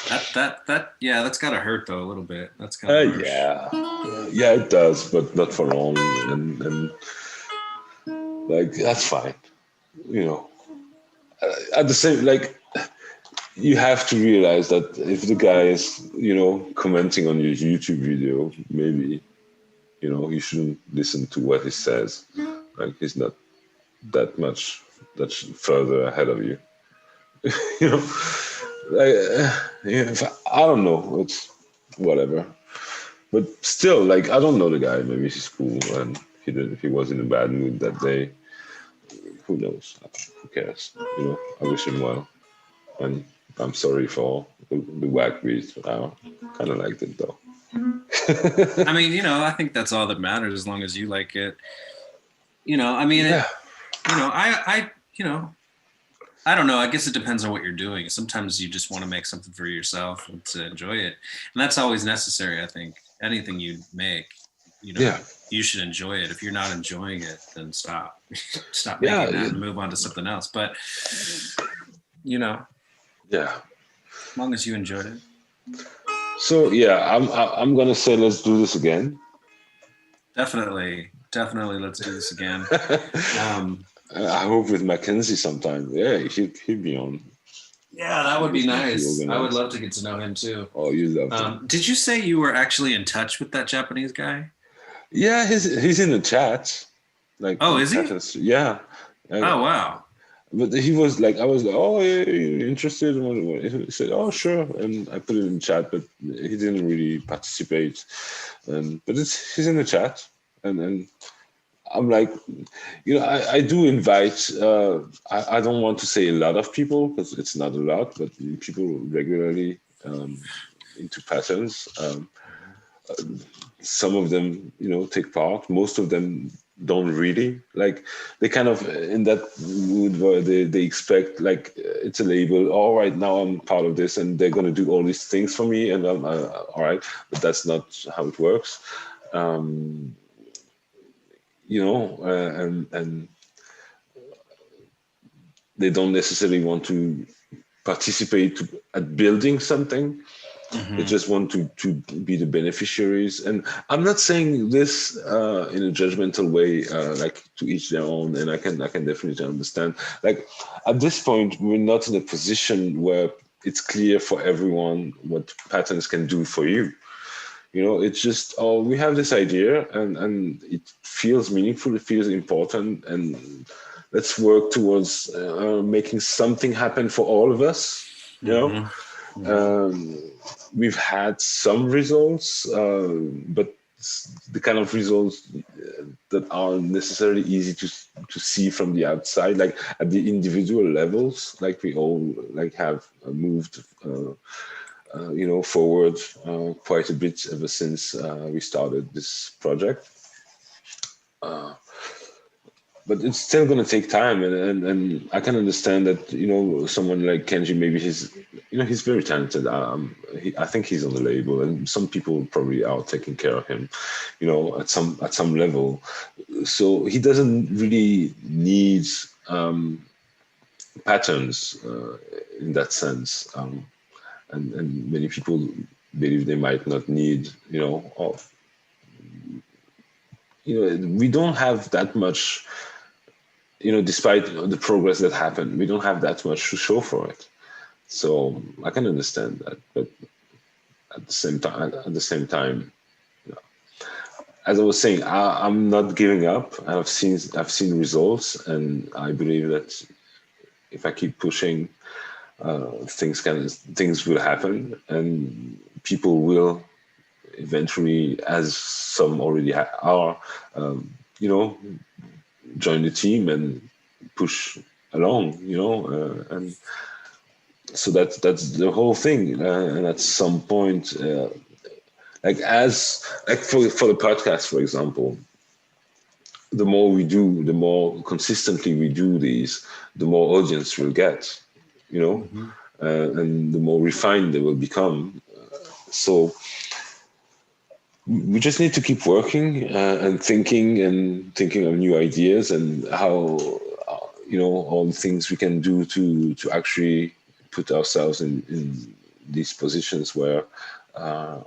That's gotta hurt though a little bit. That's kind of yeah, it does, but not for long, and like that's fine. At the same, like, you have to realize that if the guy is commenting on your YouTube video, maybe you shouldn't listen to what he says. Like he's not that further ahead of you. I don't know. It's whatever. But still, like, I don't know the guy. Maybe he's cool and he was in a bad mood that day. Who knows? Who cares? I wish him well. And I'm sorry for the whack beat. I kind of liked it though. I mean, I think that's all that matters as long as you like it. I mean, I don't know. I guess it depends on what you're doing. Sometimes you just want to make something for yourself and to enjoy it. And that's always necessary, I think. anything you make, Yeah. you should enjoy it. If you're not enjoying it, then stop. Stop Yeah, making that yeah. and move on to something else. But as Yeah. long as you enjoyed it. So yeah, I'm gonna say let's do this again. Definitely, let's do this again. I hope with Mackenzie sometime. Yeah, he'd be on. Yeah, that would be nice. Organized. I would love to get to know him too. Oh, you love him. Did you say you were actually in touch with that Japanese guy? Yeah, he's in the chat. Like, oh, is he? Yeah. Oh, wow. But he was like, I was like, oh, yeah, you interested? He said, oh, sure. And I put it in the chat, but he didn't really participate. But he's in the chat. And I'm like, I do invite, I don't want to say a lot of people because it's not a lot, but people regularly into patterns. Some of them, take part. Most of them don't really. Like, they kind of in that mood where they expect, like, it's a label. All right, now I'm part of this, and they're going to do all these things for me, and I'm all right. But that's not how it works. And they don't necessarily want to participate at building something. Mm-hmm. They just want to be the beneficiaries. And I'm not saying this in a judgmental way, like to each their own. And I can definitely understand. Like, at this point, we're not in a position where it's clear for everyone what patterns can do for you. It's just, we have this idea and it feels meaningful, it feels important, and let's work towards making something happen for all of us. Mm-hmm. We've had some results, but the kind of results that aren't necessarily easy to see from the outside, like at the individual levels, like we all have moved forward quite a bit ever since we started this project. But it's still going to take time, and I can understand that, someone like Kenji, maybe he's very talented. I think he's on the label, and some people probably are taking care of him, at some level. So he doesn't really need patterns in that sense. And many people believe they might not need, we don't have that much. Despite the progress that happened, we don't have that much to show for it. So I can understand that, but at the same time, as I was saying, I'm not giving up. I've seen results, and I believe that if I keep pushing, things will happen, and people will eventually, as some already are, join the team and push along, and so that's the whole thing. And at some point, for the podcast, for example, the more we do, the more consistently we do these, the more audience we'll get, mm-hmm. And the more refined they will become. So we just need to keep working and thinking of new ideas and how, all the things we can do to actually put ourselves in these positions where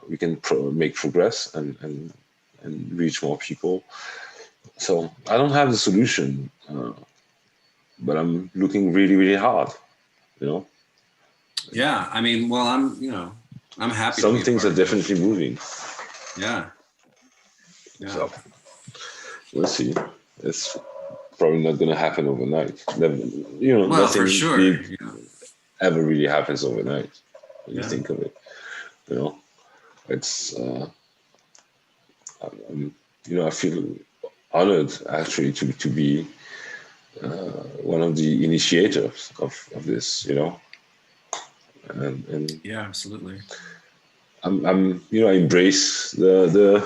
we can make progress and reach more people. So I don't have the solution, but I'm looking really, really hard, Yeah, I mean, well, I'm happy. Some things are definitely moving. Yeah. So we'll see. It's probably not going to happen overnight. Well, nothing for sure. big ever really happens overnight when you think of it. It's I feel honored actually to be one of the initiators of this. And yeah, absolutely. I embrace the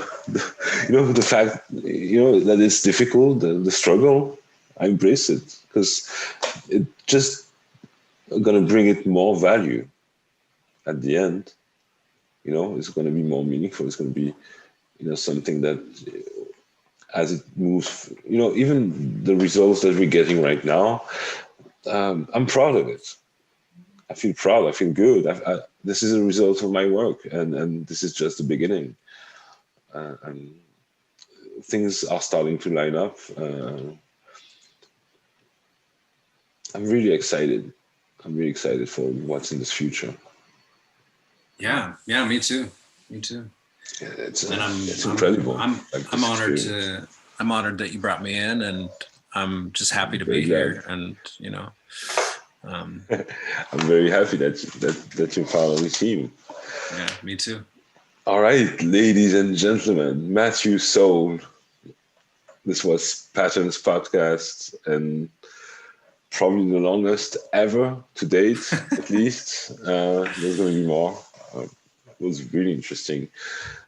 fact, that it's difficult, the struggle. I embrace it because it just gonna bring it more value at the end, You know, it's going to be more meaningful. It's going to be, you know, something that as it moves, you know, even the results that we're getting right now, I'm proud of it. I feel proud. I feel good. This is a result of my work, and this is just the beginning. And things are starting to line up. I'm really excited. I'm really excited for what's in this future. Yeah, me too. Yeah, it's And incredible. I'm honored experience. I'm honored that you brought me in, and I'm just happy to Very be glad. here. And you know, I'm very happy that you're part of the team. yeah, me too. All right, ladies and gentlemen, Matthew Soul. This was Patterns Podcast, and probably the longest ever to date, at least. There's going to be more. It was really interesting.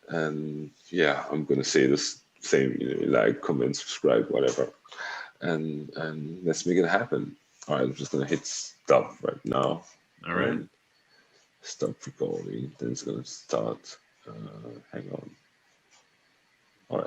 And yeah, I'm going to say this same, you know, like, comment, subscribe, whatever. And let's make it happen. All right, I'm just going to hit stop right now. All right. Stop recording. Then it's going to start. Hang on. All right.